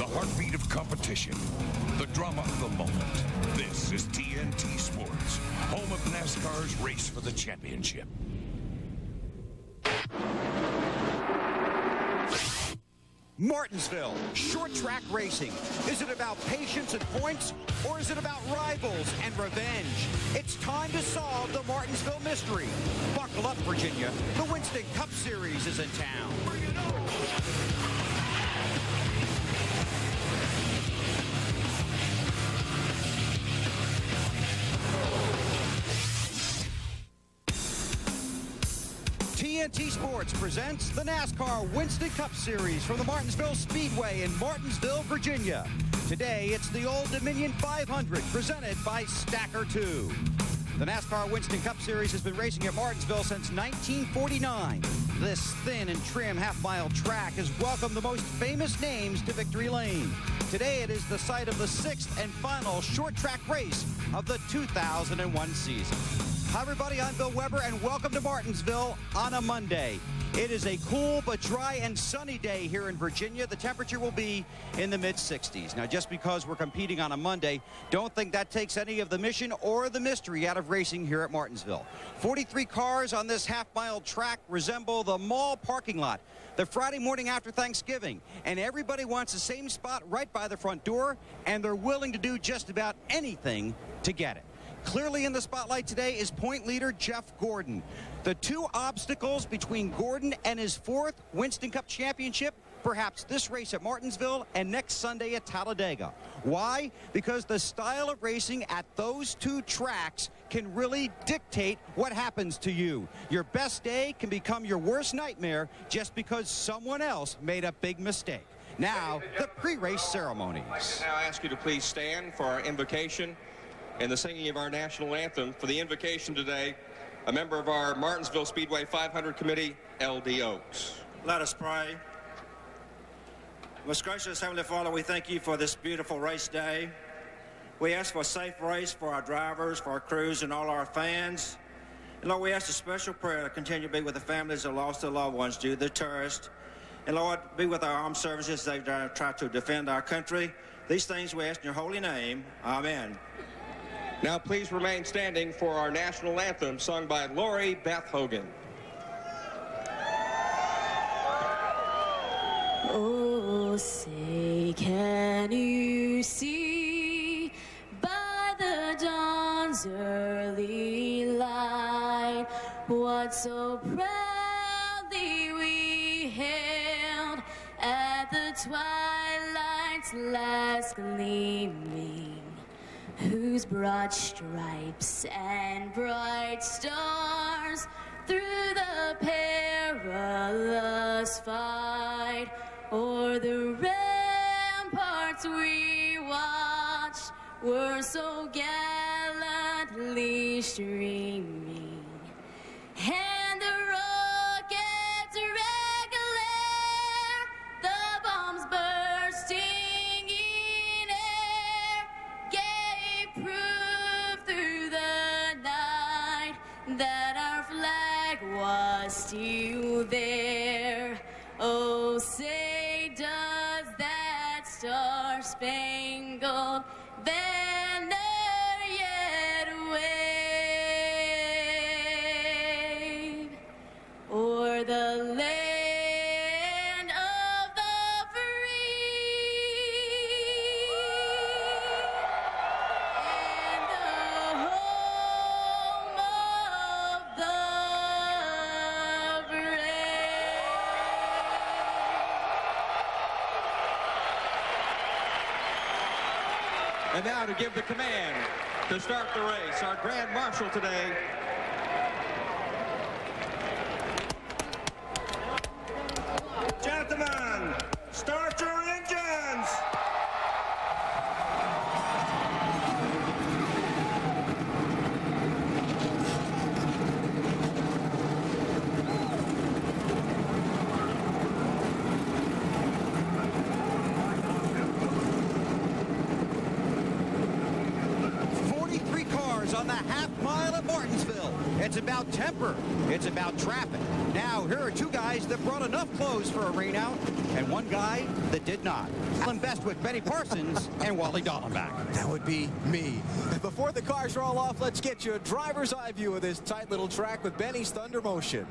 heartbeat of competition, the drama of the moment. This is TNT Sports, home of NASCAR's race for the championship. Martinsville, short track racing. Is it about patience and points, or is it about rivals and revenge? It's time to solve the Martinsville mystery. Buckle up, Virginia. The Winston Cup Series is in town. Bring it on! TNT Sports presents the NASCAR Winston Cup Series from the Martinsville Speedway in Martinsville, Virginia. Today, it's the Old Dominion 500 presented by Stacker 2. The NASCAR Winston Cup Series has been racing at Martinsville since 1949. This thin and trim half-mile track has welcomed the most famous names to victory lane. Today, it is the site of the sixth and final short track race of the 2001 season. Hi, everybody. I'm Bill Weber, and welcome to Martinsville on a Monday. It is a cool but dry and sunny day here in Virginia. The temperature will be in the mid-60s. Now, just because we're competing on a Monday, don't think that takes any of the mission or the mystery out of racing here at Martinsville. 43 cars on this half-mile track resemble the mall parking lot the Friday morning after Thanksgiving, and everybody wants the same spot right by the front door, and they're willing to do just about anything to get it. Clearly in the spotlight today is point leader Jeff Gordon. The two obstacles between Gordon and his fourth Winston Cup championship, perhaps this race at Martinsville and next Sunday at Talladega. Why? Because the style of racing at those two tracks can really dictate what happens to you. Your best day can become your worst nightmare just because someone else made a big mistake. Now, the pre-race ceremonies. I'd like to now ask you to please stand for our invocation and the singing of our national anthem. For the invocation today, a member of our Martinsville Speedway 500 committee, L.D. Oaks. Let us pray. Most gracious Heavenly Father, we thank you for this beautiful race day. We ask for a safe race for our drivers, for our crews, and all our fans. And Lord, we ask a special prayer to continue to be with the families that lost their loved ones due to the terrorists. And Lord, be with our armed services as they try to defend our country. These things we ask in your holy name. Amen. Now please remain standing for our national anthem sung by Lori Beth Hogan. Oh, say, can you see by the dawn's early light what so proudly we hailed at the twilight's last gleaming, whose broad stripes and bright stars through the perilous fight o'er the ramparts we watched were so gallantly streaming, and the rockets regular, the bombs bursting in air, gave proof through the night that our flag was still there. Oh, say does that star-spangled banner yet wave o'er the land of the free and the home of the brave. And now to give the command to start the race, our Grand Marshal today, Gentlemen, start your engines! On the half mile at Martinsville. It's about temper. It's about traffic. Now, here are two guys that brought enough clothes for a rain out, and one guy that did not. Alan Bestwick, Benny Parsons, and Wally Dallenbach. That would be me. Before the cars roll off, let's get you a driver's eye view of this tight little track with Benny's Thunder Motion.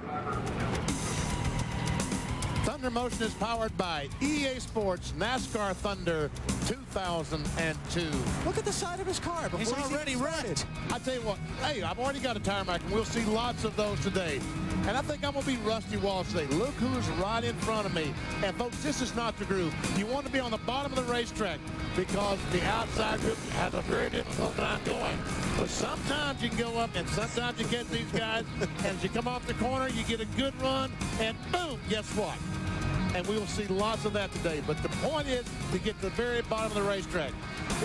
Thunder Motion is powered by EA Sports NASCAR Thunder 2002. Look at the side of his car. He's already wrecked. I tell you what, hey, I've already got a tire mark, and we'll see lots of those today. And I think I'm going to be Rusty Wallace today. Look who's right in front of me. And, folks, this is not the groove. You want to be on the bottom of the racetrack because the outside group has a very difficult time going. But sometimes you can go up, and sometimes you get these guys, and as you come off the corner, you get a good run, and boom, guess what? And we will see lots of that today. But the point is to get to the very bottom of the racetrack.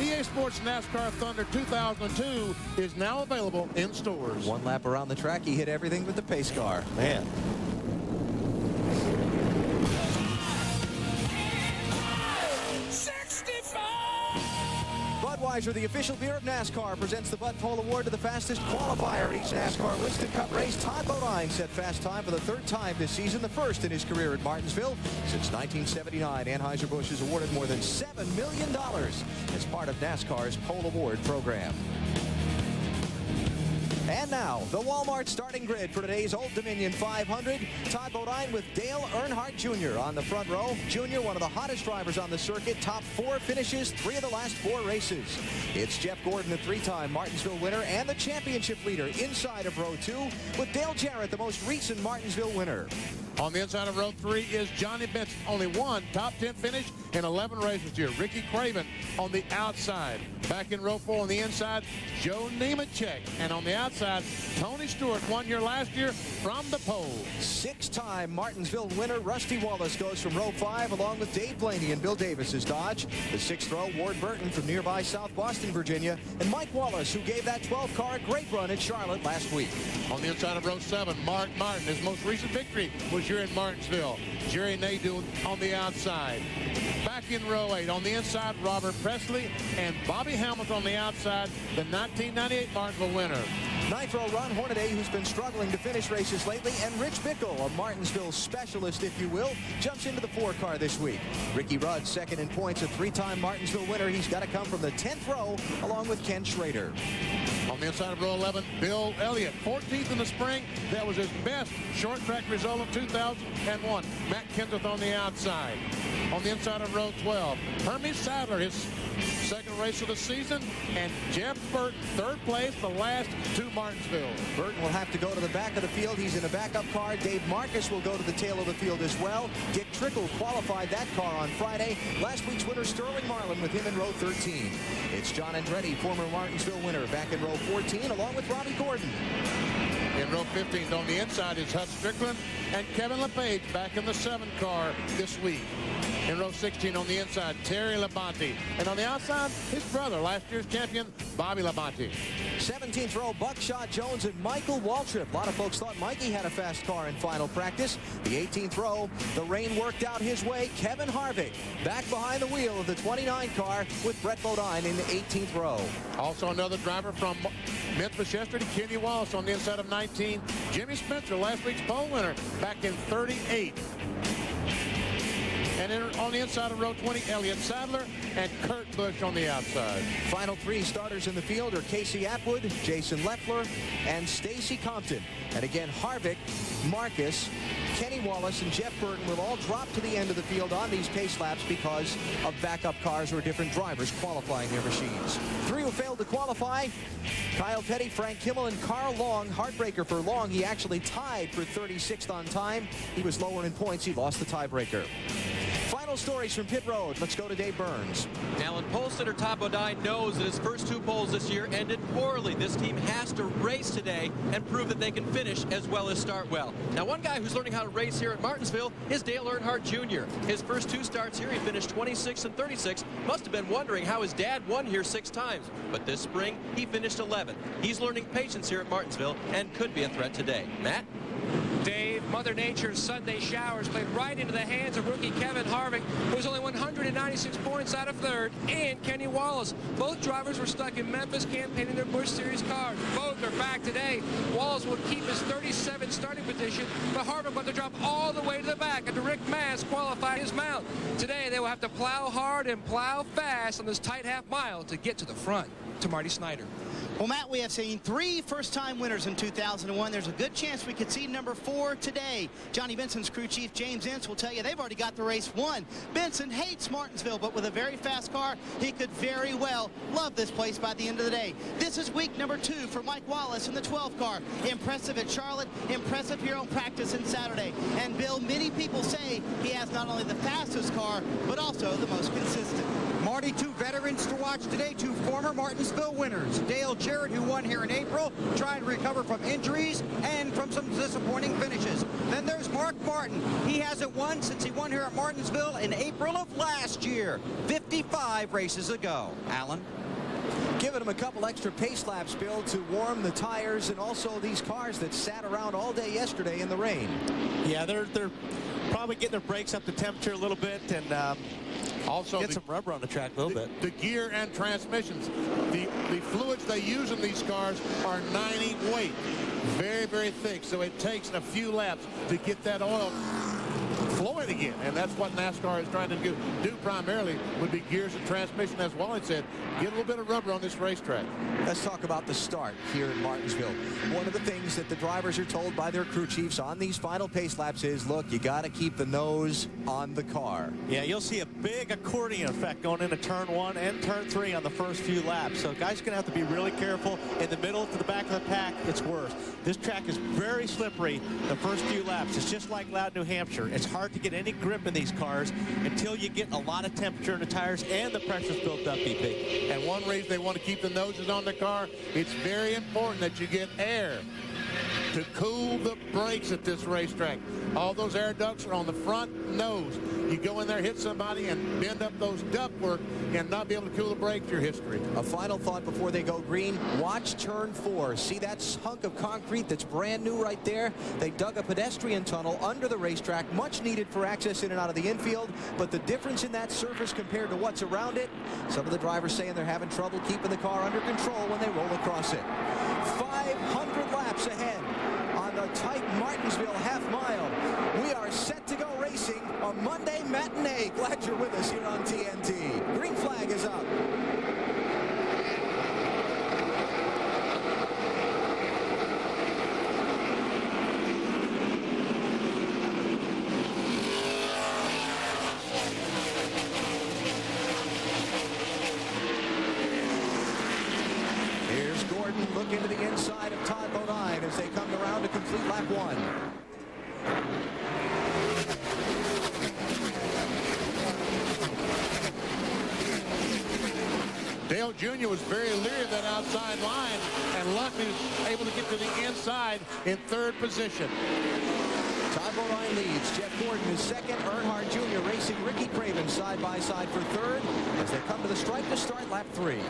EA Sports NASCAR Thunder 2002 is now available in stores. One lap around the track, he hit everything with the pace car. Man. Budweiser, the official beer of NASCAR, presents the Bud Pole Award to the fastest qualifier in each NASCAR Winston Cup race. Todd Bodine set fast time for the third time this season, the first in his career at Martinsville. Since 1979, Anheuser-Busch has awarded more than $7 million as part of NASCAR's Pole Award program. And now, the Walmart starting grid for today's Old Dominion 500. Todd Bodine with Dale Earnhardt Jr. on the front row. Jr., one of the hottest drivers on the circuit. Top 4 finishes, 3 of the last 4 races. It's Jeff Gordon, the 3-time Martinsville winner and the championship leader inside of row 2, with Dale Jarrett, the most recent Martinsville winner. On the inside of row 3 is Johnny Benson. Only one top 10 finish in 11 races here. Ricky Craven on the outside. Back in row 4 on the inside, Joe Nemechek. And on the outside, Tony Stewart won here last year from the pole. 6-time Martinsville winner Rusty Wallace goes from row 5 along with Dave Blaney and Bill Davis's Dodge. The 6th row, Ward Burton from nearby South Boston, Virginia. And Mike Wallace, who gave that 12 car a great run at Charlotte last week. On the inside of row 7, Mark Martin. His most recent victory was here in Martinsville. Jerry Nadeau on the outside. Back in row 8, on the inside, Robert Presley and Bobby Hamilton on the outside, the 1998 Martinsville winner. 9th row, Ron Hornaday, who's been struggling to finish races lately, and Rich Bickle, a Martinsville specialist, if you will, jumps into the 4 car this week. Ricky Rudd, second in points, a 3-time Martinsville winner. He's got to come from the 10th row, along with Ken Schrader. On the inside of row 11, Bill Elliott, 14th in the spring. That was his best short track result of 2001. Matt Kenseth on the outside. On the inside of row 12, Hermie Sadler, his second race of the season, and Jeff Burton, 3rd place, the last to Martinsville. Burton will have to go to the back of the field. He's in a backup car. Dave Marcus will go to the tail of the field as well. Dick Trickle qualified that car on Friday. Last week's winner, Sterling Marlin, with him in row 13. It's John Andretti, former Martinsville winner, back in row 14, along with Robbie Gordon. In row 15, on the inside is Hut Strickland and Kevin LePage back in the 7 car this week. In row 16 on the inside, Terry Labonte. And on the outside, his brother, last year's champion, Bobby Labonte. 17th row, Buckshot Jones and Michael Waltrip. A lot of folks thought Mikey had a fast car in final practice. The 18th row, the rain worked out his way. Kevin Harvick back behind the wheel of the 29 car with Brett Bodine in the 18th row. Also another driver from Memphis yesterday, Kenny Wallace on the inside of 19. Jimmy Spencer, last week's pole winner, back in 38. And on the inside of row 20, Elliott Sadler and Kurt Busch on the outside. Final 3 starters in the field are Casey Atwood, Jason Leffler, and Stacy Compton. And again, Harvick, Marcus, Kenny Wallace, and Jeff Burton will all drop to the end of the field on these pace laps because of backup cars or different drivers qualifying their machines. 3 who failed to qualify: Kyle Petty, Frank Kimmel, and Carl Long. Heartbreaker for Long. He actually tied for 36th on time. He was lower in points. He lost the tiebreaker. Final stories from pit road. Let's go to Dave Burns. Alan, pole sitter Todd Bodine knows that his first 2 poles this year ended poorly. This team has to race today and prove that they can finish as well as start well. Now, one guy who's learning how to race here at Martinsville is Dale Earnhardt Jr. His first 2 starts here, he finished 26 and 36. Must have been wondering how his dad won here 6 times. But this spring, he finished 11. He's learning patience here at Martinsville and could be a threat today. Matt? Dave, Mother Nature's Sunday showers played right into the hands of rookie Kevin Harvick, who was only 196 points out of third, and Kenny Wallace. Both drivers were stuck in Memphis campaigning their Busch Series cars. Both are back today. Wallace would keep his 37th starting position, but Harvick went to drop all the way to the back after Rick Mast qualified his mount. Today they will have to plow hard and plow fast on this tight half mile to get to the front. To Marty Snyder. Well, Matt, we have seen 3 first-time winners in 2001. There's a good chance we could see number 4 today. Johnny Benson's crew chief, James Ince, will tell you they've already got the race won. Benson hates Martinsville, but with a very fast car, he could very well love this place by the end of the day. This is week number 2 for Mike Wallace in the 12 car. Impressive at Charlotte, impressive here on practice and Saturday. And Bill, many people say he has not only the fastest car, but also the most consistent. Marty, 2 veterans to watch today, 2 former Martinsville winners. Dale Jarrett, who won here in April, trying to recover from injuries and from some disappointing finishes. Then there's Mark Martin. He hasn't won since he won here at Martinsville in April of last year, 55 races ago. Alan? Giving them a couple extra pace laps, Bill, to warm the tires and also these cars that sat around all day yesterday in the rain. Yeah, they're probably getting their brakes up to temperature a little bit and also get some rubber on the track a little bit. The gear and transmissions, the fluids they use in these cars are 90 weight, very, very thick. So it takes a few laps to get that oil flowing again, and that's what NASCAR is trying to do primarily would be gears and transmission. As Wally said, get a little bit of rubber on this racetrack. Let's talk about the start here in Martinsville. One of the things that the drivers are told by their crew chiefs on these final pace laps is, look, you got to keep the nose on the car. Yeah, you'll see a big accordion effect going into turn 1 and turn 3 on the first few laps. So guys are going to have to be really careful. In the middle to the back of the pack, it's worse. This track is very slippery the first few laps. It's just like Loud, New Hampshire. It's hard to get any grip in these cars until you get a lot of temperature in the tires and the pressure's built up, BP. And one reason they want to keep the noses on the car, it's very important that you get air to cool the brakes at this racetrack. All those air ducts are on the front nose. You go in there, hit somebody, and bend up those ductwork and not be able to cool the brakes, your history. A final thought before they go green. Watch turn 4. See that hunk of concrete that's brand new right there? They dug a pedestrian tunnel under the racetrack, much needed for access in and out of the infield. But the difference in that surface compared to what's around it, some of the drivers saying they're having trouble keeping the car under control when they roll across it. 500 laps ahead on the tight Martinsville half mile. We are set to go racing a Monday matinee. Glad you're with us here on TNT. Green flag is up. Here's Gordon looking to the inside of Todd Bodine as they come around to complete lap 1. Dale Jr. was very leery of that outside line, and luckily was able to get to the inside in 3rd position. Todd Bodine leads. Jeff Gordon is 2nd. Earnhardt Jr. racing Ricky Craven side by side for 3rd as they come to the stripe to start lap 3.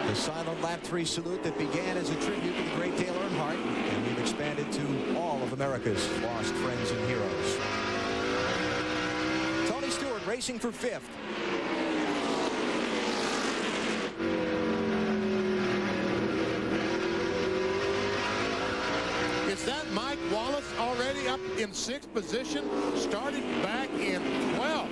The silent lap 3 salute that began as a tribute to the great Dale Earnhardt, and we've expanded to all of America's lost friends and heroes. Tony Stewart racing for 5th. Is that Mike Wallace already up in 6th position? Started back in 12th.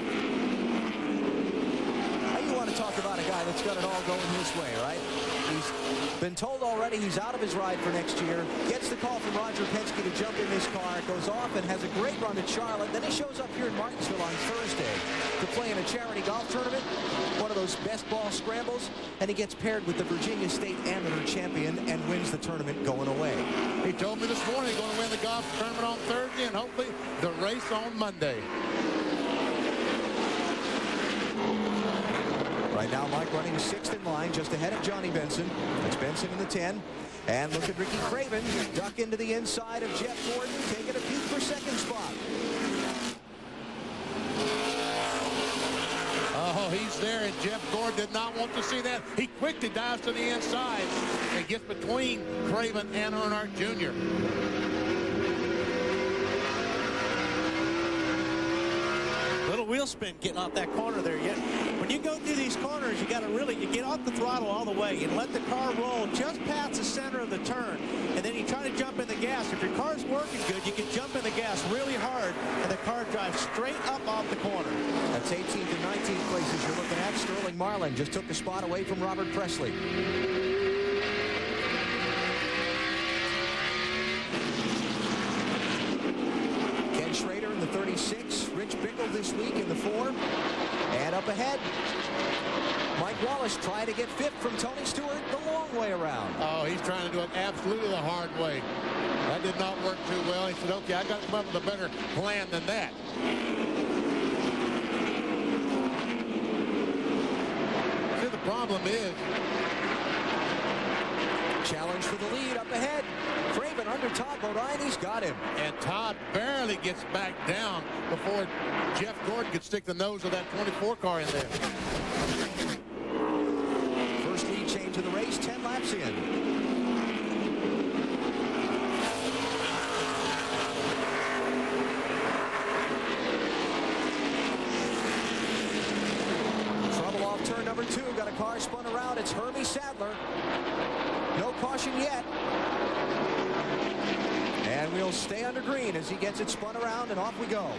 You want to talk about a guy that's got it all going his way, right? He's been told already he's out of his ride for next year, gets the call from Roger Penske to jump in this car, goes off and has a great run at Charlotte. Then he shows up here in Martinsville on Thursday to play in a charity golf tournament, one of those best ball scrambles, and he gets paired with the Virginia State Amateur champion and wins the tournament going away. He told me this morning he's going to win the golf tournament on Thursday and hopefully the race on Monday. Right now, Mike running 6th in line, just ahead of Johnny Benson. That's Benson in the 10. And look at Ricky Craven duck into the inside of Jeff Gordon, taking a peek for 2nd spot. Oh, he's there, and Jeff Gordon did not want to see that. He quickly dives to the inside and gets between Craven and Earnhardt Jr. Little wheel spin getting off that corner there. Yet when you go through these corners, you got to you get off the throttle all the way and let the car roll just past the center of the turn, and then you try to jump in the gas. If your car's working good, you can jump in the gas really hard, and the car drives straight up off the corner. That's 18th and 19th places you're looking at. Sterling Marlin just took a spot away from Robert Presley. Ken Schrader in the 36. Rich Bickle this week in the 4. And up ahead, Mike Wallace trying to get 5th from Tony Stewart the long way around. Oh, he's trying to do it absolutely the hard way. That did not work too well. He said, okay, I got to come up with a better plan than that. See, the problem is, challenge for the lead up ahead. Craven under Todd Bodine. He's got him. and Todd barely gets back down before Jeff Gordon could stick the nose of that 24 car in there. First lead change of the race, 10 laps in. Trouble off turn number 2. Got a car spun around. It's Herbie Sadler. No caution yet. And we'll stay under green as he gets it spun around, and off we go.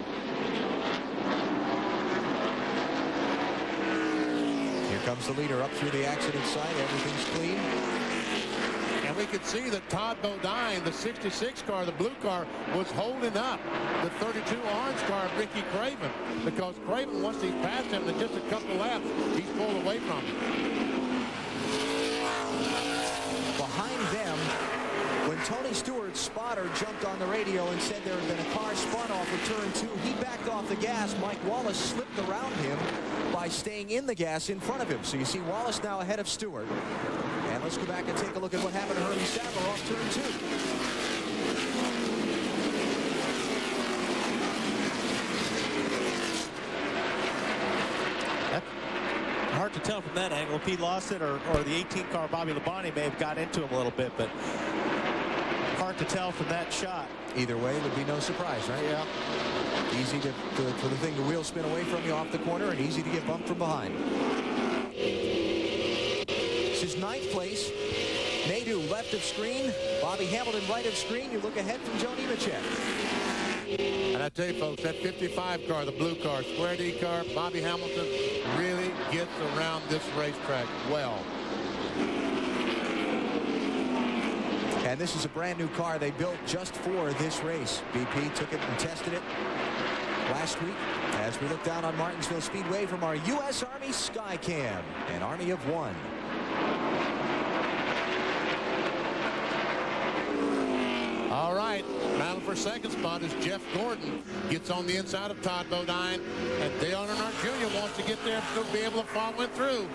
Here comes the leader up through the accident site. Everything's clean. And we could see that Todd Bodine, the 66 car, the blue car, was holding up the 32 orange car of Ricky Craven, because Craven, once he passed him in just a couple laps, he's pulled away from him. Behind them, when Tony Stewart's spotter jumped on the radio and said there had been a car spun off of turn 2, he backed off the gas. Mike Wallace slipped around him by staying in the gas in front of him. So you see Wallace now ahead of Stewart. And let's go back and take a look at what happened to Herbie Sadler off turn 2. Hard to tell from that angle if he lost it or the 18 car Bobby Labonte may have got into him a little bit, but hard to tell from that shot. Either way, it would be no surprise, right? Yeah. Easy for the thing to wheel spin away from you off the corner, and easy to get bumped from behind. This is 9th place. Nadeau left of screen. Bobby Hamilton right of screen. You look ahead from Joe Nemechek. And I tell you, folks, that 55 car, the blue car, Square D car, Bobby Hamilton really gets around this racetrack well. And this is a brand new car they built just for this race. BP took it and tested it last week as we look down on Martinsville Speedway from our U.S. Army Skycam, an Army of One. All right, battle for second spot as Jeff Gordon gets on the inside of Todd Bodine, and Dale Earnhardt Jr. wants to get there to be able to follow it through.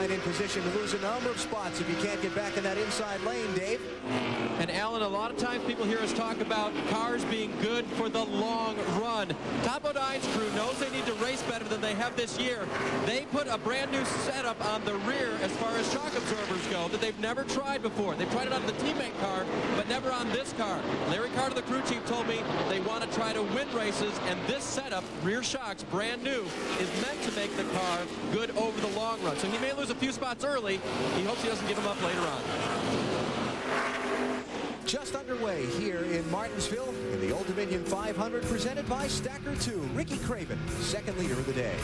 In position to lose a number of spots if you can't get back in that inside lane, Dave. And Alan, a lot of times people hear us talk about cars being good for the long run. Todd Bodine's crew knows they need to race better than they have this year. They put a brand new setup on the rear as far as shock absorbers go that they've never tried before. They've tried it on the teammate car, but never on this car. Larry Carter, the crew chief, told me they want to try to win races, and this setup, rear shocks, brand new, is meant to make the car good over the long run. So he may lose a few spots early. He hopes he doesn't give them up later on. Just underway here in Martinsville in the Old Dominion 500, presented by Stacker 2. Ricky Craven, second leader of the day.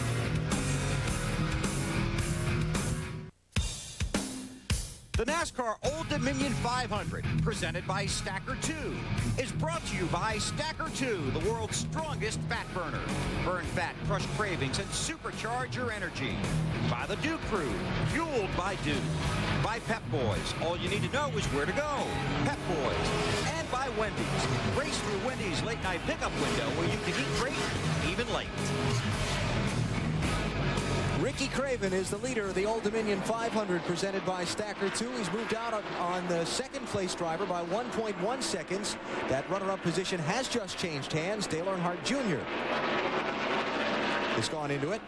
The NASCAR Old Dominion 500, presented by Stacker 2, is brought to you by Stacker 2, the world's strongest fat burner. Burn fat, crush cravings, and supercharge your energy. By the Duke Crew, fueled by Duke. By Pep Boys. All you need to know is where to go. Pep Boys. And by Wendy's. Race through Wendy's late night pickup window where you can eat great even late. Ricky Craven is the leader of the Old Dominion 500 presented by Stacker 2. He's moved out on the second place driver by 1.1 seconds. That runner-up position has just changed hands. Dale Earnhardt Jr. has gone into it.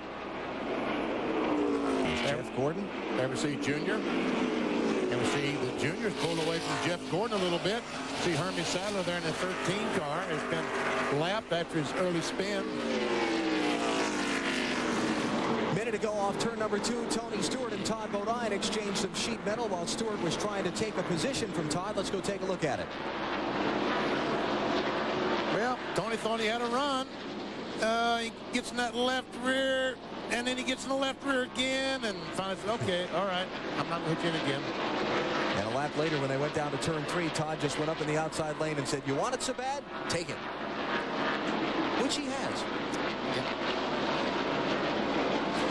Jeff Gordon. Ever see Junior? And we see the Juniors pulled away from Jeff Gordon a little bit. See Hermie Sadler there in the 13 car has been lapped after his early spin. Minute ago off turn number 2, Tony Stewart and Todd Bodine exchanged some sheet metal while Stewart was trying to take a position from Todd. Let's go take a look at it. Well, Tony thought he had a run. He gets in that left rear, and then he gets in the left rear again, and finally said, okay, all right, I'm not going to hit you in again. And a lap later, when they went down to turn 3, Todd just went up in the outside lane and said, you want it so bad? Take it. Which he has.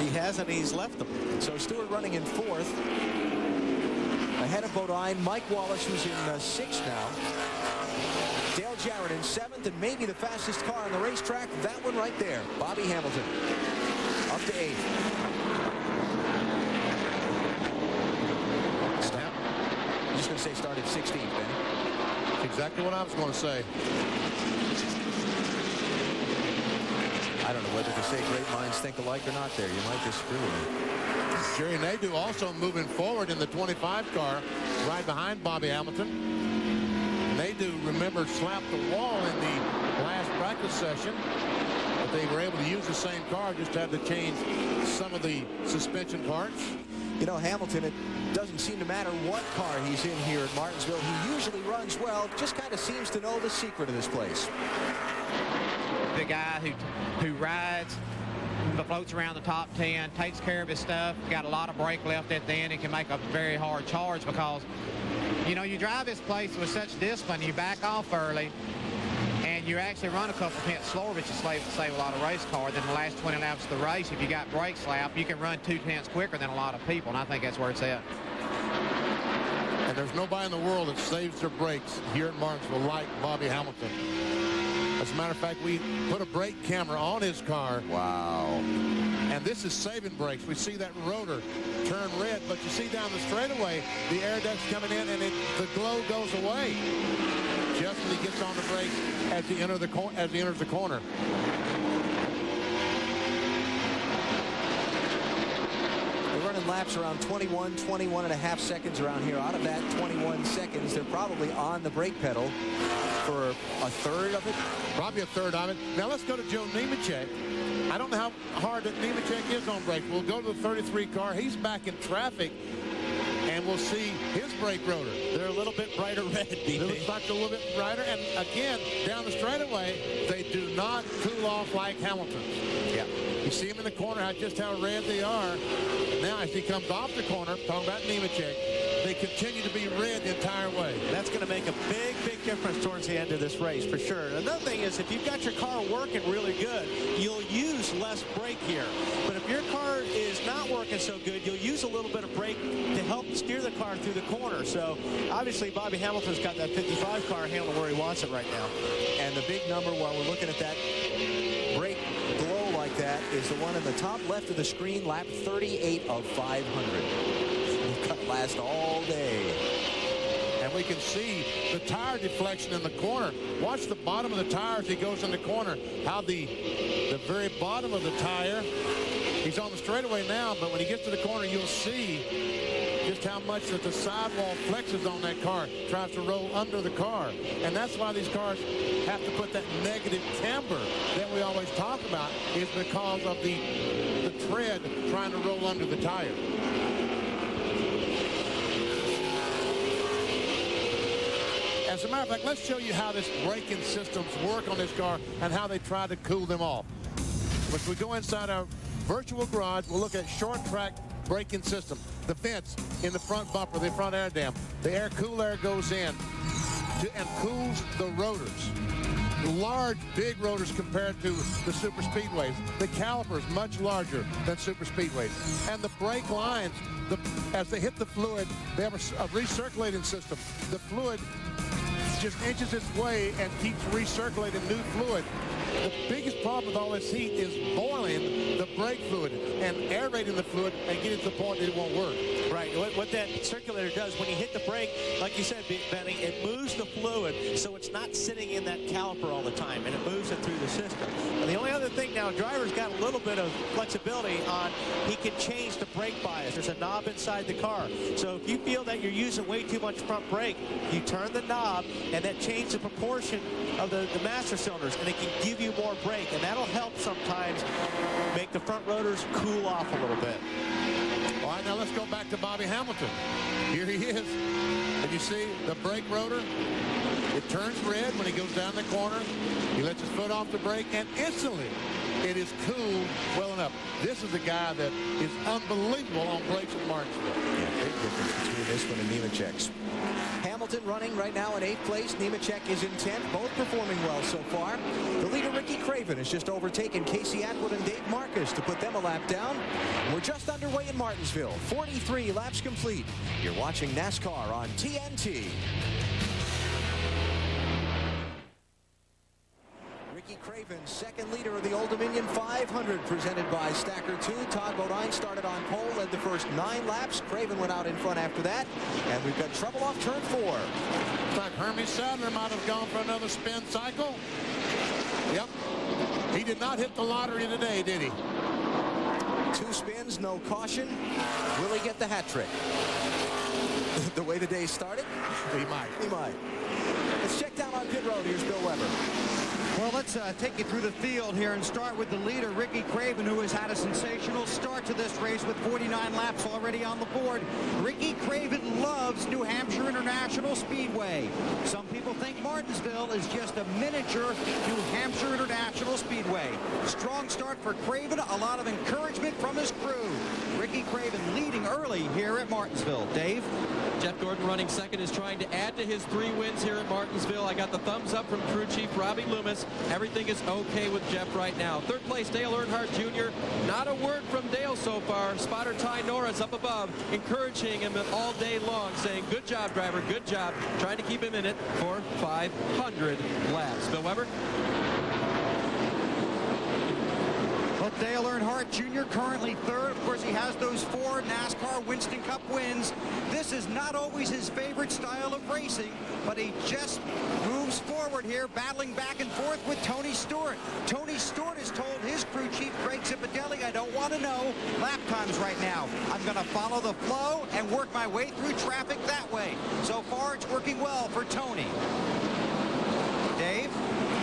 He has, and he's left them. So Stewart running in 4th. Ahead of Bodine, Mike Wallace, who's in 6th now. Dale Jarrett in 7th, and maybe the fastest car on the racetrack. That one right there, Bobby Hamilton, up to 8th. I'm just going to say started 16th, Benny. That's exactly what I was going to say. I don't know whether to say great minds think alike or not there. You might disagree with me. Jerry Nadeau also moving forward in the 25 car right behind Bobby Hamilton. Nadeau, remember, slapped the wall in the last practice session. But they were able to use the same car, just had to change some of the suspension parts. You know, Hamilton, it doesn't seem to matter what car he's in here at Martinsville. He usually runs well, just kind of seems to know the secret of this place. The guy who rides, floats around the top 10, takes care of his stuff, got a lot of brake left at the end, and can make a very hard charge because, you know, you drive this place with such discipline, you back off early, and you actually run a couple tenths slower, but you save a lot of race car than the last 20 laps of the race. If you got brake slap, you can run 2 tenths quicker than a lot of people, and I think that's where it's at. And there's nobody in the world that saves their brakes here at Martinsville like Bobby Hamilton. As a matter of fact, we put a brake camera on his car. Wow. And this is saving brakes. We see that rotor turn red, but you see down the straightaway, the air duct's coming in, and the glow goes away just as he gets on the brakes as he enters the corner. They're running laps around 21 and a half seconds around here. Out of that 21 seconds, they're probably on the brake pedal for a third of it. Probably a third of it. Now let's go to Joe Nemechek. I don't know how hard that Nemechek is on brake. We'll go to the 33 car. He's back in traffic, and we'll see his brake rotor. They're a little bit brighter red. It looks like a little bit brighter. And again, down the straightaway, they do not cool off like Hamilton's. Yeah. You see him in the corner, just how red they are. Now, as he comes off the corner, talking about Nemechek, they continue to be red the entire way. That's going to make a big, big difference towards the end of this race, for sure. Another thing is, if you've got your car working really good, you'll use less brake here. But if your car is not working so good, you'll use a little bit of brake to help steer the car through the corner. So, obviously, Bobby Hamilton's got that 55 car handled where he wants it right now. And the big number, while we're looking at that brake glow like that, is the one in the top left of the screen, lap 38 of 500. Last all day. And we can see the tire deflection in the corner. Watch the bottom of the tire as he goes in the corner. How the very bottom of the tire, he's on the straightaway now, but when he gets to the corner, you'll see just how much that the sidewall flexes on that car, tries to roll under the car. And that's why these cars have to put that negative camber that we always talk about, is because of the tread trying to roll under the tire. As a matter of fact, let's show you how this braking systems work on this car and how they try to cool them off. As we go inside our virtual garage, we'll look at short track braking system. The vents in the front bumper, the front air dam. The air, cool air goes in and cools the rotors. Large, big rotors compared to the super speedways. The calipers much larger than super speedways. And the brake lines as they hit the fluid, they have a recirculating system. The fluid just inches its way and keeps recirculating new fluid. The biggest problem with all this heat is boiling the brake fluid and aerating the fluid and getting to the point that it won't work. Right. What that circulator does when you hit the brake, like you said, Benny, it moves the fluid so it's not sitting in that caliper all the time, and it moves it through the system. And the only other thing now, driver's got a little bit of flexibility on, he can change the brake bias. There's a knob inside the car. So if you feel that you're using way too much front brake, you turn the knob, and that changes the proportion of the master cylinders, and it can give you more brake, and that'll help sometimes make the front rotors cool off a little bit. All right, now let's go back to Bobby Hamilton. Here he is. And you see the brake rotor? It turns red when he goes down the corner. He lets his foot off the brake, and instantly it is cooled well enough. This is a guy that is unbelievable on brakes at Martinsville. Yeah, big difference between this one and Nemechek's. Hamilton running right now in 8th place. Nemechek is in 10th, both performing well so far. The leader, Ricky Craven, has just overtaken Casey Atwood and Dave Marcus to put them a lap down. We're just underway in Martinsville. 43 laps complete. You're watching NASCAR on TNT. Ricky Craven, second leader of the Old Dominion 500, presented by Stacker 2. Todd Bodine started on pole, led the first 9 laps. Craven went out in front after that, and we've got trouble off turn 4. Looks like Hermie Sadler might have gone for another spin cycle. Yep. He did not hit the lottery today, did he? 2 spins, no caution. Will he get the hat trick? The way the day started? He might. He might. Let's check down on pit road. Here's Bill Weber. Well, let's take you through the field here and start with the leader, Ricky Craven, who has had a sensational start to this race with 49 laps already on the board. Ricky Craven loves New Hampshire International Speedway. Some people think Martinsville is just a miniature New Hampshire International Speedway. Strong start for Craven, a lot of encouragement from his crew. Ricky Craven leading early here at Martinsville. Dave? Jeff Gordon running second is trying to add to his 3 wins here at Martinsville. I got the thumbs up from crew chief Robbie Loomis. Everything is okay with Jeff right now. 3rd place, Dale Earnhardt Jr. Not a word from Dale so far. Spotter Ty Norris up above, encouraging him all day long, saying, good job, driver, good job. Trying to keep him in it for 500 laps. Bill Weber? Well, Dale Earnhardt Jr. currently 3rd. Of course, he has those 4 NASCAR Winston Cup wins. This is not always his favorite style of racing, but he just moves forward here, battling back and forth with Tony Stewart. Tony Stewart has told his crew chief, Craig Zipadelli, I don't want to know lap times right now. I'm going to follow the flow and work my way through traffic that way. So far, it's working well for Tony. Dave?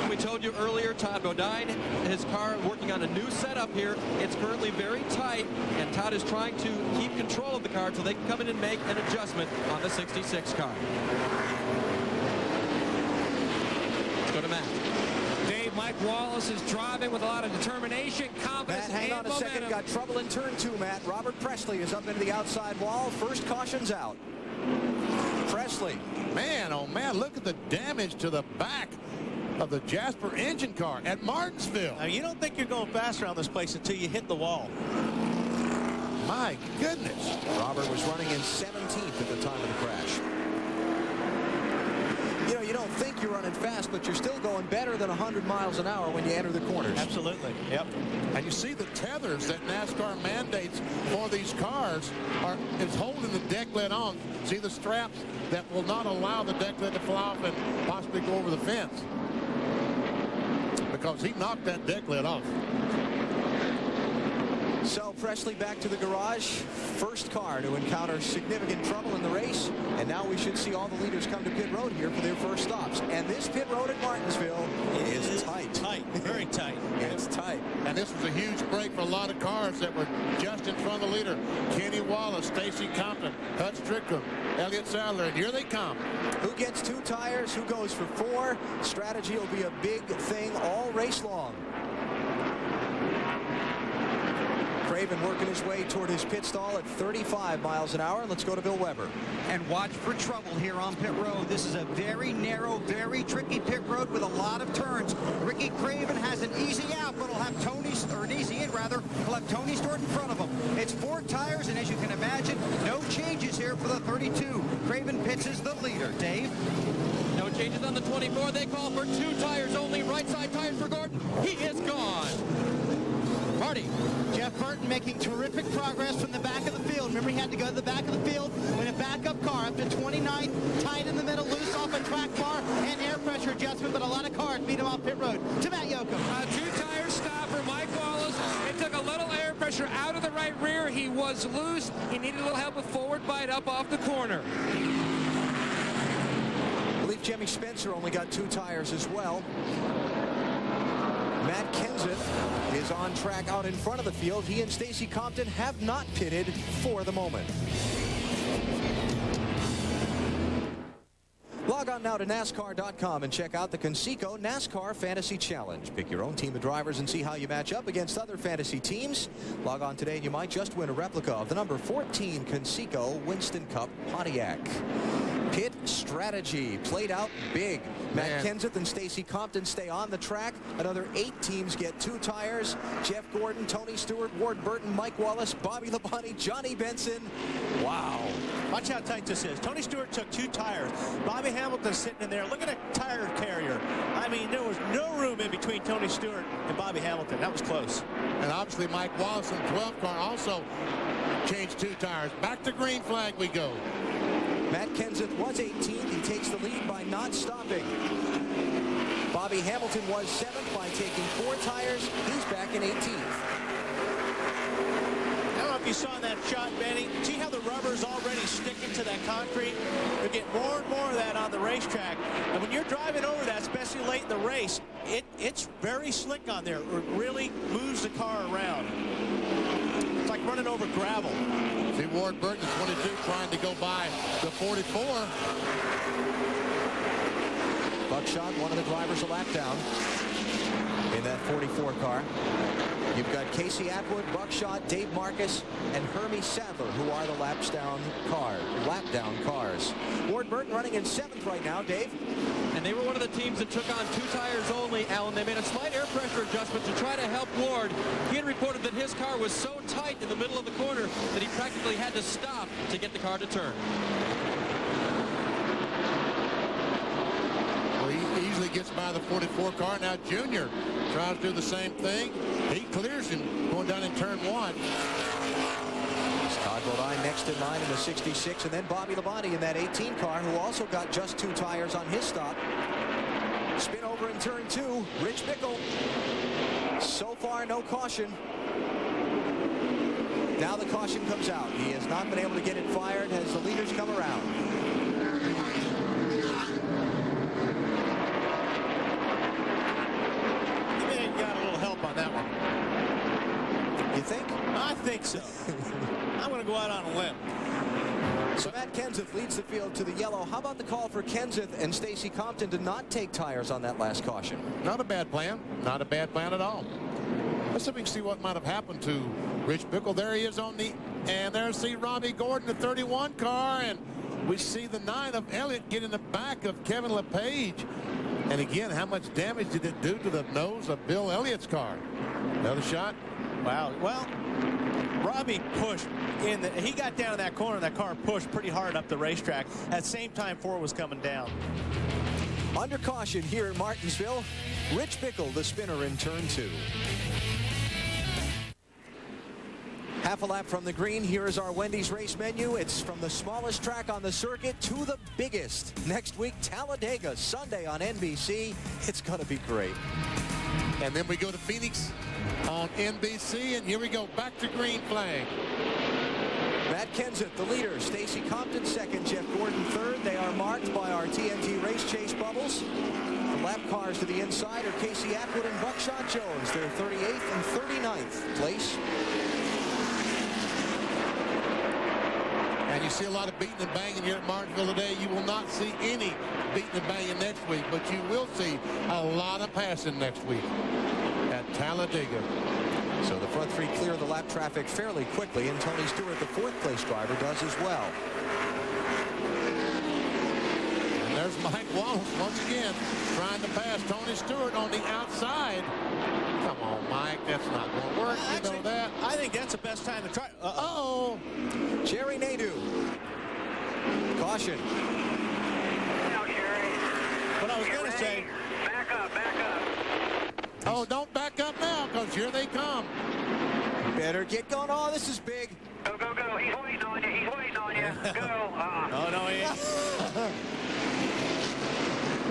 We told you earlier, Todd Bodine, his car working on a new setup here. It's currently very tight, and Todd is trying to keep control of the car until they can come in and make an adjustment on the 66 car. Let's go to Matt. Dave, Mike Wallace is driving with a lot of determination, confidence, Matt, hang on and a momentum. second. Got trouble in turn 2, Matt. Robert Presley is up into the outside wall. First caution's out. Presley. Man, oh man, look at the damage to the back of the Jasper engine car at Martinsville. Now, you don't think you're going faster on this place until you hit the wall. My goodness. Robert was running in 17th at the time of the crash. You know, you don't think you're running fast, but you're still going better than 100 miles an hour when you enter the corners. Absolutely. Yep. And you see the tethers that NASCAR mandates for these cars is holding the deck lid on. See the straps that will not allow the deck lid to fly off and possibly go over the fence. Because he knocked that deck lid off. So Presley back to the garage. First car to encounter significant trouble in the race. And now we should see all the leaders come to pit road here for their first stops. And this pit road at Martinsville is tight. Tight. Very tight. It's tight. And this was a huge break for a lot of cars that were just in front of the leader. Kenny Wallace, Stacy Compton, Hud Strickland, Elliott Sadler, and here they come. Who gets 2 tires? Who goes for 4? Strategy will be a big thing all race long. Craven working his way toward his pit stall at 35 miles an hour. Let's go to Bill Weber. And watch for trouble here on pit road. This is a very narrow, very tricky pit road with a lot of turns. Ricky Craven has an easy out, but he'll have an easy in rather. He'll have Tony Stewart in front of him. It's 4 tires, and as you can imagine, no changes here for the 32. Craven pits as the leader. Dave? No changes on the 24. They call for 2 tires only. Right side tires for Gordon. He is gone. Marty. Jeff Burton making terrific progress from the back of the field. Remember, he had to go to the back of the field in a backup car up to 29th, tight in the middle, loose off a track bar and air pressure adjustment, but a lot of cars beat him off pit road. To Matt Yoakum. 2-tire stop for Mike Wallace. It took a little air pressure out of the right rear. He was loose. He needed a little help with forward bite up off the corner. I believe Jimmy Spencer only got 2 tires as well. Matt Kenseth is on track out in front of the field. He and Stacy Compton have not pitted for the moment. Log on now to NASCAR.com and check out the Conseco NASCAR Fantasy Challenge. Pick your own team of drivers and see how you match up against other fantasy teams. Log on today and you might just win a replica of the number 14 Conseco Winston Cup Pontiac. Pit strategy played out big. Matt Kenseth and Stacy Compton stay on the track. Another 8 teams get 2 tires. Jeff Gordon, Tony Stewart, Ward Burton, Mike Wallace, Bobby Labonte, Johnny Benson. Wow. Watch how tight this is. Tony Stewart took 2 tires. Bobby Hamilton's sitting in there. Look at a tire carrier. I mean, there was no room in between Tony Stewart and Bobby Hamilton. That was close. And obviously Mike Wallace in the 12 car also changed 2 tires. Back to green flag we go. Matt Kenseth was 18th. He takes the lead by not stopping. Bobby Hamilton was 7th by taking 4 tires. He's back in 18th. I don't know if you saw that shot, Benny. See how the rubber's already sticking to that concrete? You're getting more and more of that on the racetrack. And when you're driving over that, especially late in the race, it's very slick on there. It really moves the car around. It's like running over gravel. See Ward Burton, 22, trying to go by the 44. Buckshot, one of the drivers, a lap down in that 44 car. You've got Casey Atwood, Buckshot, Dave Marcus, and Hermie Sadler, who are the lap down cars. Ward Burton running in 7th right now, Dave. And they were one of the teams that took on 2 tires only, Alan. They made a slight air pressure adjustment to try to help Ward. He had reported that his car was so tight in the middle of the corner that he practically had to stop to get the car to turn. Well, he easily gets by the 44 car. Now Junior tries to do the same thing. He clears him going down in turn 1. Todd Bodine next in line in the 66, and then Bobby Labonte in that 18 car, who also got just 2 tires on his stop. Spin over in turn 2. Rich Bickle. So far, no caution. Now the caution comes out. He has not been able to get it fired as the leaders come around. He may have got a little help on that one. You think? I think so. I'm going to go out on a limb. So Matt Kenseth leads the field to the yellow. How about the call for Kenseth and Stacy Compton to not take tires on that last caution? Not a bad plan. Not a bad plan at all. Let's see if we can see what might have happened to Rich Bickle. There he is on the, and there's Robbie Gordon, the 31 car, and we see the 9 of Elliott get in the back of Kevin LePage. And again, how much damage did it do to the nose of Bill Elliott's car? Another shot. Wow. Well, Robbie pushed in. He got down in that corner, and that car pushed pretty hard up the racetrack. At the same time, Ford was coming down. Under caution here in Martinsville, Rich Bickle, the spinner in turn 2. Half a lap from the green. Here is our Wendy's race menu. It's from the smallest track on the circuit to the biggest. Next week, Talladega, Sunday on NBC. It's going to be great. And then we go to Phoenix on NBC, and here we go, back to green flag. Matt Kenseth, the leader. Stacy Compton, second. Jeff Gordon, third. They are marked by our TNT Race Chase bubbles. The lap cars to the inside are Casey Atwood and Buckshot Jones. They're 38th and 39th place. And you see a lot of beating and banging here at Martinsville today. You will not see any beating certainly banging next week, but you will see a lot of passing next week at Talladega. So the front three clear the lap traffic fairly quickly, and Tony Stewart, the fourth place driver, does as well. And there's Mike Wallace once again trying to pass Tony Stewart on the outside. Come on, Mike, that's not going to work. You know that. I think that's the best time to try. Uh-oh. Jerry Nadeau. Caution. What I was going to say. Back up, back up. Oh, don't back up now, because here they come. Better get going. Oh, this is big. Go, go, go. He's waiting on you. He's waiting on you. Go. Oh, no, he ain't.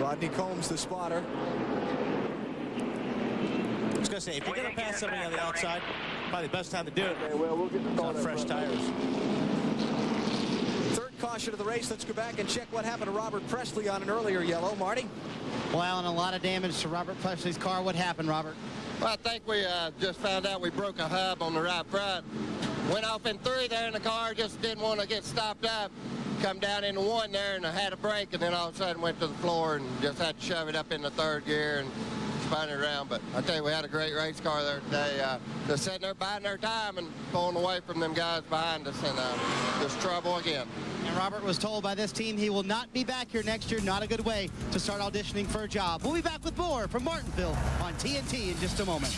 Rodney Combs, the spotter. I was going to say, if you're going to pass somebody on the outside, probably the best time to do it. Okay, well, we'll get the on fresh tires. Third caution of the race. Let's go back and check what happened to Robert Presley on an earlier yellow. Marty? Well, and a lot of damage to Robert Presley's car. What happened, Robert? Well, I think we just found out we broke a hub on the right front. Went off in 3 there in the car, just didn't want to get stopped up. Come down into 1 there and I had a brake, and then all of a sudden went to the floor and just had to shove it up in the 3rd gear and spun it around. But I tell you, we had a great race car there today. Just sitting there biding their time and pulling away from them guys behind us, and just trouble again. And Robert was told by this team he will not be back here next year. Not a good way to start auditioning for a job. We'll be back with more from Martinsville on TNT in just a moment.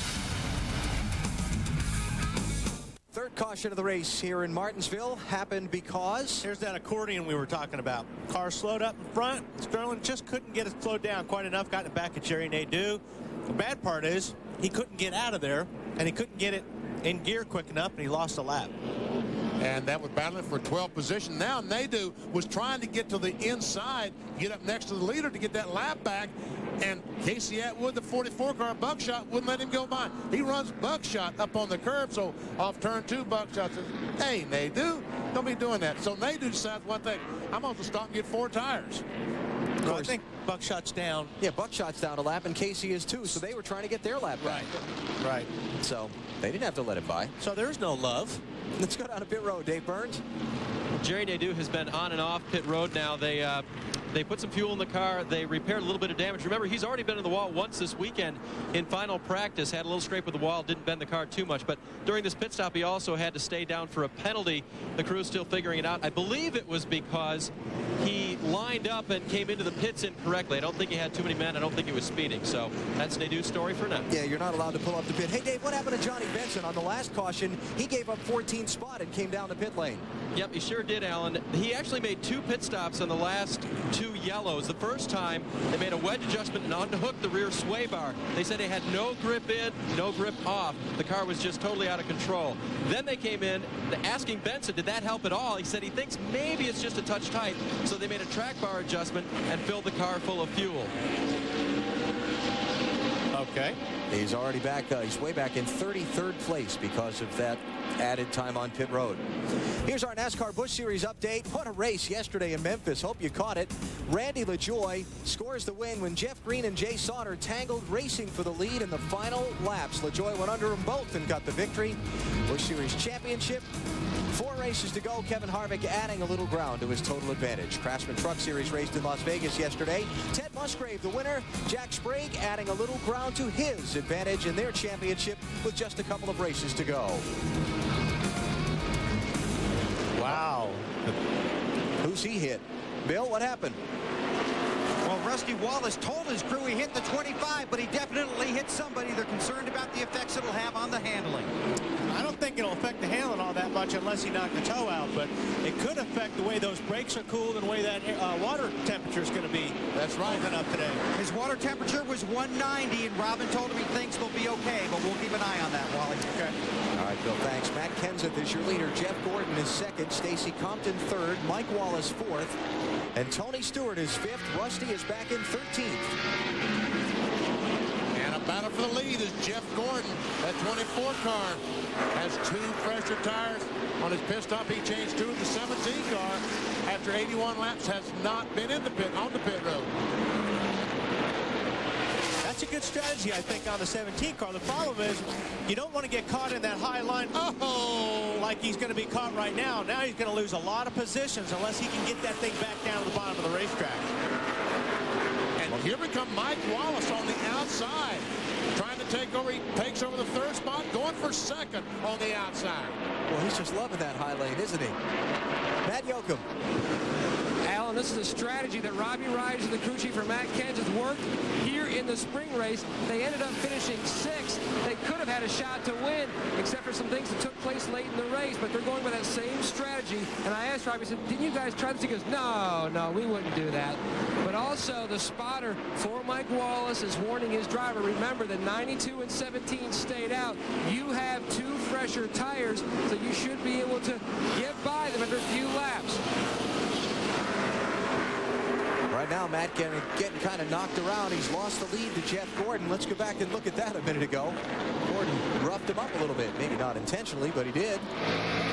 Third caution of the race here in Martinsville happened because... Here's that accordion we were talking about. Car slowed up in front. Sterling just couldn't get it slowed down quite enough. Got it back at Jerry Nadeau. The bad part is he couldn't get out of there, and he couldn't get it in gear quick enough, and he lost a lap. And that was battling for 12th position. Now Nadeau was trying to get to the inside, get up next to the leader to get that lap back. And Casey Atwood, the 44 car, Buckshot, wouldn't let him go by. He runs Buckshot up on the curb, so off turn 2, Buckshot says, hey, Nadeau, don't be doing that. So Nadeau decides one thing, I'm going to stop and get 4 tires. Well, I think Buckshot's down. Yeah, Buckshot's down a lap, and Casey is too, so they were trying to get their lap back. Right. So they didn't have to let him by. So there's no love. Let's go down to pit road. Dave Burns. Jerry Nadeau has been on and off pit road now. They put some fuel in the car. They repaired a little bit of damage. Remember, he's already been in the wall once this weekend in final practice. Had a little scrape with the wall, didn't bend the car too much. But during this pit stop, he also had to stay down for a penalty. The crew's still figuring it out. I believe it was because he lined up and came into the pits incorrectly. I don't think he had too many men. I don't think he was speeding. So that's Nadeau's story for now. Yeah, you're not allowed to pull up the pit. Hey, Dave, what happened to Johnny Benson on the last caution? He gave up 14th spot and came down the pit lane. Yep, he sure did, Alan. He actually made 2 pit stops on the last 2 yellows. The first time, they made a wedge adjustment and unhooked the rear sway bar. They said they had no grip in, no grip off. The car was just totally out of control. Then they came in asking Benson, did that help at all? He said he thinks maybe it's just a touch tight. So they made a track bar adjustment and filled the car full of fuel. Okay. He's already back. He's way back in 33rd place because of that added time on pit road. Here's our NASCAR Busch Series update. What a race yesterday in Memphis. Hope you caught it. Randy LaJoie scores the win when Jeff Green and Jay Sauter tangled, racing for the lead in the final laps. LaJoie went under them both and got the victory. Busch Series championship. 4 races to go. Kevin Harvick adding a little ground to his total advantage. Craftsman Truck Series raced in Las Vegas yesterday. Ted Musgrave, the winner. Jack Sprague adding a little ground to his advantage in their championship with just a couple of races to go. Wow. Who's he hit? Bill, what happened? Well, Rusty Wallace told his crew he hit the 25, but he definitely hit somebody. They're concerned about the effects it'll have on the handling. I don't think it'll affect the handling all that much unless he knocked the toe out, but it could affect the way those brakes are cooled and the way that water temperature is going to be. That's right. Up today. His water temperature was 190, and Robin told him he thinks they'll be okay, but we'll keep an eye on that, Wally. Okay. All right, Bill, thanks. Matt Kenseth is your leader. Jeff Gordon is second. Stacy Compton third. Mike Wallace fourth. And Tony Stewart is fifth. Rusty is back in 13th. And a battle for the lead is Jeff Gordon. That 24 car has 2 fresher tires. On his pit stop, he changed 2 of the 17 car. After 81 laps, has not been in the pit, on the pit road. That's a good strategy, I think, on the 17 car. The problem is you don't want to get caught in that high line, like he's going to be caught right now. Now he's going to lose a lot of positions unless he can get that thing back down to the bottom of the racetrack. Here we come Mike Wallace on the outside, trying to take over. He takes over the third spot, going for second on the outside. Well, he's just loving that high lane, isn't he? Matt Yoakum. Alan, this is a strategy that Robbie Rogers and the crew chief for Matt Kenseth worked here in the spring race. They ended up finishing sixth. They could have had a shot to win, except for some things that took place late in the race, but they're going with that same strategy. And I asked Robbie, I said, didn't you guys try this? He goes, no, we wouldn't do that. But also the spotter for Mike Wallace is warning his driver, remember that 92 and 17 stayed out. You have 2 fresher tires, so you should be able to get by them after a few laps. Right now, Matt getting kind of knocked around. He's lost the lead to Jeff Gordon. Let's go back and look at that a minute ago. Gordon roughed him up a little bit. Maybe not intentionally, but he did.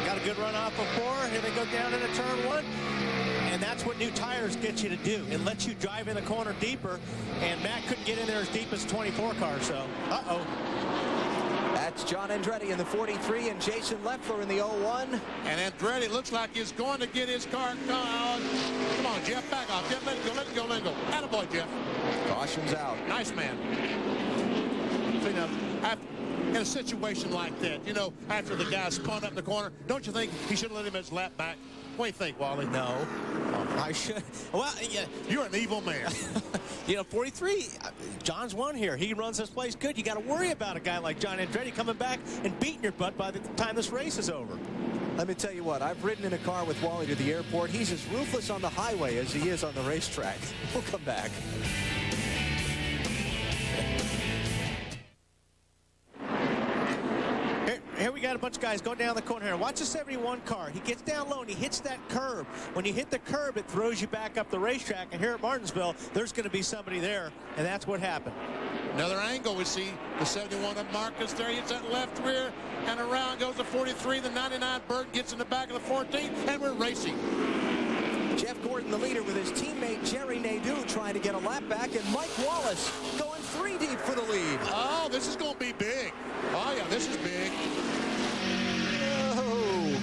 Got a good run off of 4. Here they go down into turn 1. And that's what new tires get you to do. It lets you drive in the corner deeper. And Matt couldn't get in there as deep as 24 car, so uh-oh. That's John Andretti in the 43 and Jason Leffler in the 01. And Andretti looks like he's going to get his car. Come on, Jeff, back off. Jeff, let it go. Attaboy, Jeff. Caution's out. Nice man. So, you know, in a situation like that, you know, after the guy spun up the corner, don't you think he should have let him his lap back? What do you think, Wally? No. I should. Well, yeah. You're an evil man. You know, 43, John's won here. He runs this place good. You got to worry about a guy like John Andretti coming back and beating your butt by the time this race is over. Let me tell you what, I've ridden in a car with Wally to the airport. He's as ruthless on the highway as he is on the racetrack. We'll come back. Here we got a bunch of guys going down the corner here. Watch the 71 car. He gets down low and he hits that curb. When you hit the curb, it throws you back up the racetrack. And here at Martinsville, there's going to be somebody there, and that's what happened. Another angle, we see the 71 of Marcus there. He hits that left rear, and around goes the 43. The 99 Bird gets in the back of the 14, and we're racing. Jeff Gordon, the leader, with his teammate Jerry Nadeau trying to get a lap back, and Mike Wallace going 3 deep for the lead. Oh, this is going to be big. Oh, yeah, this is big. Oh.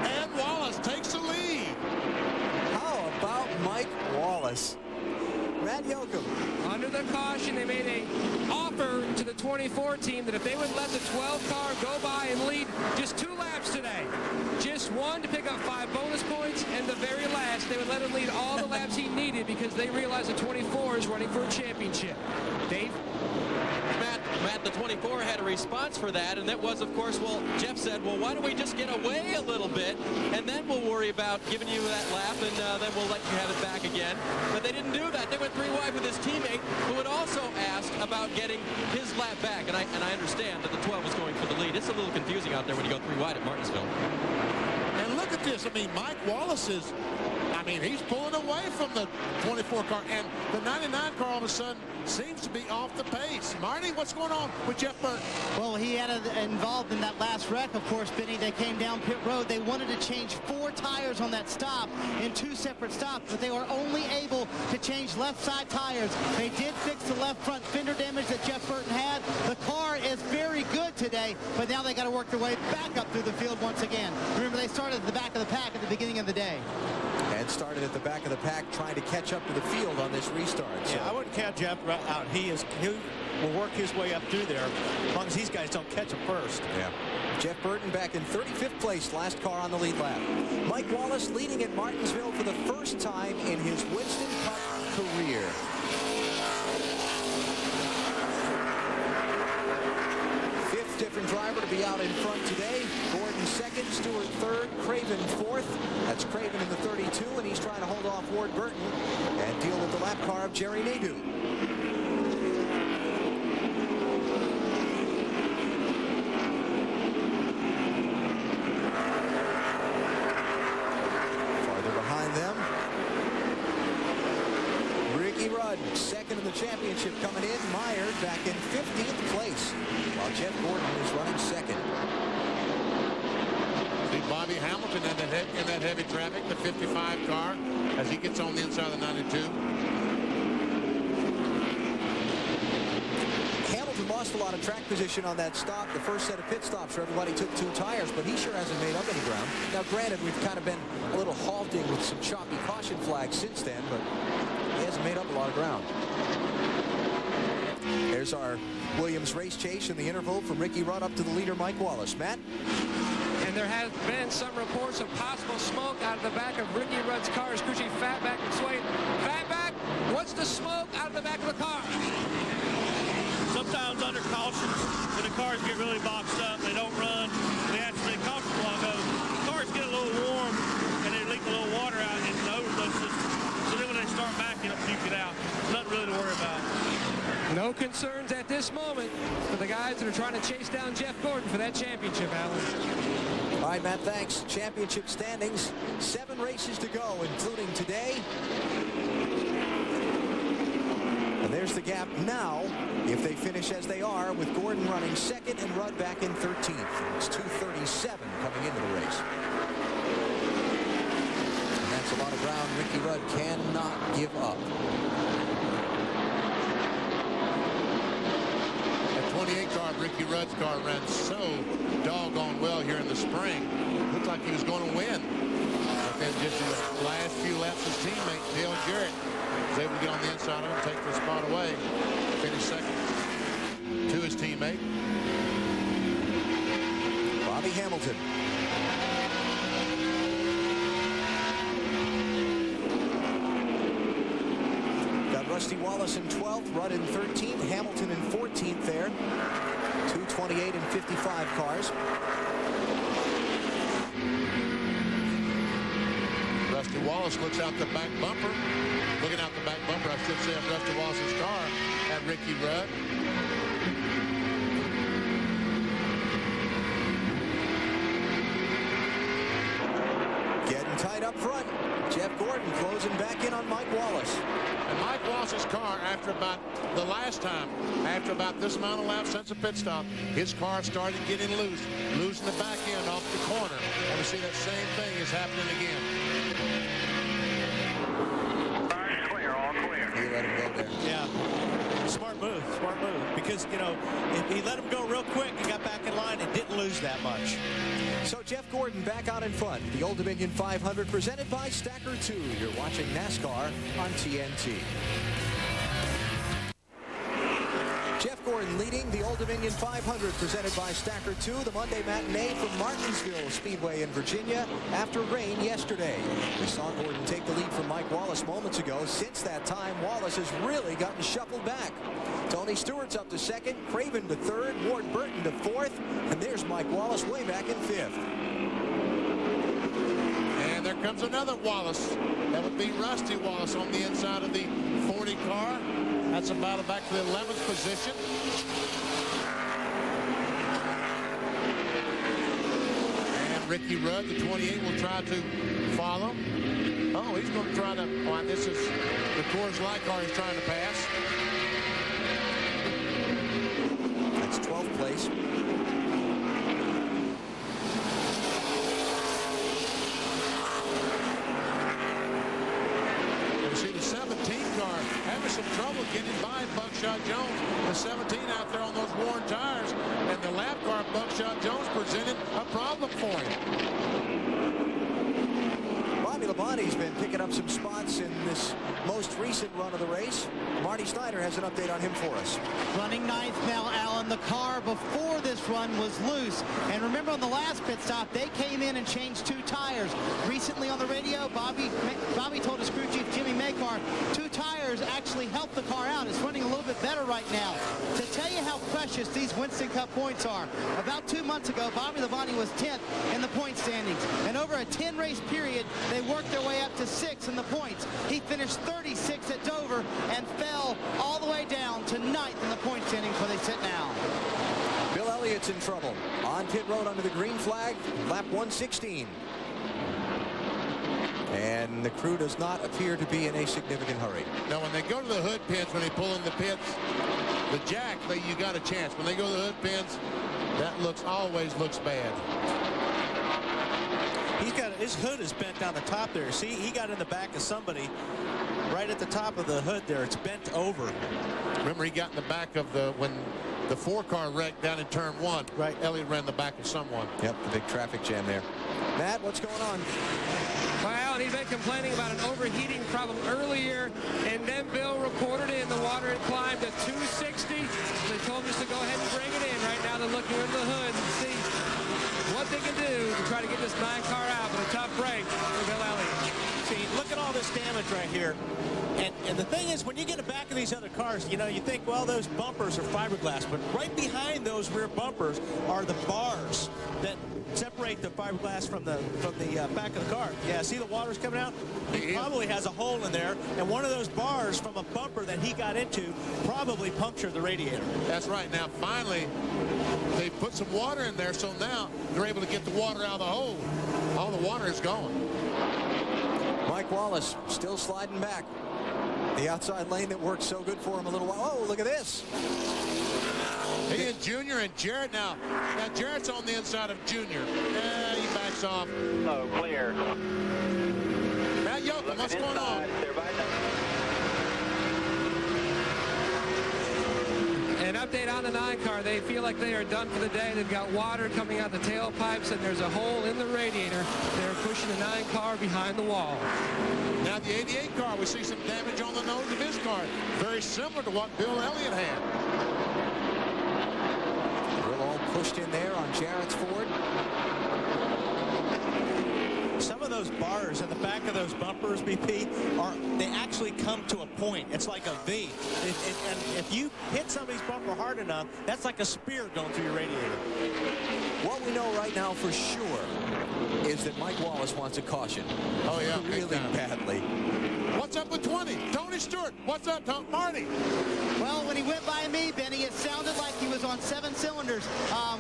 And Wallace takes the lead. How about Mike Wallace? Matt Yoakum. Under the caution, they made an offer to the 24 team that if they would let the 12 car go by and lead just 2 laps today, just one to pick up 5 bonus points, and the very last, they would let him lead all the laps he needed because they realized the 24 is running for a championship. Dave? Matt, the 24 had a response for that, and that was, of course, well, Jeff said, well, why don't we just get away a little bit, and then we'll worry about giving you that lap, and then we'll let you have it back again. But they didn't do that. They went 3 wide with his teammate, who had also asked about getting his lap back, and I understand that the 12 was going for the lead. It's a little confusing out there when you go 3 wide at Martinsville. And look at this. I mean, Mike Wallace is, I mean, he's pulling away from the 24 car, and the 99 car all of a sudden seems to be off the pace. Marty, what's going on with Jeff Burton? Well, he had involved in that last wreck, of course, Benny. They came down pit road. They wanted to change 4 tires on that stop in 2 separate stops, but they were only able to change left side tires. They did fix the left front fender damage that Jeff Burton had. The car is very good today, but now they got to work their way back up through the field once again. Remember, they started at the back of the pack at the beginning of the day. And started at the back of the pack trying to catch up to the field on this restart. So. Yeah, I wouldn't count Jeff out. He will work his way up through there as long as these guys don't catch him first. Yeah. Jeff Burton back in 35th place, last car on the lead lap. Mike Wallace leading at Martinsville for the first time in his Winston Cup career. Fifth different driver to be out in front today. Gordon second, Stewart third, Craven fourth. That's Craven in the 32, and he's trying to hold off Ward Burton and deal with the lap car of Jerry Nadeau. Farther behind them, Ricky Rudd, second in the championship coming in. Meyer back in 15th place, while Jeff Gordon is running second. See Bobby Hamilton in that heavy traffic, the 55 car, as he gets on the inside of the 92. Hamilton lost a lot of track position on that stop. The first set of pit stops for everybody took 2 tires, but he sure hasn't made up any ground. Now, granted, we've kind of been a little halted attempting with some choppy caution flags since then, but he hasn't made up a lot of ground. There's our Williams race chase in the interval from Ricky Rudd up to the leader, Mike Wallace. Matt? And there has been some reports of possible smoke out of the back of Ricky Rudd's car. Crew chief Fatback McSwain. Fatback, what's the smoke out of the back of the car? Sometimes under cautions, when the cars get really boxed up, they don't run. They have to say caution flag goes. Cars get a little warm and they leak a little water out in the overload system. So then when they start backing up, puke it out. Nothing really to worry about. No concerns at this moment for the guys that are trying to chase down Jeff Gordon for that championship, Alan. All right, Matt, thanks. Championship standings, 7 races to go, including today. And there's the gap now, if they finish as they are, with Gordon running second and Rudd back in 13th. It's 2:37 coming into the race. And that's a lot of ground Ricky Rudd cannot give up. 28 car, Ricky Rudd's car, ran so doggone well here in the spring. Looked like he was going to win. But then just in the last few laps, his teammate, Dale Jarrett, was able to get on the inside of him, take the spot away, finish second to his teammate. Bobby Hamilton. Rusty Wallace in 12th, Rudd in 13th, Hamilton in 14th there. 2:28 and 55 cars. Rusty Wallace looks out the back bumper. Looking out the back bumper, I should say, of Rusty Wallace's car at Ricky Rudd. Getting tight up front. Jeff Gordon closing back in on Mike Wallace. And Mike Wallace's car, after about the last time, after about this amount of laps since the pit stop, his car started getting loose, losing the back end off the corner. And we see that same thing is happening again. Clear, all clear. He let him go there. Yeah. Smart move, because, you know, if he let him go real quick and got back in line and didn't lose that much. So Jeff Gordon back out in front. The Old Dominion 500 presented by Stacker 2. You're watching NASCAR on TNT. Jeff Gordon leading the Old Dominion 500 presented by Stacker 2, the Monday matinee from Martinsville Speedway in Virginia after rain yesterday. We saw Gordon take the lead from Mike Wallace moments ago. Since that time, Wallace has really gotten shuffled back. Tony Stewart's up to second, Craven to third, Ward Burton to fourth, and there's Mike Wallace way back in fifth. And there comes another Wallace. That would be Rusty Wallace on the inside of the 40 car. That's a battle back to the 11th position. And Ricky Rudd, the 28, will try to follow. Oh, he's going to try to, oh, this is the Coors Light car he's trying to pass. That's 12th place. You see the 17 car having some trouble getting by Buckshot Jones. The 17 out there on those worn tires, and the lap car Buckshot Jones presented a problem for him. Bobby Labonte's been picking up some spots in this most recent run of the race. Marty Snyder has an update on him for us. Running ninth now, Alan. The car before this run was loose. And remember on the last pit stop, they came in and changed 2 tires. Recently on the radio, Bobby told his crew chief, Jimmy Makar, 2 tires actually helped the car out. It's running a little bit better right now. To tell you how precious these Winston Cup points are, about 2 months ago, Bobby Labonte was 10th in the point standings. And over a 10-race period, they worked their way up to 6th in the points. He finished 36th at Dover and fell all the way down to 9th in the point standings where they sit now. Bill Elliott's in trouble. On pit road under the green flag, lap 116. And the crew does not appear to be in a significant hurry. Now, when they go to the hood pins, when they pull in the pits, the jack, you got a chance. When they go to the hood pins, that always looks bad. His hood is bent down the top there. See, he got in the back of somebody right at the top of the hood there. It's bent over. Remember, he got in the back of when the 4-car wrecked down in turn 1. Right. Elliott ran the back of someone. Yep, the big traffic jam there. Matt, what's going on? Well, he's making complaining about an overheating problem earlier, and then Bill reported it, and the water had climbed to 260. They told him just to go ahead and bring it in. Right now they're looking under the hood and see what they can do to try to get this 9 car out, but a tough break for Bill Elliott. See, look at all this damage right here. And the thing is, when you get in the back of these other cars, you know, you think, well, those bumpers are fiberglass, but right behind those rear bumpers are the bars that separate the fiberglass from the back of the car. Yeah, see the water's coming out? He probably has a hole in there, and one of those bars from a bumper that he got into probably punctured the radiator. That's right. Now, finally, they put some water in there, so now they're able to get the water out of the hole. All the water is gone. Mike Wallace still sliding back. The outside lane that worked so good for him a little while. Oh, look at this. He and Junior and Jarrett now. Now Jarrett's on the inside of Junior. He backs off. Oh, clear. Matt Yoakum, what's going on? An update on the 9 car. They feel like they are done for the day. They've got water coming out the tailpipes, and there's a hole in the radiator. They're pushing the 9 car behind the wall. Now the 88 car, we see some damage on the nose of his car. Very similar to what Bill Elliott had. We're all pushed in there on Jarrett's Ford. Some of those bars in the back of those bumpers, BP, they actually come to a point. It's like a V. And if you hit somebody's bumper hard enough, that's like a spear going through your radiator. What we know right now for sure is that Mike Wallace wants a caution. Oh, yeah. Really badly. What's up with 20? Tony Stewart. What's up, Marty? Well, when he went by me, Benny, it sounded like he was on 7 cylinders.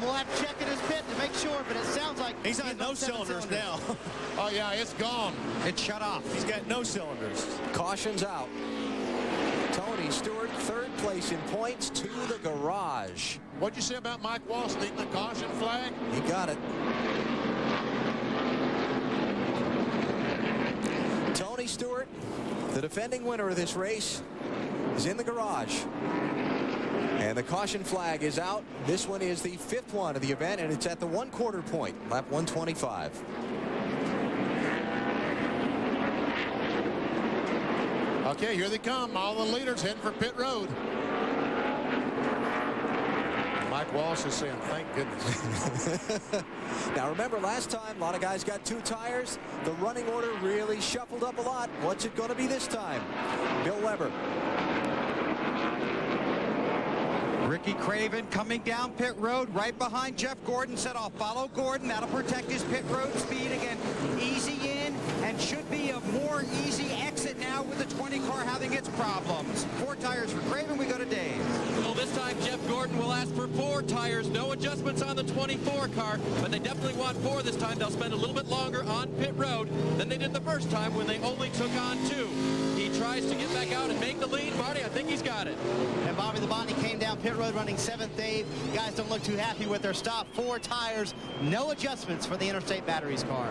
We'll have to check in his pit to make sure, but it sounds like he's on no cylinders now. Oh, yeah, it's gone. It's shut off. He's got no cylinders. Caution's out. Tony Stewart, 3rd place in points to the garage. What'd you say about Mike Wallace needing the caution flag? He got it. Tony Stewart, the defending winner of this race, is in the garage. And the caution flag is out. This one is the 5th one of the event, and it's at the 1/4 point, lap 125. Okay, here they come. All the leaders heading for pit road. Mike Wallace is saying, thank goodness. Now, remember, last time, a lot of guys got 2 tires. The running order really shuffled up a lot. What's it going to be this time? Bill Weber. Ricky Craven coming down pit road right behind Jeff Gordon. Said, I'll follow Gordon. That'll protect his pit road speed. Again, easy in and should be a more easy exit now with the 20 car having its problems. 4 tires for Craven. We go to Dave. Well, this time Jeff Gordon will ask for 4 tires. No adjustments on the 24 car, but they definitely want 4 this time. They'll spend a little bit longer on pit road than they did the first time when they only took on 2. He tries to get back out and make the lead. Marty, I think he's got it. And Bobby Labonte came down pit road running 7th. Dave, guys don't look too happy with their stop. 4 tires, no adjustments for the Interstate Batteries car.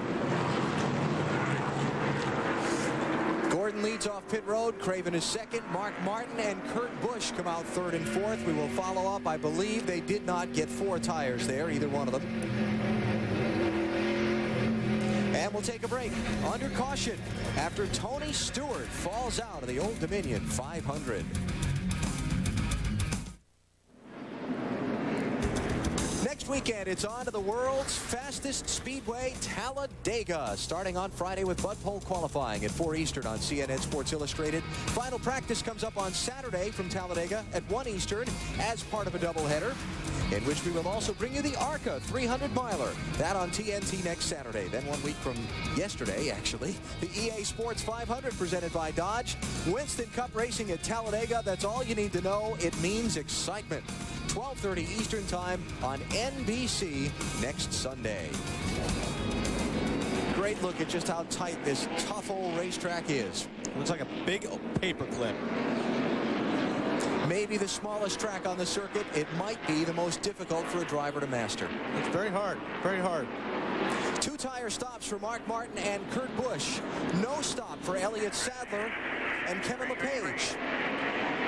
Gordon leads off pit road. Craven is 2nd. Mark Martin and Kurt Busch come out 3rd and 4th. We will follow up. I believe they did not get 4 tires there, either one of them. And we'll take a break under caution after Tony Stewart falls out of the Old Dominion 500. Next weekend, it's on to the world's fastest speedway, Talladega, starting on Friday with Bud Pole qualifying at 4 Eastern on CNN Sports Illustrated. Final practice comes up on Saturday from Talladega at 1 Eastern as part of a doubleheader, in which we will also bring you the ARCA 300-miler. That on TNT next Saturday. Then 1 week from yesterday, actually, the EA Sports 500 presented by Dodge. Winston Cup racing at Talladega. That's all you need to know. It means excitement. 12:30 Eastern Time on NBC next Sunday. Great look at just how tight this tough old racetrack is. Looks like a big paper clip. Maybe the smallest track on the circuit. It might be the most difficult for a driver to master. It's very hard, very hard. 2 tire stops for Mark Martin and Kurt Busch. No stop for Elliott Sadler and Kevin LePage.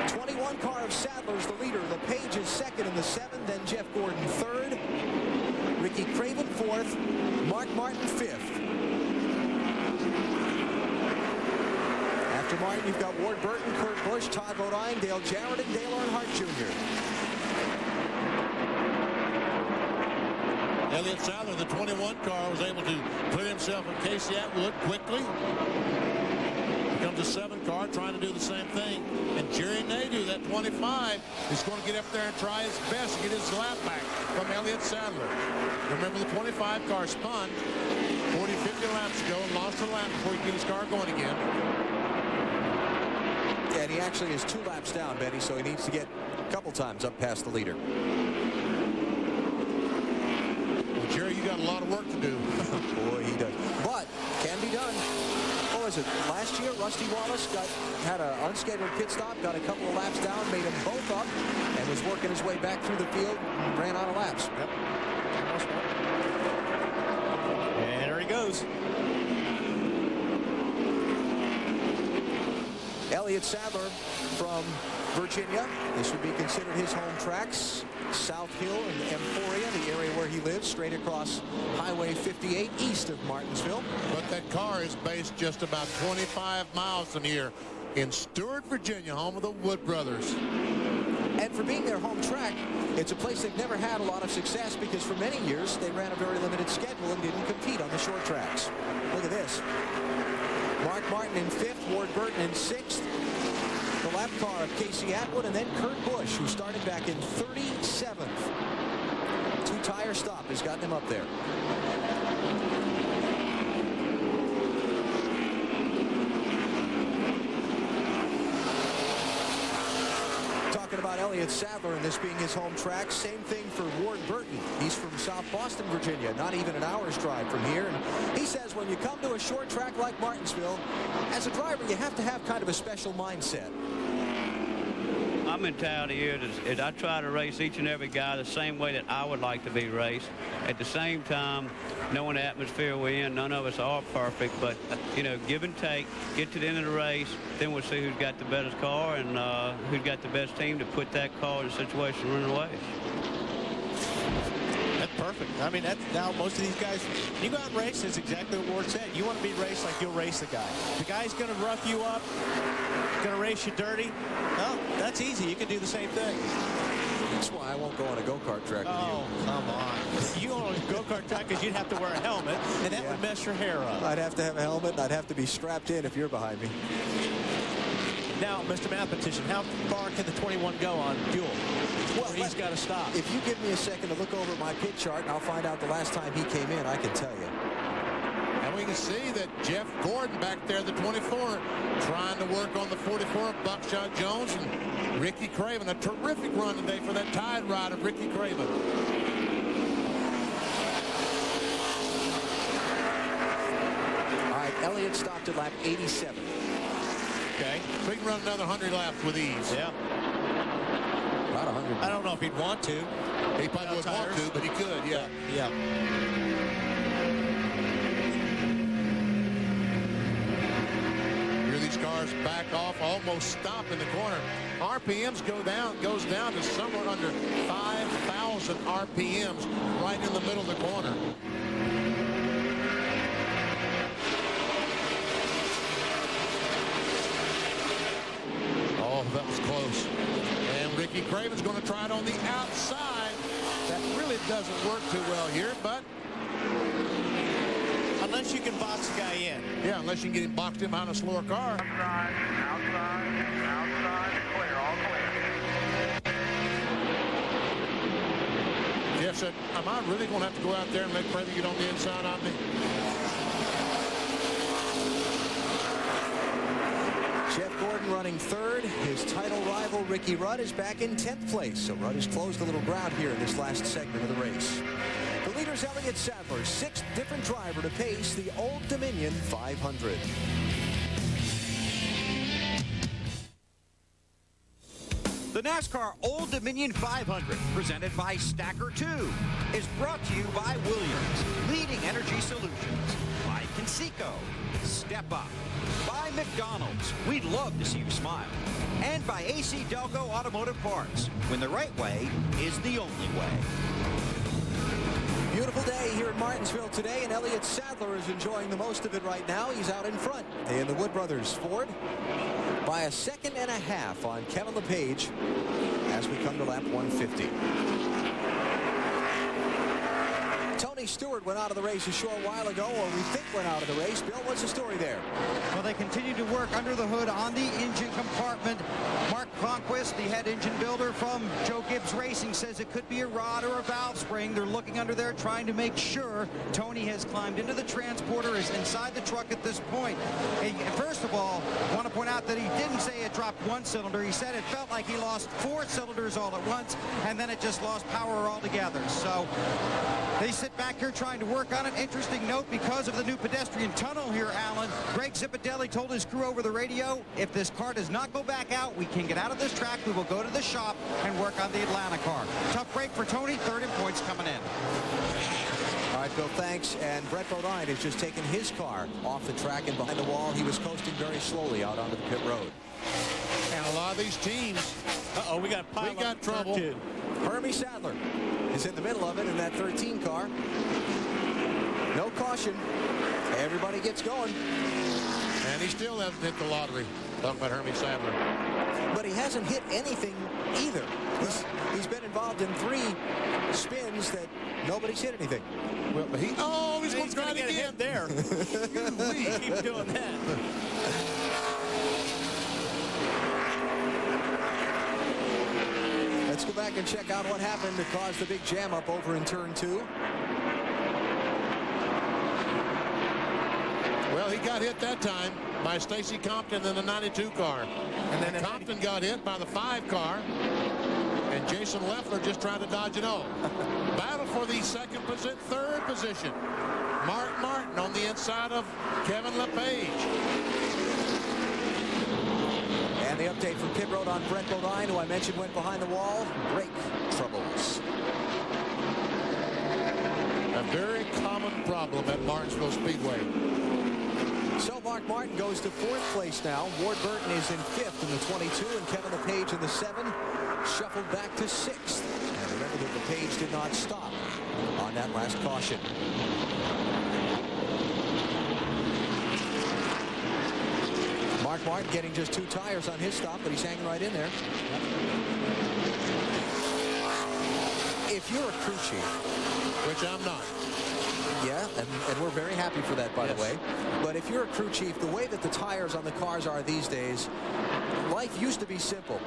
21 car of Sadler's the leader. LePage is 2nd in the 7th, then Jeff Gordon 3rd. Ricky Craven 4th. Mark Martin 5th. After Martin, you've got Ward Burton, Kurt Busch, Todd Bodine, Dale Jarrett, and Dale Earnhardt Jr. Elliott Sadler, the 21 car, was able to put himself in Casey Atwood quickly. Here comes a 7 car trying to do the same thing. And Jerry Nadeau, that 25, is going to get up there and try his best to get his lap back from Elliott Sadler. Remember, the 25 car spun 40, 50 laps ago and lost a lap before he could get his car going again. Yeah, and he actually is 2 laps down, Benny, so he needs to get a couple times up past the leader. Well, Jerry, you got a lot of work to do. Boy, he does. But can be done. What was it? Last year, Rusty Wallace had an unscheduled pit stop, got a couple of laps down, made them both up, and was working his way back through the field and ran out of laps. Yep. And there he goes. Elliott Sadler from Virginia. This would be considered his home tracks. South Hill and Emporia, the area where he lives, straight across Highway 58 east of Martinsville. But that car is based just about 25 miles from here in Stewart, Virginia, home of the Wood brothers. And for being their home track, it's a place they've never had a lot of success because for many years they ran a very limited schedule and didn't compete on the short tracks. Look at this. Mark Martin in 5th, Ward Burton in 6th. The lap car of Casey Atwood, and then Kurt Busch, who started back in 37th. 2-tire stop has gotten him up there. Talking about Elliott Sadler and this being his home track, same thing for Ward Burton. He's from South Boston, Virginia, not even an hour's drive from here. And he says when you come to a short track like Martinsville, as a driver, you have to have kind of a special mindset. My mentality is I try to race each and every guy the same way that I would like to be raced. At the same time, knowing the atmosphere we're in, none of us are perfect, but, you know, give and take, get to the end of the race, then we'll see who's got the better car and who's got the best team to put that car in a situation to run the race. That's perfect. I mean, that's now most of these guys, you go out and race, it's exactly what Ward said. You want to be raced like you'll race the guy. The guy's going to rough you up, going to race you dirty. Well, that's easy. You can do the same thing. That's why I won't go on a go-kart track with you. Oh, come on. You go on a go-kart track because you'd have to wear a helmet, and that would mess your hair up. I'd have to have a helmet, and I'd have to be strapped in if you're behind me. Now, Mr. Mathematician, how far can the 21 go on fuel? Well, he's got to stop. If you give me a second to look over my pit chart, and I'll find out the last time he came in, I can tell you. And we can see that Jeff Gordon back there, the 24, trying to work on the 44, Buckshot Jones and Ricky Craven. A terrific run today for that tide ride of Ricky Craven. All right, Elliott stopped at lap 87. Okay, so he can run another 100 laps with ease. Yeah. About 100. I don't know if he'd want to. He probably would want to, but he could, yeah. Yeah. Here these cars back off, almost stop in the corner. RPMs goes down to somewhere under 5,000 RPMs right in the middle of the corner. Oh, that was close. And Ricky Craven's going to try it on the outside. That really doesn't work too well here, but unless you can box the guy in. Yeah, unless you can get him boxed in behind a slower car. Outside, clear, all clear. Jeff said, am I really going to have to go out there and let Craven get on the inside on me? Jeff Gordon running 3rd. His title rival, Ricky Rudd, is back in 10th place. So Rudd has closed a little ground here in this last segment of the race. The leader's Elliott Sadler, 6th different driver to pace the Old Dominion 500. The NASCAR Old Dominion 500, presented by Stacker 2, is brought to you by Williams, Leading Energy Solutions, by Conseco, Step Up, by McDonald's, we'd love to see you smile, and by AC Delco Automotive Parts, when the right way is the only way. Beautiful day here in Martinsville today, and Elliott Sadler is enjoying the most of it right now. He's out in front in the Wood Brothers Ford by 1.5 seconds on Kevin LePage as we come to lap 150. Tony Stewart went out of the race a short while ago, or we think went out of the race. Bill, what's the story there? Well, they continue to work under the hood on the engine compartment. Mark Conquest, the head engine builder from Joe Gibbs Racing, says it could be a rod or a valve spring. They're looking under there trying to make sure. Tony has climbed into the transporter, is inside the truck at this point. And first of all, I want to point out that he didn't say it dropped one cylinder. He said it felt like he lost 4 cylinders all at once, and then it just lost power altogether. So they sit back here trying to work on it. Interesting note, because of the new pedestrian tunnel here, Alan, Greg Zipadelli told his crew over the radio, if this car does not go back out, we can get out of this track. We will go to the shop and work on the Atlanta car. Tough break for Tony. Third in points coming in. All right, Bill, thanks. And Brett Bodine has just taken his car off the track and behind the wall. He was coasting very slowly out onto the pit road. And a lot of these teams, we got trouble. Hermie Sadler is in the middle of it in that 13 car. No caution. Everybody gets going. And he still hasn't hit the lottery. Talking about Hermie Sadler. But he hasn't hit anything either. He's been involved in 3 spins that nobody's hit anything. Well, he's going to try to get him there. Keep doing that. Let's go back and check out what happened to cause the big jam up over in turn 2. Well, he got hit that time by Stacy Compton in the 92 car. And then Compton got hit by the 5 car. And Jason Leffler just trying to dodge it all. Battle for the third position. Mark Martin on the inside of Kevin LePage. And the update from pit road on Brett Bodine, who I mentioned went behind the wall. Brake troubles. A very common problem at Martinsville Speedway. So Mark Martin goes to 4th place now. Ward Burton is in 5th in the 22, and Kevin LePage in the 7, shuffled back to 6th. And remember that LePage did not stop on that last caution. Mark Martin getting just 2 tires on his stop, but he's hanging right in there. If you're a crew chief, which I'm not. Yeah, and we're very happy for that, by the way. But if you're a crew chief, the way that the tires on the cars are these days, life used to be simple.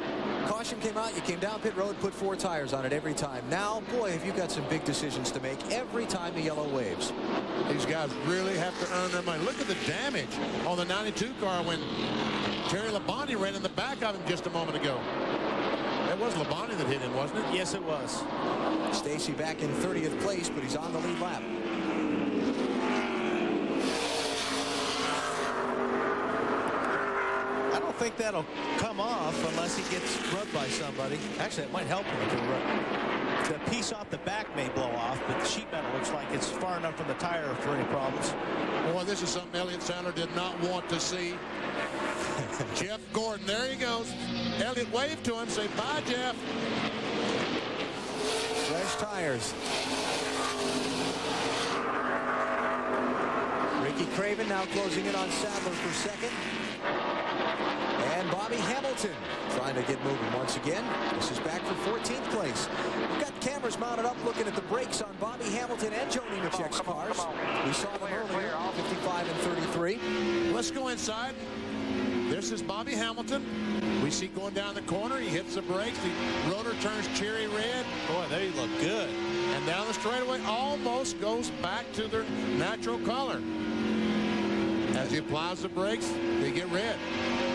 Caution came out, you came down pit road, put 4 tires on it every time. Now, boy, have you got some big decisions to make every time the yellow waves. These guys really have to earn their money. Look at the damage on the 92 car when Terry Labonte ran in the back of him just a moment ago. That was Labonte that hit him, wasn't it? Yes, it was. Stacy back in 30th place, but he's on the lead lap. I don't think that'll come off unless he gets rubbed by somebody. Actually, it might help him to rub. The piece off the back may blow off, but the sheet metal looks like it's far enough from the tire for any problems. Boy, this is something Elliott Sadler did not want to see. Jeff Gordon, there he goes. Elliott waved to him, say, bye, Jeff. Fresh tires. Ricky Craven now closing in on Sadler for 2nd. And Bobby Hamilton trying to get moving once again. This is back for 14th place. We've got cameras mounted up looking at the brakes on Bobby Hamilton and Joe Nemechek's cars. We saw them earlier, 55 and 33. Let's go inside. This is Bobby Hamilton. We see going down the corner. He hits the brakes. The rotor turns cherry red. Boy, they look good. And down the straightaway almost goes back to their natural color. As he applies the brakes, they get red.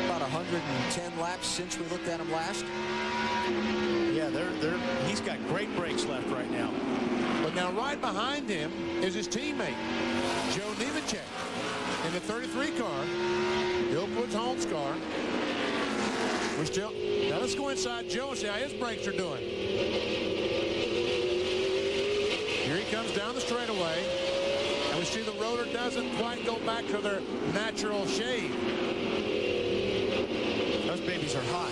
About 110 laps since we looked at him last. Yeah, he's got great brakes left right now. But now right behind him is his teammate, Joe Nemechek, in the 33 car. Bill Woods Holmes' car. We're still. Now let's go inside Joe and see how his brakes are doing. Here he comes down the straightaway. And we see the rotor doesn't quite go back to their natural shade. Those babies are hot.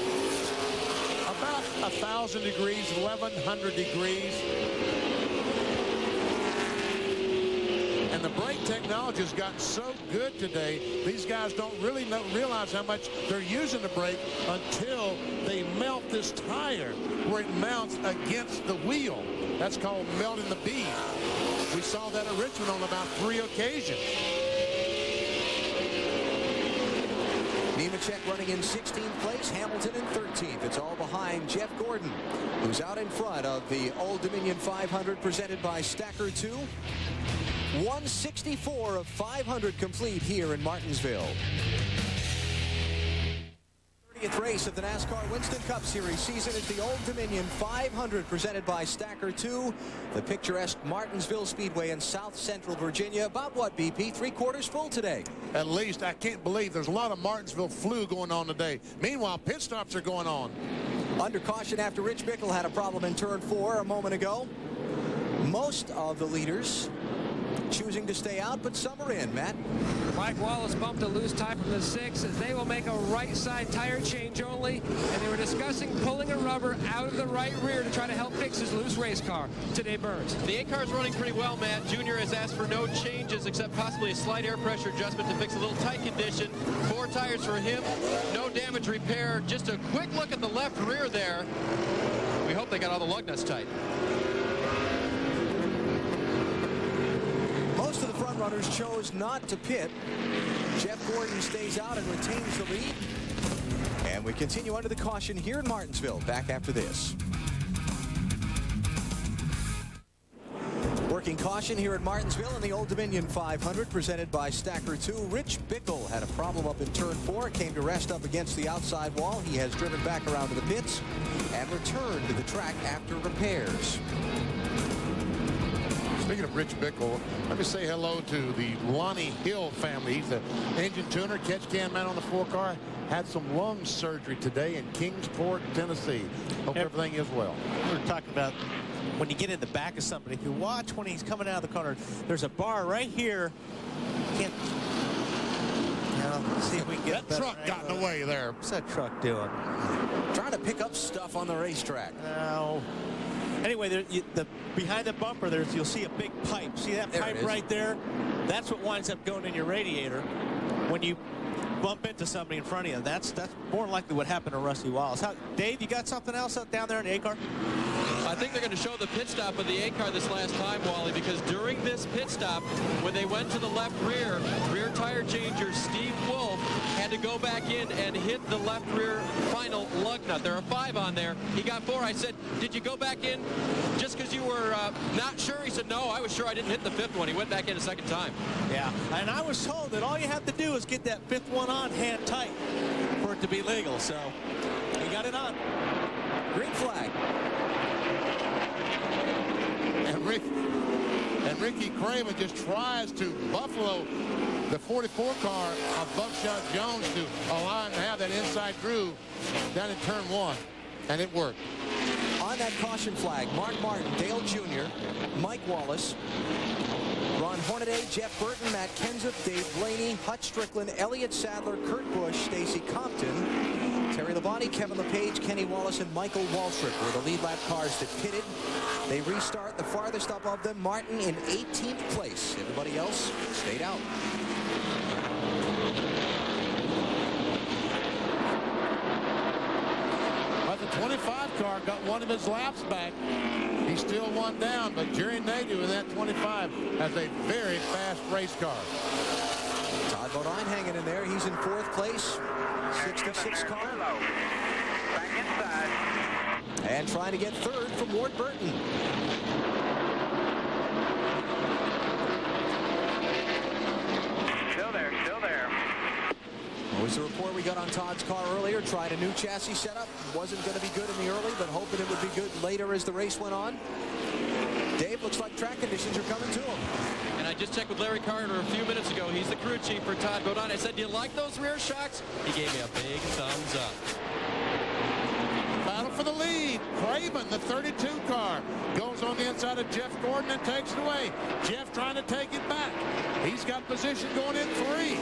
About 1,000 degrees, 1,100 degrees. And the brake technology has gotten so good today, these guys don't really realize how much they're using the brake until they melt this tire where it mounts against the wheel. That's called melting the bead. We saw that at Richmond on about 3 occasions. Nemechek running in 16th place, Hamilton in 13th. It's all behind Jeff Gordon, who's out in front of the Old Dominion 500 presented by Stacker 2. 164 of 500 complete here in Martinsville. 30th race of the NASCAR Winston Cup Series season is the Old Dominion 500 presented by Stacker 2. The picturesque Martinsville Speedway in South Central Virginia. About what, BP? 3/4 full today. At least. I can't believe there's a lot of Martinsville flu going on today. Meanwhile, pit stops are going on. Under caution after Rich Bickle had a problem in turn 4 a moment ago. Most of the leaders choosing to stay out, but some are in. Matt? Mike Wallace bumped a loose tie from the 6 as they will make a right side tire change only, and they were discussing pulling a rubber out of the right rear to try to help fix his loose race car. Today Burns. The 8 car is running pretty well, Matt. Junior has asked for no changes except possibly a slight air pressure adjustment to fix a little tight condition. 4 tires for him, no damage repair. Just a quick look at the left rear there. We hope they got all the lug nuts tight. Most of the front runners chose not to pit. Jeff Gordon stays out and retains the lead. And we continue under the caution here in Martinsville. Back after this. Working caution here at Martinsville in the Old Dominion 500 presented by Stacker 2. Rich Bickle had a problem up in turn 4. Came to rest up against the outside wall. He has driven back around to the pits and returned to the track after repairs. Speaking of Rich Bickle, let me say hello to the Lonnie Hill family. He's the engine tuner, catch can man on the 4 car. Had some lung surgery today in Kingsport, Tennessee. Hope everything is well. We were talking about when you get in the back of somebody. If you watch when he's coming out of the corner, there's a bar right here. Can't. Let's see if we can get that truck got in the way there. What's that truck doing? Trying to pick up stuff on the racetrack. No. Anyway, behind the bumper, you'll see a big pipe. See that pipe right there? That's what winds up going in your radiator when you bump into somebody in front of you. That's more likely what happened to Rusty Wallace. Dave, you got something else up down there in the 8 car? I think they're going to show the pit stop of the 8 car this last time, Wally, because during this pit stop, when they went to the left rear tire changer Steve Wolf had to go back in and hit the left rear final lug nut. There are 5 on there. He got 4. I said, did you go back in just because you were not sure? He said, no, I was sure I didn't hit the 5th one. He went back in a second time. Yeah, and I was told that all you have to do is get that 5th one on hand tight for it to be legal. So he got it on. Green flag. And Ricky Craven just tries to buffalo the 44 car of Buckshot Jones to allow him to have that inside groove down in turn 1. And it worked. On that caution flag, Mark Martin, Dale Jr., Mike Wallace, Ron Hornaday, Jeff Burton, Matt Kenseth, Dave Blaney, Hutch Strickland, Elliott Sadler, Kurt Busch, Stacy Compton, Terry Labonte, Kevin LePage, Kenny Wallace, and Michael Waltrip were the lead lap cars that pitted. They restart. The farthest up of them, Martin in 18th place. Everybody else stayed out. But the 25 car got one of his laps back. He's still one down, but Jerry Nadeau in that 25 has a very fast race car. Todd Bodine hanging in there. He's in 4th place. 66 car. Back inside. And trying to get 3rd from Ward Burton. Still there, still there. What was the report we got on Todd's car earlier? Tried a new chassis setup. Wasn't going to be good in the early, but hoping it would be good later as the race went on. Dave, looks like track conditions are coming to him. And I just checked with Larry Carter a few minutes ago. He's the crew chief for Todd Bodine. I said, do you like those rear shocks? He gave me a big thumbs up. Battle for the lead. Craven, the 32 car, goes on the inside of Jeff Gordon and takes it away. Jeff trying to take it back. He's got position going in 3.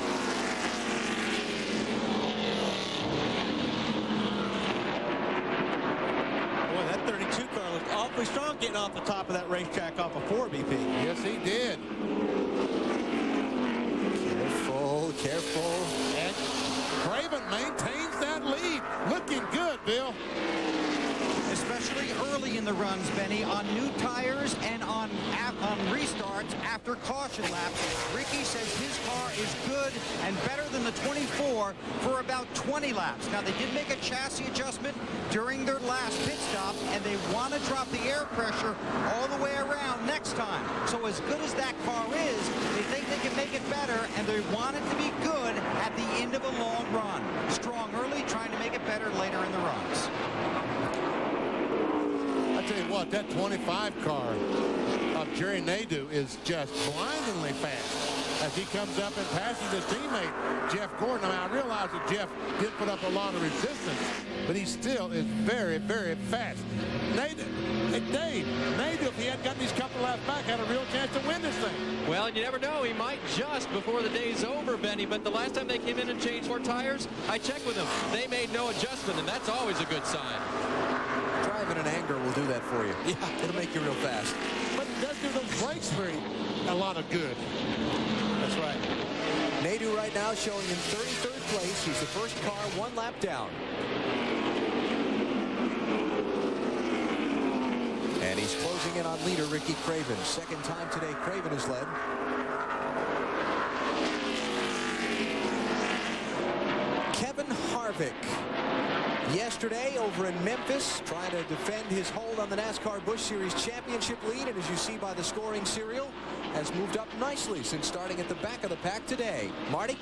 That 32 car looked awfully strong getting off the top of that racetrack off of 4 BP. Yes, he did. full. And Craven maintains that lead. Looking good, Bill. Especially early in the runs, Benny, on new tires and on restarts after caution laps. Ricky says his car is good and better than the 24 for about 20 laps. Now, they did make a chassis adjustment during their last pit stop, and they want to drop the air pressure all the way around next time. So as good as that car is, they think they can make it better, and they want it to be good at the end of a long run. Strong early, trying to make it better later in the runs. I tell you what, that 25 car of Jerry Nadeau is just blindingly fast as he comes up and passes his teammate, Jeff Gordon. I realize that Jeff did put up a lot of resistance, but he still is very, very fast. Nadeau, if he had got these couple laps back, had a real chance to win this thing. Well, you never know. He might just before the day's over, Benny. But the last time they came in and changed 4 tires, I checked with them. They made no adjustment, and that's always a good sign. Driving in anger will do that for you. Yeah, it'll make you real fast. But it does do those brakes a lot of good. That's right. Nadeau right now showing in 33rd place. He's the first car 1 lap down. And he's closing in on leader Ricky Craven. Second time today Craven has led. Kevin Harvick. Yesterday over in Memphis, trying to defend his hold on the NASCAR Busch Series championship lead, and as you see by the scoring serial, has moved up nicely since starting at the back of the pack today. Marty?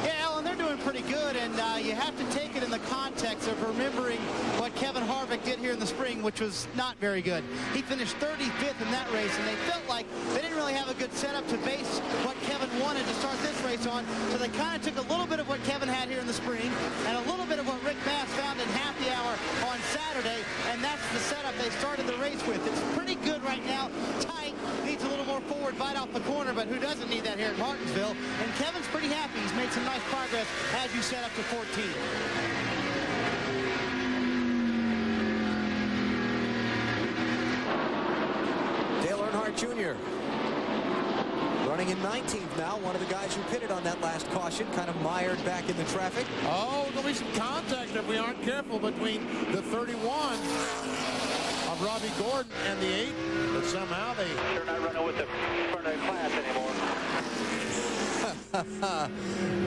Yeah, Alan, they're doing pretty good, and you have to take it in the context of remembering what Kevin Harvick did here in the spring, which was not very good. He finished 35th in that race, and they felt like they didn't really have a good setup to base what Kevin wanted to start this race on, so they kind of took a little bit of what Kevin had here in the spring and a little bit of what Rick Mass found in happy hour on Saturday, and that's the setup they started the race with. It's pretty good right now, tight, needs a little more forward bite off the corner, but who doesn't need that here at Martinsville? And Kevin's pretty happy. He's made some nice progress as you set up to 14. Dale Earnhardt Jr. running in 19th now. One of the guys who pitted on that last caution, kind of mired back in the traffic. Oh, there'll be some contact if we aren't careful between the 31 of Robbie Gordon and the 8, but somehow they... They're not running with the front of the class anymore.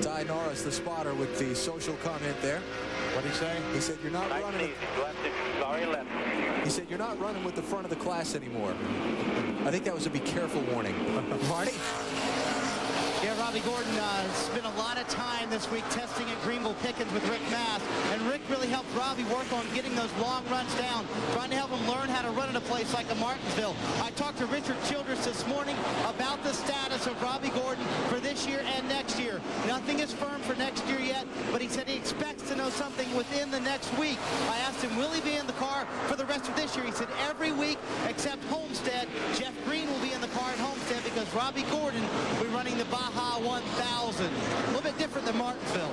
Ty Norris, the spotter, with the social comment there. What did he say? He said, you're not running... He said, you're not running with the front of the class anymore. I think that was a be careful warning. Marty? Yeah, Robbie Gordon spent a lot of time this week testing at Greenville Pickens with Rick Mass, and Rick really helped Robbie work on getting those long runs down, trying to help him learn how to run in a place like a Martinsville. I talked to Richard Childress this morning about the status of Robbie Gordon for this year and next year. Nothing is firm for next year yet, but he said he expects to know something within the next week. I asked him, will he be in the car for the rest of this year? He said every week except Homestead. Jeff Green will be in the car at Homestead because Robbie Gordon will be running the Baja 1000. A little bit different than Martinsville.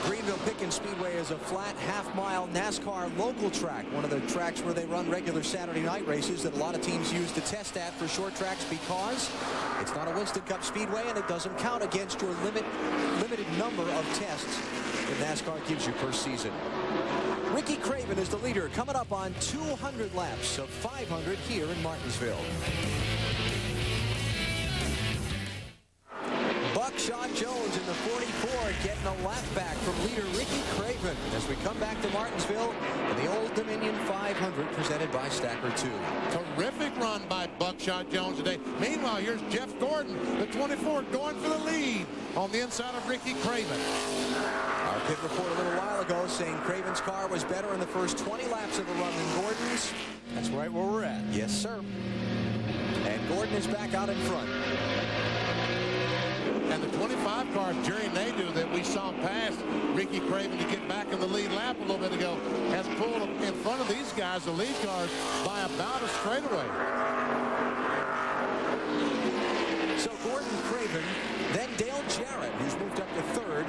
Greenville Pickens Speedway is a flat half-mile NASCAR local track, one of the tracks where they run regular Saturday night races that a lot of teams use to test at for short tracks because it's not a Winston Cup Speedway and it doesn't count against your limited number of tests that NASCAR gives you per season. Ricky Craven is the leader, coming up on 200 laps of 500 here in Martinsville. Buckshot Jones in the 44 getting a lap back from leader Ricky Craven as we come back to Martinsville in the Old Dominion 500 presented by Stacker 2. Terrific run by Buckshot Jones today. Meanwhile, here's Jeff Gordon, the 24, going for the lead on the inside of Ricky Craven. Our pit report a little while ago saying Craven's car was better in the first 20 laps of the run than Gordon's. That's right where we're at. Yes, sir. And Gordon is back out in front. And the 25 car of Jerry Nadeau that we saw pass Ricky Craven to get back in the lead lap a little bit ago has pulled in front of these guys, the lead cars, by about a straightaway. So Gordon, Craven, then Dale Jarrett, who's moved up to third,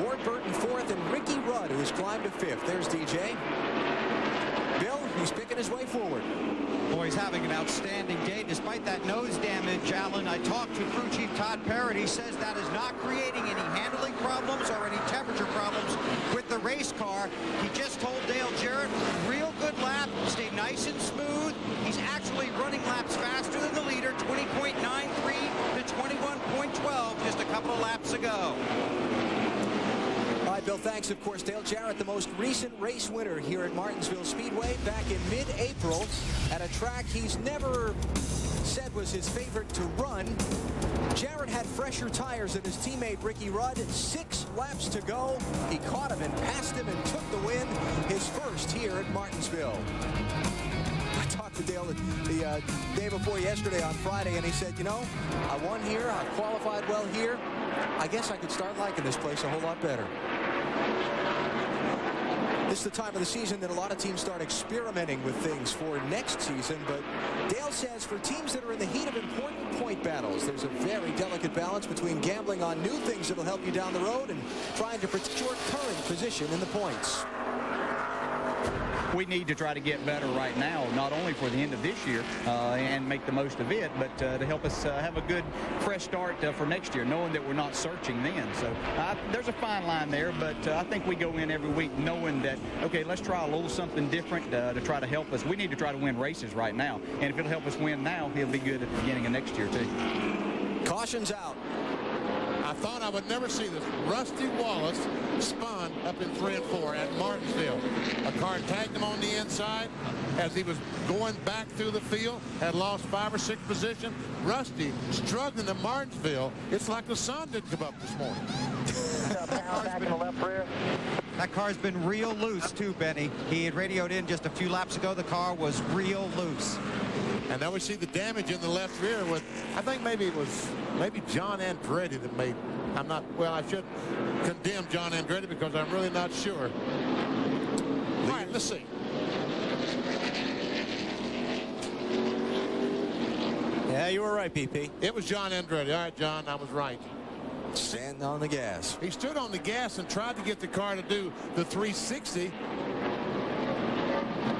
Ward Burton fourth, and Ricky Rudd, who has climbed to fifth. There's DJ. Bill, he's picking his way forward. Well, he's having an outstanding day despite that nose damage, Alan. I talked to crew chief Todd Parrott. He says that is not creating any handling problems or any temperature problems with the race car. He just told Dale Jarrett, real good lap, stay nice and smooth. He's actually running laps faster than the leader, 20.93 to 21.12 just a couple of laps ago. All right, Bill, thanks. Of course, Dale Jarrett, the most recent race winner here at Martinsville Speedway back in mid-April at a track he's never said was his favorite to run. Jarrett had fresher tires than his teammate Ricky Rudd. 6 laps to go. He caught him and passed him and took the win, his first here at Martinsville. I talked to Dale the day before yesterday on Friday, and he said, you know, I won here, I qualified well here. I guess I could start liking this place a whole lot better. This is the time of the season that a lot of teams start experimenting with things for next season, but Dale says for teams that are in the heat of important point battles, there's a very delicate balance between gambling on new things that'll help you down the road and trying to protect your current position in the points. We need to try to get better right now, not only for the end of this year and make the most of it, but to help us have a good fresh start for next year, knowing that we're not searching then. So there's a fine line there, but I think we go in every week knowing that, okay, let's try a little something different to try to help us. We need to try to win races right now, and if it'll help us win now, it'll be good at the beginning of next year, too. Caution's out. I thought I would never see this. Rusty Wallace spun up in 3 and 4 at Martinsville. A car tagged him on the inside as he was going back through the field, had lost 5 or 6 position. Rusty struggling at Martinsville. It's like the sun didn't come up this morning. Back in the left rear. That car's been real loose too, Benny. He had radioed in just a few laps ago. The car was real loose. And now we see the damage in the left rear with, I think maybe it was John Andretti that made, I should condemn John Andretti because I'm really not sure. All right, let's see. Yeah, you were right, PP. It was John Andretti. All right, John, I was right. Standing on the gas. He stood on the gas and tried to get the car to do the 360,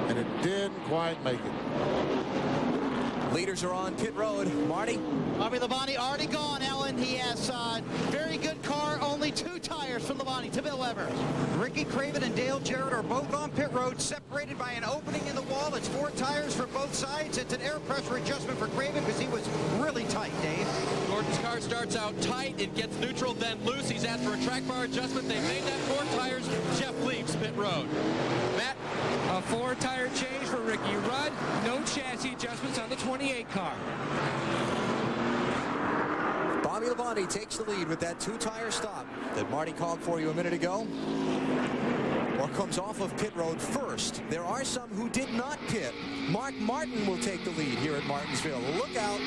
and it didn't quite make it. Leaders are on pit road. Marty? Bobby Labonte already gone, Ellen. He has very good car, only 2 tires from Labonte to Bill Weber. Ricky Craven and Dale Jarrett are both on pit road, separated by an opening in the wall. It's 4 tires for both sides. It's an air pressure adjustment for Craven because he was really tight, Dave. Gordon's car starts out tight. It gets neutral, then loose. He's asked for a track bar adjustment. They made that 4 tires. Jeff leaves pit road. Matt? A 4-tire change for Ricky Rudd. No chassis adjustments on the 28 car. Bobby Labonte takes the lead with that 2-tire stop that Marty called for you a minute ago. Or comes off of pit road first. There are some who did not pit. Mark Martin will take the lead here at Martinsville. Look out.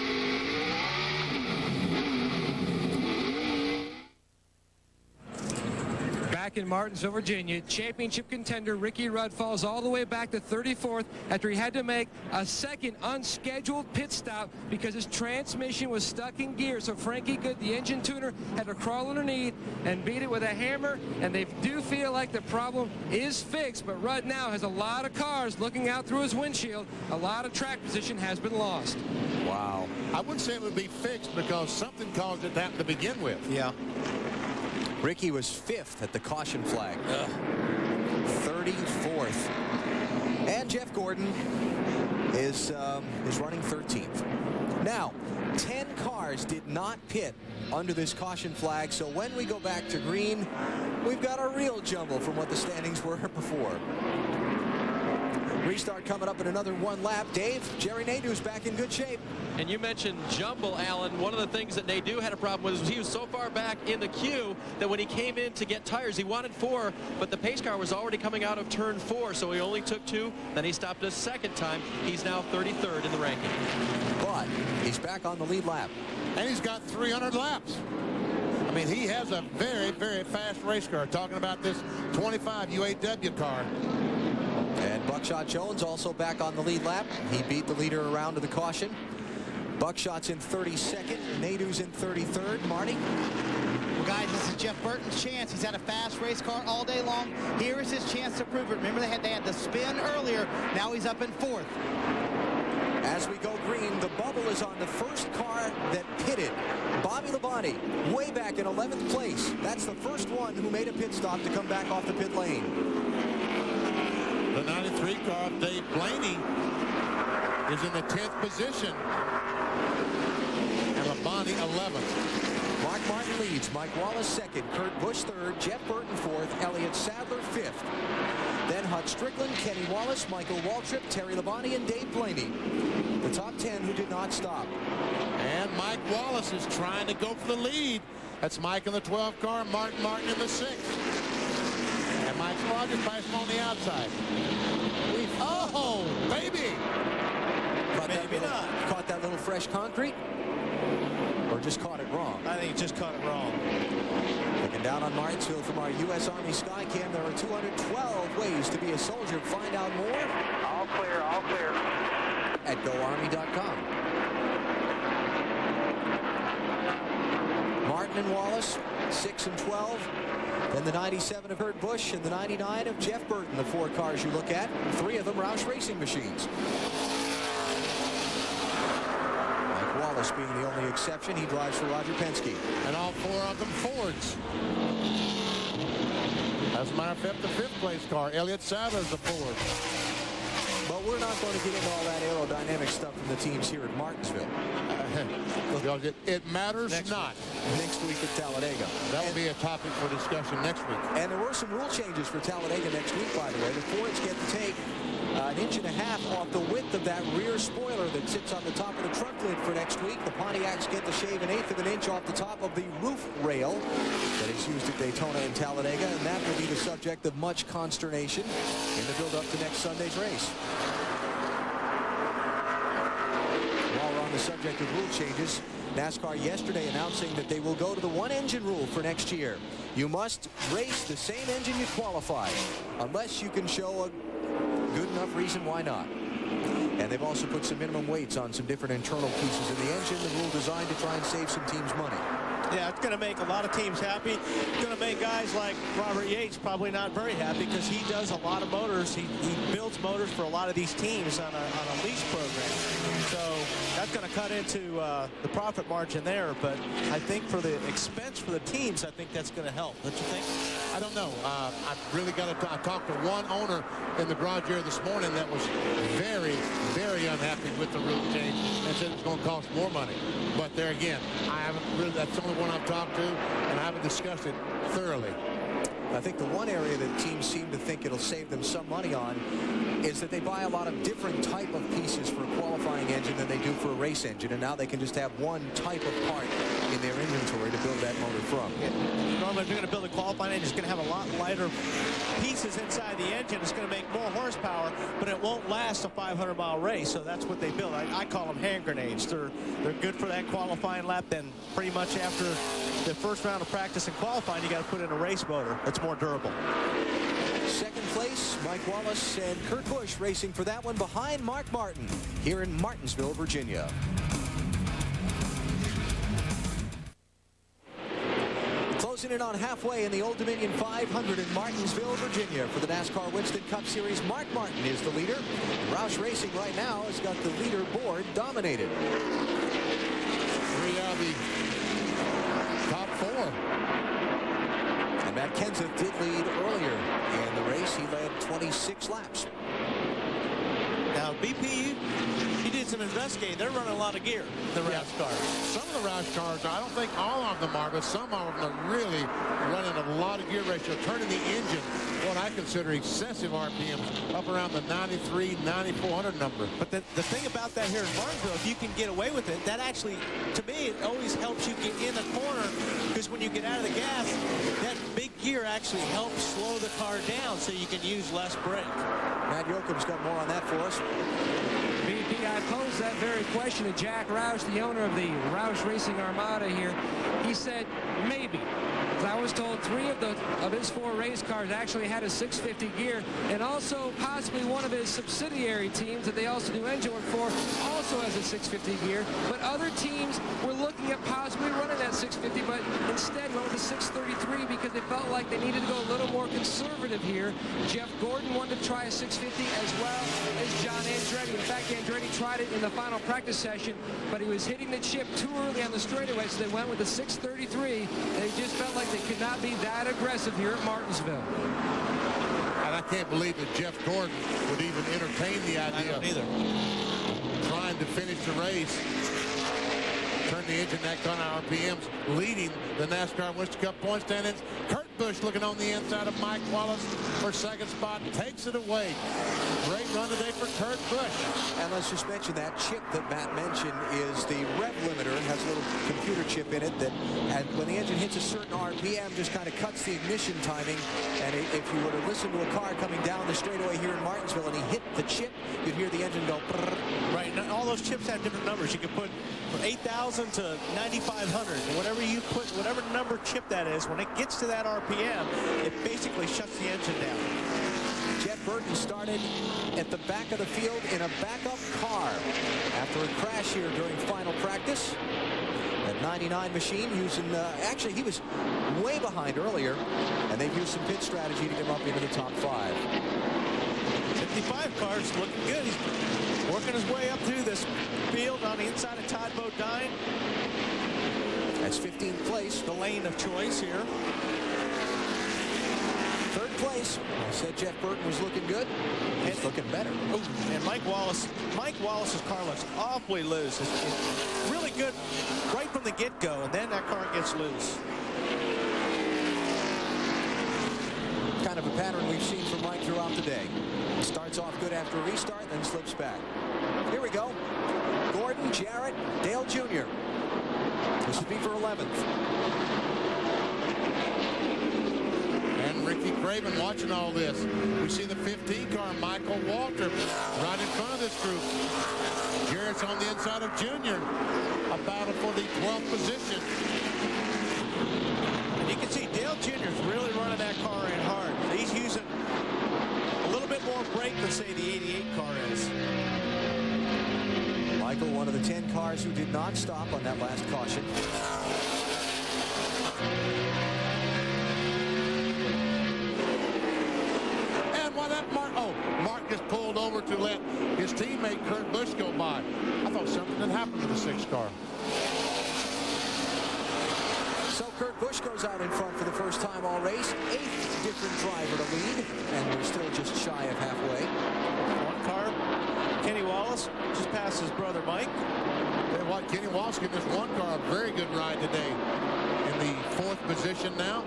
Back in Martinsville, Virginia, championship contender Ricky Rudd falls all the way back to 34th after he had to make a second unscheduled pit stop because his transmission was stuck in gear. So Frankie Good, the engine tuner, had to crawl underneath and beat it with a hammer, and they do feel like the problem is fixed, but Rudd now has a lot of cars looking out through his windshield. A lot of track position has been lost. Wow. I wouldn't say it would be fixed because something caused it to happen to begin with. Yeah. Ricky was 5th at the caution flag. 34th. And Jeff Gordon is running 13th. Now, 10 cars did not pit under this caution flag, so when we go back to green, we've got a real jumble from what the standings were before. Restart coming up in another 1 lap. Dave, Jerry Nadeau's back in good shape. And you mentioned jumble, Alan. One of the things that Nadeau had a problem with was he was so far back in the queue that when he came in to get tires, he wanted 4, but the pace car was already coming out of turn 4, so he only took 2. Then he stopped a second time. He's now 33rd in the ranking. But he's back on the lead lap. And he's got 300 laps. I mean, he has a very, very fast race car. Talking about this 25 UAW car. And Buckshot Jones also back on the lead lap. He beat the leader around to the caution. Buckshot's in 32nd. Nadeau's in 33rd. Marty? Well, guys, this is Jeff Burton's chance. He's had a fast race car all day long. Here is his chance to prove it. Remember, they had the spin earlier. Now he's up in 4th. As we go green, the bubble is on the first car that pitted. Bobby Labonte, way back in 11th place. That's the first one who made a pit stop to come back off the pit lane. The 93 car of Dave Blaney is in the 10th position. And Labonte 11th. Mark Martin leads, Mike Wallace second, Kurt Busch third, Jeff Burton fourth, Elliott Sadler fifth. Then Hut Strickland, Kenny Wallace, Michael Waltrip, Terry Labonte, and Dave Blaney. The top 10 who did not stop. And Mike Wallace is trying to go for the lead. That's Mike in the 12th car, Martin in the 6th. And Mike Rogers passed him on the outside. Oh, baby! Caught that little fresh concrete? Or just caught it wrong? I think he just caught it wrong. Looking down on Martinsville from our U.S. Army Skycam, there are 212 ways to be a soldier. Find out more. All clear, all clear. At GoArmy.com. Martin and Wallace, 6 and 12. Then the 97 of Kurt Busch and the 99 of Jeff Burton, the 4 cars you look at. 3 of them Roush Racing machines. Mike Wallace being the only exception. He drives for Roger Penske. And all 4 of them Fords. As a matter of fact, the 5th place car, Elliott Sadler, is the Ford. But we're not going to get into all that aerodynamic stuff from the teams here at Martinsville. It matters not. Next week at Talladega. That will be a topic for discussion next week. And there were some rule changes for Talladega next week, by the way. The Fords get to take an inch and a half off the width of that rear spoiler that sits on the top of the trunk lid for next week. The Pontiacs get to shave an 1/8 of an inch off the top of the roof rail that is used at Daytona and Talladega, and that will be the subject of much consternation in the build-up to next Sunday's race. While we're on the subject of rule changes, NASCAR yesterday announcing that they will go to the 1-engine rule for next year. You must race the same engine you qualified, unless you can show a good enough reason why not. And they've also put some minimum weights on some different internal pieces in the engine, the rule designed to try and save some teams money. Yeah, it's going to make a lot of teams happy. It's going to make guys like Robert Yates probably not very happy because he does a lot of motors. He builds motors for a lot of these teams on a lease program. So that's going to cut into the profit margin there. But I think for the expense for the teams, I think that's going to help. Don't you think? I don't know. I've really got to talk to one owner in the garage here this morning that was very, very unhappy with the rule change and said it's going to cost more money. But there again, I haven't really, that's the only one I've talked to, and I haven't discussed it thoroughly. I think the one area that teams seem to think it'll save them some money on is that they buy a lot of different type of pieces for a qualifying engine than they do for a race engine, and now they can just have one type of part in their inventory to build that motor from. Yeah. Normally, if you're going to build a qualifying engine, it's going to have a lot lighter pieces inside the engine. It's going to make more horsepower, but it won't last a 500-mile race, so that's what they build. I call them hand grenades. They're good for that qualifying lap. Then pretty much after the first round of practice and qualifying, you got to put in a race motor. It's more durable. Second place, Mike Wallace and Kurt Busch racing for that one behind Mark Martin here in Martinsville, Virginia. Closing in on halfway in the Old Dominion 500 in Martinsville, Virginia. For the NASCAR Winston Cup Series, Mark Martin is the leader. Roush Racing right now has got the leaderboard dominated. 3 out of the top 4. And Matt Kenseth did lead earlier in the race. He led 26 laps. Now, BP, he did some investigating. They're running a lot of gear, the Roush cars. Some of the Roush cars, I don't think all of them are, but some of them are really running a lot of gear ratio, turning the engine, what I consider excessive RPMs, up around the 93, 9400 number. But the thing about that here in Martinsville, if you can get away with it, that actually, to me, it always helps you get in the corner, because when you get out of the gas, that big gear actually helps slow the car down so you can use less brake. Matt Yoakum's got more on that for us. BP, I posed that very question to Jack Roush, the owner of the Roush Racing Armada here. He said, maybe. As I was told, 3 of his 4 race cars actually had a 650 gear, and also possibly one of his subsidiary teams that they also do engine work for also has a 650 gear. But other teams were looking at possibly running that 650, but instead went with a 633 because they felt like they needed to go a little more conservative here. Jeff Gordon wanted to try a 650 as well as John Andretti. In fact, Andretti tried it in the final practice session, but he was hitting the chip too early on the straightaway, so they went with the 633. They just felt like they could not be that aggressive here at Martinsville. And I can't believe that Jeff Gordon would even entertain the idea of trying to finish the race. Turn the engine that kind of RPMs, leading the NASCAR Winston Cup point standings. Kurt Busch looking on the inside of Mike Wallace for second spot, takes it away. Great run today for Kurt Busch. And let's just mention that chip that Matt mentioned is the rev limiter. It has a little computer chip in it that when the engine hits a certain RPM, just kind of cuts the ignition timing. And if you were to listen to a car coming down the straightaway here in Martinsville and he hit the chip, you'd hear the engine go brrr. Right, and all those chips have different numbers. You can put from 8,000 to 9,500. Whatever you put, whatever number chip that is, when it gets to that RPM, it basically shuts the engine down. Jeff Burton started at the back of the field in a backup car after a crash here during final practice. That 99 machine using, actually he was way behind earlier, and they've used some pit strategy to get him up into the top 5. 55 car's looking good. He's working his way up through this field on the inside of Todd Bodine. That's 15th place. The lane of choice here. 3rd place. I said Jeff Burton was looking good. He's looking better. Ooh, and Mike Wallace's car looks awfully loose. It's really good right from the get-go, and then that car gets loose. Kind of a pattern we've seen from Mike throughout the day. He starts off good after a restart, then slips back. Here we go. Gordon, Jarrett, Dale Jr. This would be for 11th. And Ricky Craven watching all this. We see the 15 car, Michael Walter, right in front of this group. Jarrett's on the inside of Junior. A battle for the 12th position. And you can see Dale Jr. is really running that car in hard. He's using a little bit more brake than, say, the 88 car is. Michael, one of the 10 cars who did not stop on that last caution. And while that Mark just pulled over to let his teammate Kurt Busch go by. I thought something had happened to the 6 car. So Kurt Busch goes out in front for the first time all race. 8th different driver to lead, and we're still just shy of halfway. One car, Kenny Wallace, just past his brother Mike. And what, Kenny Wallace giving this one car a very good ride today. In the 4th position now.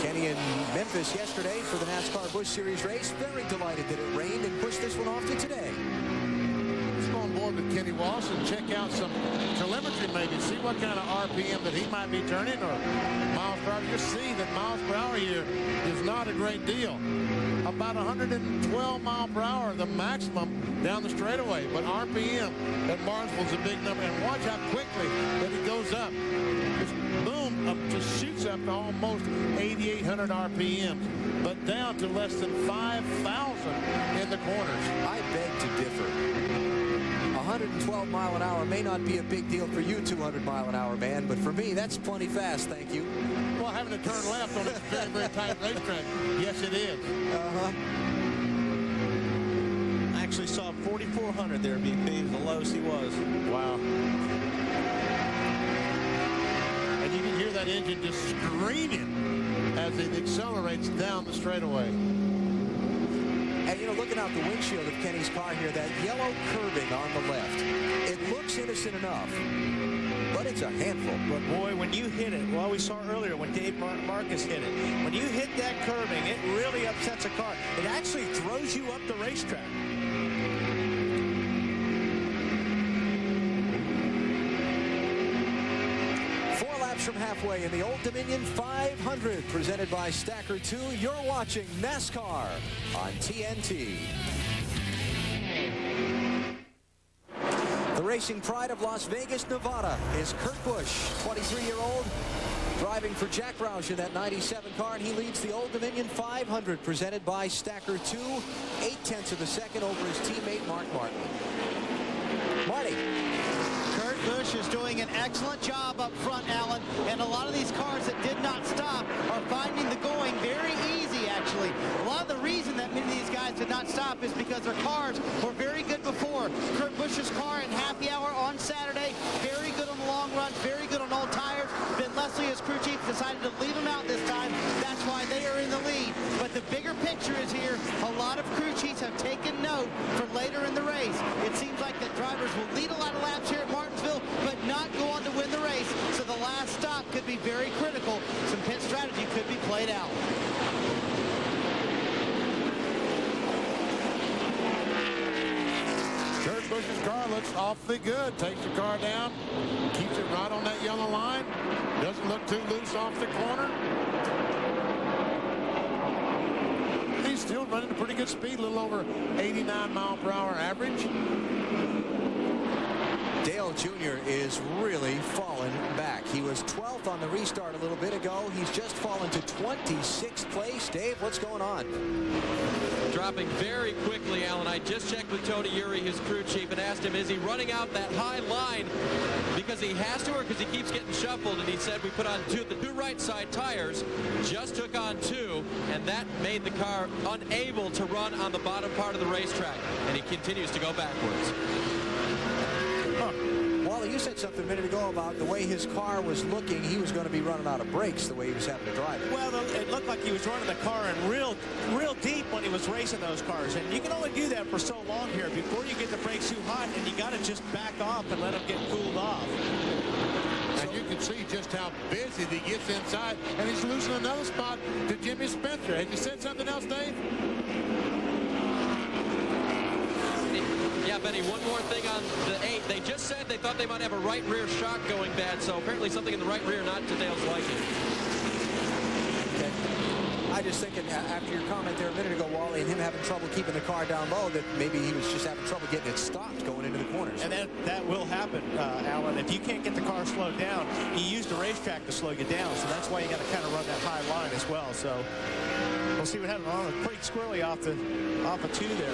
Kenny in Memphis yesterday for the NASCAR Busch Series race. Very delighted that it rained and pushed this one off to today. Let's go on board with Kenny Wallace and check out some telemetry maybe. See what kind of RPM that he might be turning or miles per hour. You see that miles per hour here is not a great deal. About 112 miles per hour, the maximum down the straightaway. But RPM at Martinsville is a big number. And watch how quickly that it goes up. Just boom, up, just shoots up to almost 8,800 RPMs, but down to less than 5,000 in the corners. I beg to differ. 112 mile an hour may not be a big deal for you, 200 mile an hour man, but for me, that's plenty fast, thank you. Well, having to turn left on this very, very tight racetrack, yes, it is. I actually saw 4,400 there, BP, the lowest he was. Wow. And you can hear that engine just screaming as it accelerates down the straightaway. And, you know, looking out the windshield of Kenny's car here, that yellow curbing on the left, it looks innocent enough, but it's a handful. But, boy, when you hit it, well, we saw earlier when Dave Marcus hit it, when you hit that curbing, it really upsets a car. It actually throws you up the racetrack. From halfway in the Old Dominion 500, presented by Stacker 2. You're watching NASCAR on TNT. The race racing pride of Las Vegas, Nevada is Kurt Busch, 23-year-old, driving for Jack Roush in that 97 car, and he leads the Old Dominion 500 presented by Stacker 2, 0.8 of a second over his teammate Mark Martin. Marty. Kurt Busch is doing an excellent job up front, Alan, and a lot of these cars that did not stop are finding the going very easy, actually. A lot of the reason that many of these guys did not stop is because their cars were very good before. Kurt Busch's car in happy hour on Saturday, very good on the long run, very good on all tires. Ben Leslie, as crew chief, decided to leave him out this time. That's why they are in the lead. But the bigger picture is here. A lot of crew chiefs have taken note for later in the race. It seems like that drivers will lead a lot of laps here at Martinsville, but not go on to win the race. So the last stop could be very critical. Some pit strategy could be played out. Kurt Busch's car looks awfully good. Takes the car down, keeps it right on that yellow line. Doesn't look too loose off the corner. He's still running a pretty good speed, a little over 89 mile per hour average. Dale Jr. is really fallen back. He was 12th on the restart a little bit ago. He's just fallen to 26th place. Dave, what's going on? Dropping very quickly, Alan. I just checked with Tony Uri, his crew chief, and asked him, is he running out that high line because he has to or because he keeps getting shuffled? And he said we put on the two right side tires, just took on 2, and that made the car unable to run on the bottom part of the racetrack. And he continues to go backwards. Wally, you said something a minute ago about the way his car was looking. He was going to be running out of brakes the way he was having to drive it. Well, it looked like he was running the car in real deep when he was racing those cars. And you can only do that for so long here before you get the brakes too hot, and you got to just back off and let them get cooled off. And you can see just how busy he gets inside, and he's losing another spot to Jimmy Spencer. Have you said something else, Dave? Yeah, Benny, one more thing on the 8. They just said they thought they might have a right rear shock going bad, so apparently something in the right rear not to Dale's liking. Okay. I just thinking after your comment there a minute ago, Wally, and him having trouble keeping the car down low, that maybe he was just having trouble getting it stopped going into the corners. And that will happen, Alan. If you can't get the car slowed down, you use the racetrack to slow you down, so that's why you got to kind of run that high line as well. So we'll see what happens. Oh, pretty squirrely off a 2 there.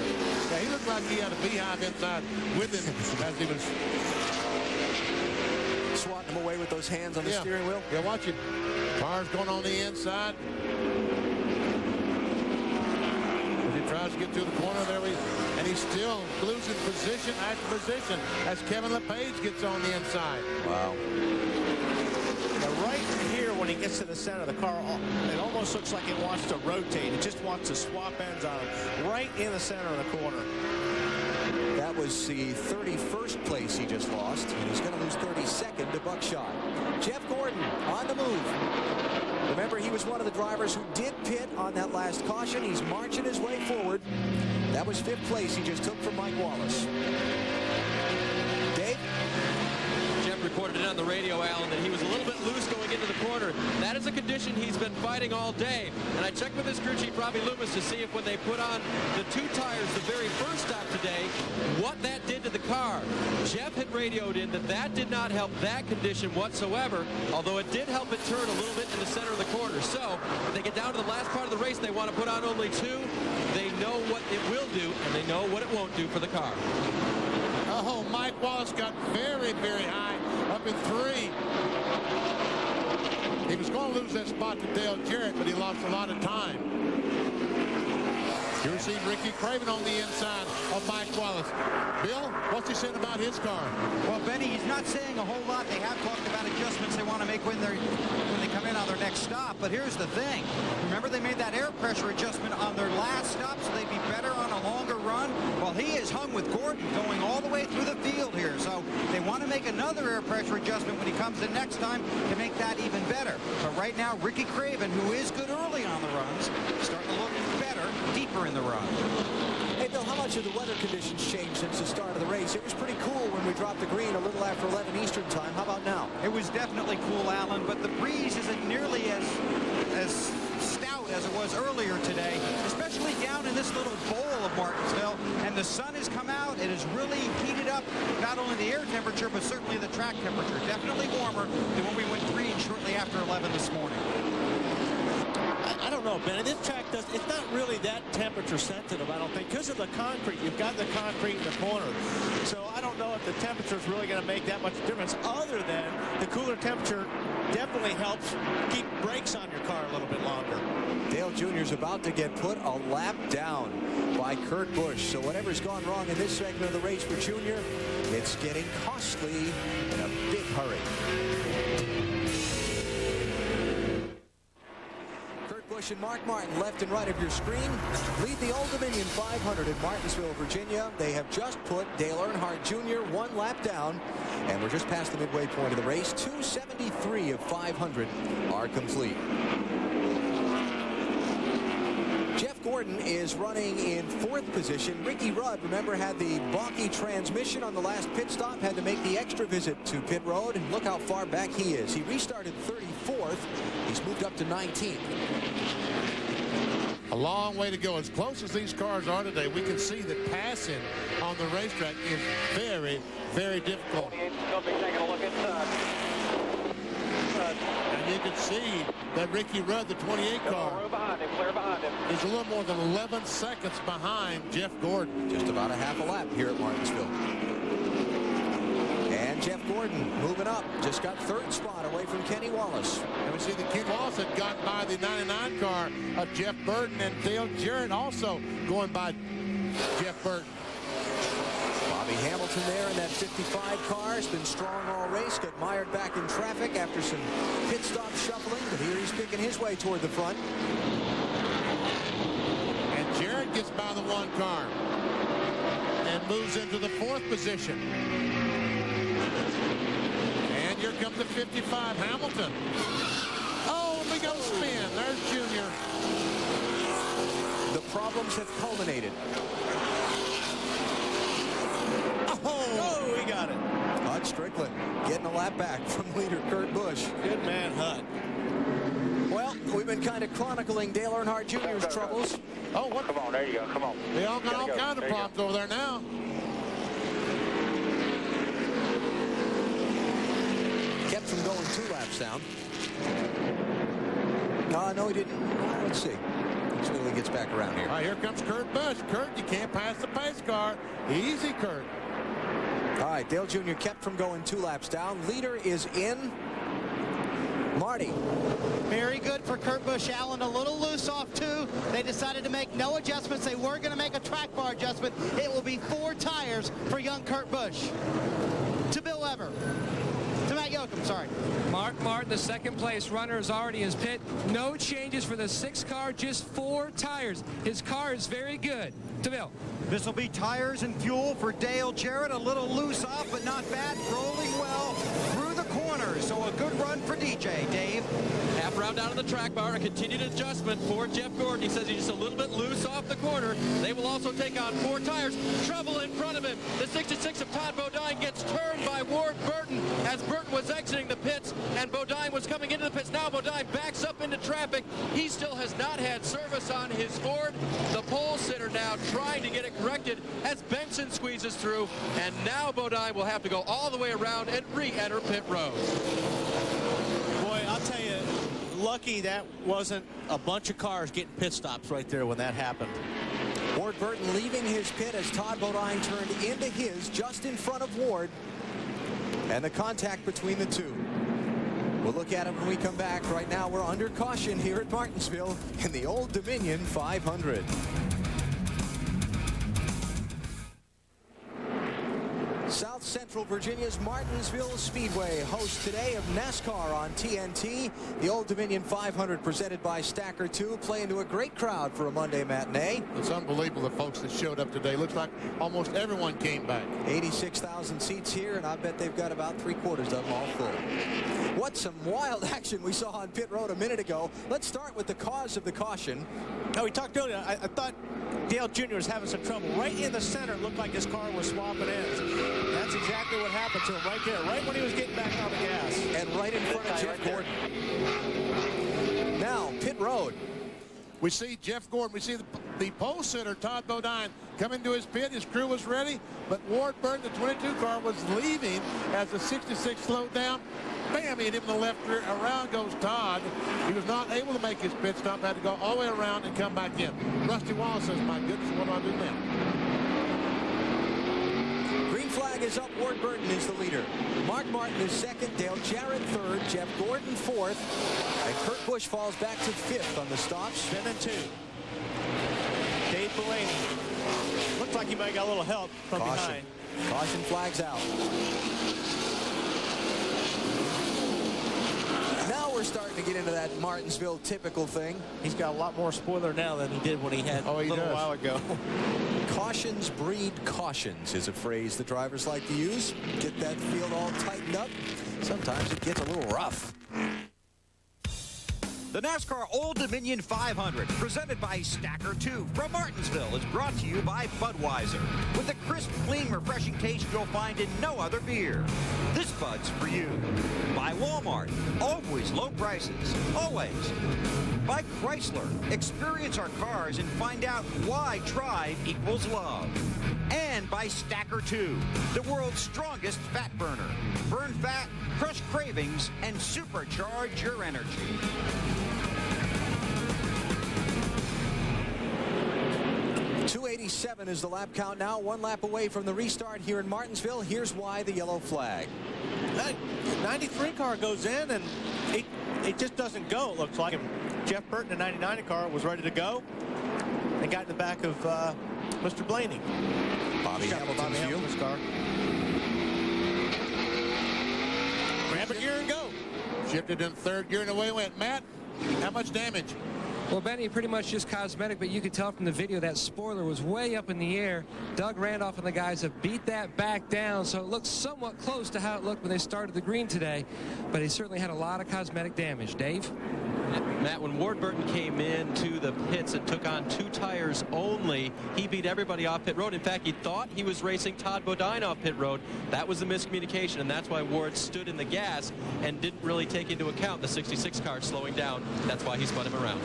Yeah, he looked like he had a beehive inside with him as he was swatting him away with those hands on the steering wheel. Yeah, watch it. Car's going on the inside. As he tries to get to the corner there, and he's still losing position after position as Kevin LePage gets on the inside. Wow. Now, right here, when he gets to the center of the car, it almost looks like it wants to rotate. It just wants to swap ends on him. Right in the center of the corner. That was the 31st place he just lost, and he's going to lose 32nd to Buckshot. Jeff Gordon on the move. Remember, he was one of the drivers who did pit on that last caution. He's marching his way forward. That was 5th place he just took from Mike Wallace. Dave? Jeff reported it on the radio, Alan, that he was a little bit loose going into the corner. That is a condition he's been fighting all day. And I checked with his crew chief, Robbie Loomis, to see if when they put on the 2 tires the very first stop today, what that did to the car. Jeff had radioed in that did not help that condition whatsoever, although it did help it turn a little bit in the center of the corner. So if they get down to the last part of the race, they want to put on only 2. They know what it will do, and they know what it won't do for the car. Oh, Mike Wallace got very, very high, up in 3. He was going to lose that spot to Dale Jarrett, but he lost a lot of time. You're seeing Ricky Craven on the inside of Mike Wallace. Bill, what's he saying about his car? Well, Benny, he's not saying a whole lot. They have talked about adjustments they want to make when they come in on their next stop. But here's the thing. Remember, they made that air pressure adjustment on their last stop so they'd be better on a longer run? Well, he is hung with Gordon going all the way through the field here. So they want to make another air pressure adjustment when he comes in next time to make that even better. But right now, Ricky Craven, who is good early on the runs, starting to look better deeper in the run. Hey, Bill, how much have the weather conditions changed since the start of the race? It was pretty cool when we dropped the green a little after 11 Eastern time. How about now? It was definitely cool, Alan, but the breeze isn't nearly as stout as it was earlier today, especially down in this little bowl of Martinsville. And the sun has come out. It has really heated up not only the air temperature, but certainly the track temperature. Definitely warmer than when we went green shortly after 11 this morning. I don't know, Ben. This track it's not really that temperature sensitive, I don't think, because of the concrete. You've got the concrete in the corner. So I don't know if the temperature is really going to make that much difference, other than the cooler temperature definitely helps keep brakes on your car a little bit longer. Dale Jr.'s about to get put a lap down by Kurt Busch. So whatever's gone wrong in this segment of the race for Jr., it's getting costly in a big hurry. Busch and Mark Martin, left and right of your screen, lead the Old Dominion 500 in Martinsville, Virginia. They have just put Dale Earnhardt Jr. one lap down, and we're just past the midway point of the race. 273 of 500 are complete. Jeff Gordon is running in 4th position. Ricky Rudd, remember, had the balky transmission on the last pit stop, had to make the extra visit to pit road, and look how far back he is. He restarted 34th. He's moved up to 19th. A long way to go. As close as these cars are today, we can see that passing on the racetrack is very, very difficult. And you can see that Ricky Rudd, the 28 car, is a little more than 11 seconds behind Jeff Gordon. Just about a half a lap here at Martinsville. And Jeff Gordon moving up, just got 3rd spot away from Kenny Wallace. And we see that Kenny Wallace had gotten by the 99 car of Jeff Burton, and Dale Jarrett also going by Jeff Burton. Bobby Hamilton there in that 55 car has been strong all race, got mired back in traffic after some pit stop shuffling, but here he's picking his way toward the front. And Jarrett gets by the 1 car and moves into the 4th position. And here comes the 55, Hamilton. Oh, we got a spin. There's Junior. The problems have culminated. Oh, he got it. Hud Strickland getting a lap back from leader Kurt Busch. Good man, Hud. Well, we've been kind of chronicling Dale Earnhardt Jr.'s troubles. Oh, what? Come on, there you go. Come on. They all got all kinds of problems over there now. Kept from going 2 laps down. No, he didn't. Let's see. Let's see when he gets back around here. All right, here comes Kurt Busch. Kurt, you can't pass the pace car. Easy, Kurt. All right, Dale Jr. kept from going 2 laps down. Leader is in. Marty. Very good for Kurt Busch. Allen a little loose off 2. They decided to make no adjustments. They were going to make a track bar adjustment. It will be 4 tires for young Kurt Busch. To Bill Weber. To Matt Yoakum, sorry. Mark Martin, the 2nd place runner, is already in his pit. No changes for the 6 car, just 4 tires. His car is very good. To Bill. This will be tires and fuel for Dale Jarrett. A little loose off, but not bad. Rolling well through the corners. So a good run for DJ. Dave. Half round down on the track bar, a continued adjustment for Jeff Gordon. He says he's just a little bit loose off the corner. They will also take on 4 tires. Trouble in front of him. The 66 of Todd Bodine gets turned by Ward Burton as Burton was exiting the pits and Bodine was coming into the pits. Now Bodine backs up into traffic. He still has not had service on his Ford. The pole sitter now trying to get it corrected as Benson squeezes through, and now Bodine will have to go all the way around and re-enter pit road. Boy, I'll tell you, lucky that wasn't a bunch of cars getting pit stops right there when that happened. Ward Burton leaving his pit as Todd Bodine turned into his just in front of Ward, and the contact between the two. We'll look at it when we come back. Right now we're under caution here at Martinsville in the Old Dominion 500. South Central Virginia's Martinsville Speedway hosts today of NASCAR on TNT. The Old Dominion 500 presented by Stacker 2, playing to a great crowd for a Monday matinee. It's unbelievable the folks that showed up today. Looks like almost everyone came back. 86,000 seats here, and I bet they've got about 3/4 of them all full. What some wild action we saw on pit road a minute ago. Let's start with the cause of the caution. No, we talked earlier. I thought Dale Jr. was having some trouble. Right in the center, it looked like his car was swapping ends. That's exactly what happened to him right there, right when he was getting back on the gas. And right in front of Jeff Gordon. Now, pit road. We see Jeff Gordon. We see the pole sitter, Todd Bodine, come into his pit. His crew was ready, but Ward Burton, the 22 car, was leaving as the 66 slowed down. Bam, he hit him in the left rear. Around goes Todd. He was not able to make his pit stop. Had to go all the way around and come back in. Rusty Wallace says, my goodness, what do I do now? Green flag is up. Ward Burton is the leader. Mark Martin is second. Dale Jarrett third. Jeff Gordon fourth. And Kurt Busch falls back to fifth on the stops. Spinning two. Dave Blaney. Looks like he might got a little help from behind. Caution flags out. Now we're starting to get into that Martinsville typical thing. He's got a lot more spoiler now than he did when he had a little while ago. Cautions breed cautions is a phrase the drivers like to use. Get that field all tightened up. Sometimes it gets a little rough. The NASCAR Old Dominion 500, presented by Stacker 2 from Martinsville, is brought to you by Budweiser, with the crisp, clean, refreshing taste you'll find in no other beer. This Bud's for you. By Walmart, always low prices, always. By Chrysler, experience our cars and find out why drive equals love. And by Stacker 2, the world's strongest fat burner. Burn fat, crush cravings, and supercharge your energy. .287 is the lap count now. 1 lap away from the restart here in Martinsville. Here's why the yellow flag. That 93 car goes in, and it just doesn't go, it looks like. Jeff Burton, the 99 car, was ready to go and got in the back of Mr. Blaney. Bobby Hamilton's car. Grab a gear and go. Shifted in third gear and away went. Matt, how much damage? Well, Benny, pretty much just cosmetic, but you could tell from the video that spoiler was way up in the air. Doug Randolph and the guys have beat that back down, so it looks somewhat close to how it looked when they started the green today, but he certainly had a lot of cosmetic damage. Dave? Matt, when Ward Burton came into the pits and took on 2 tires only, he beat everybody off pit road. In fact, he thought he was racing Todd Bodine off pit road. That was the miscommunication, and that's why Ward stood in the gas and didn't really take into account the 66 car slowing down. That's why he spun him around.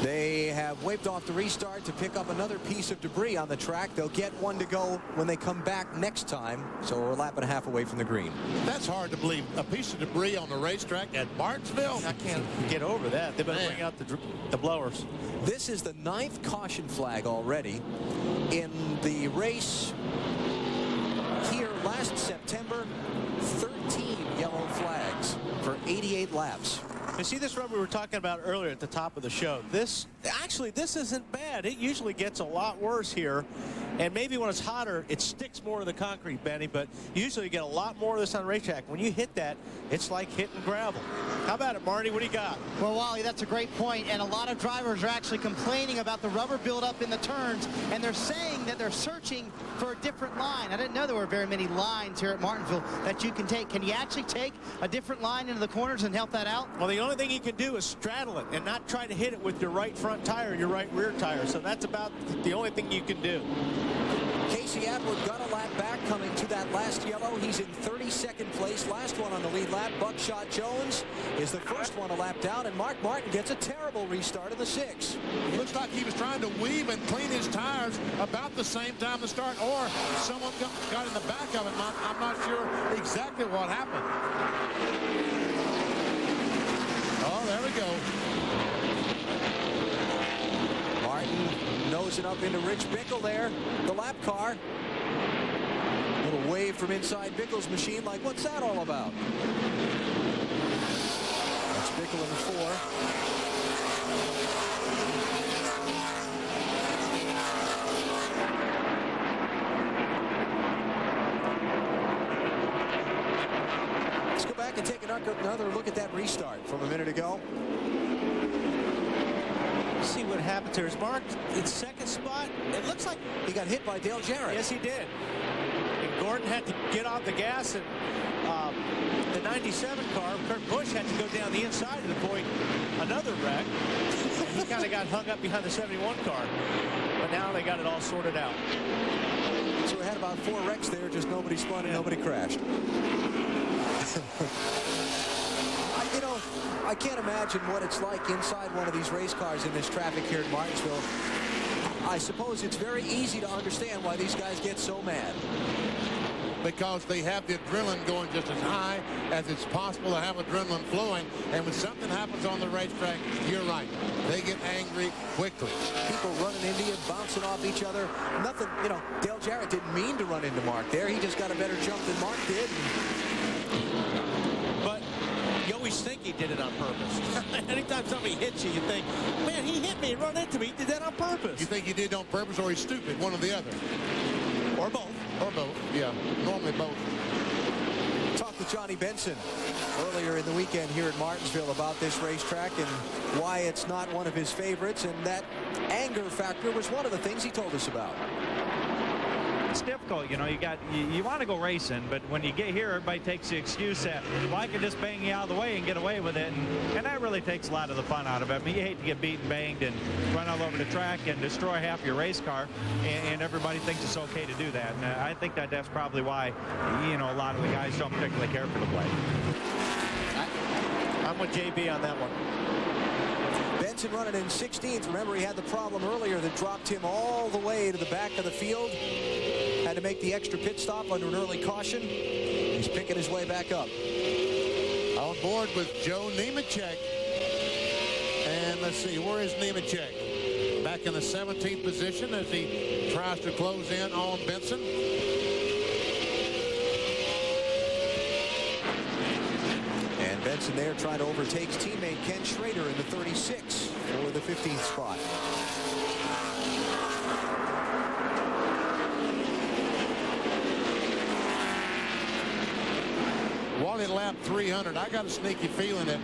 They have waved off the restart to pick up another piece of debris on the track. They'll get 1 to go when they come back next time, so we're a lap and a half away from the green. That's hard to believe. A piece of debris on the racetrack at Martinsville? I can't get over that. They better bring out the blowers. This is the 9th caution flag already in the race here last September. 13 yellow flags for 88 laps. You see this run we were talking about earlier at the top of the show. This isn't bad. It usually gets a lot worse here. And maybe when it's hotter, it sticks more to the concrete, Benny, but usually you get a lot more of this on the racetrack. When you hit that, it's like hitting gravel. How about it, Marty? What do you got? Well, Wally, that's a great point, and a lot of drivers are actually complaining about the rubber buildup in the turns, and they're saying that they're searching for a different line. I didn't know there were very many lines here at Martinsville that you can take. Can you actually take a different line into the corners and help that out? Well, the only thing you can do is straddle it and not try to hit it with your right front tire and your right rear tire. So that's about the only thing you can do. Casey Atwood got a lap back coming to that last yellow. He's in 32nd place. Last one on the lead lap. Buckshot Jones is the first one a lap down, and Mark Martin gets a terrible restart of the 6. It looks like he was trying to weave and clean his tires about the same time to start, or someone got in the back of him. I'm not sure exactly what happened. Oh, there we go. Martin nosing up into Rich Bickle there, the lap car. Little wave from inside Bickle's machine, like, what's that all about? That's Bickle in 4. Let's go back and take another look at that restart from a minute ago. See what happens here. Is Mark in 2nd spot? It looks like he got hit by Dale Jarrett. Yes, he did. And Gordon had to get off the gas, and the 97 car, Kurt Busch, had to go down the inside to avoid another wreck. And he kind of got hung up behind the 71 car. But now they got it all sorted out. So we had about 4 wrecks there, just nobody spun and nobody crashed. I I can't imagine what it's like inside one of these race cars in this traffic here at Martinsville. I suppose it's very easy to understand why these guys get so mad. Because they have the adrenaline going just as high as it's possible to have adrenaline flowing. And when something happens on the racetrack, you're right. They get angry quickly. People running into you, bouncing off each other. Nothing, you know, Dale Jarrett didn't mean to run into Mark there. He just got a better jump than Mark did. But you always think he did it on purpose. Anytime somebody hits you, you think, man, he hit me and run into me. He did that on purpose. You think he did it on purpose or he's stupid, one or the other. Or both. Or both, yeah. Normally both. Talked to Johnny Benson earlier in the weekend here at Martinsville about this racetrack and why it's not one of his favorites, and that anger factor was one of the things he told us about. It's difficult, you know. You want to go racing, but when you get here, everybody takes the excuse that, well, I can just bang you out of the way and get away with it, and that really takes a lot of the fun out of it. I mean, you hate to get beaten, banged, and run all over the track and destroy half your race car, and everybody thinks it's okay to do that. And I think that's probably why, you know, a lot of the guys don't particularly care for the play. I'm with JB on that one. Benson running in 16th. Remember, he had the problem earlier that dropped him all the way to the back of the field. Had to make the extra pit stop under an early caution. He's picking his way back up. On board with Joe Nemechek. And let's see, where is Nemechek? Back in the 17th position as he tries to close in on Benson. And Benson there trying to overtake his teammate Ken Schrader in the 36 for the 15th spot. Wally lap 300. I got a sneaky feeling that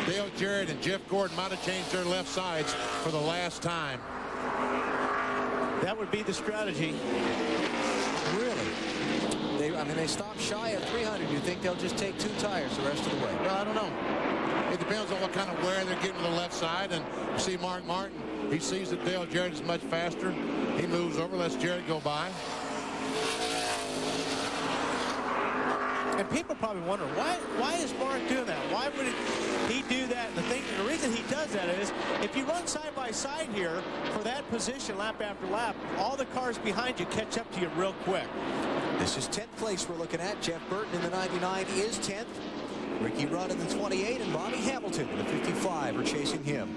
Dale Jarrett and Jeff Gordon might have changed their left sides for the last time. That would be the strategy. Really? I mean, they stopped shy of 300. You think they'll just take 2 tires the rest of the way? Well, I don't know. It depends on what kind of wear they're getting to the left side. And you see Mark Martin, he sees that Dale Jarrett is much faster. He moves over, lets Jarrett go by. And people probably wonder, why is Mark doing that? Why would he do that? And the reason he does that is, if you run side by side here for that position lap after lap, all the cars behind you catch up to you real quick. This is 10th place we're looking at. Jeff Burton in the 99 is 10th. Ricky Rudd in the 28 and Bobby Hamilton in the 55 are chasing him.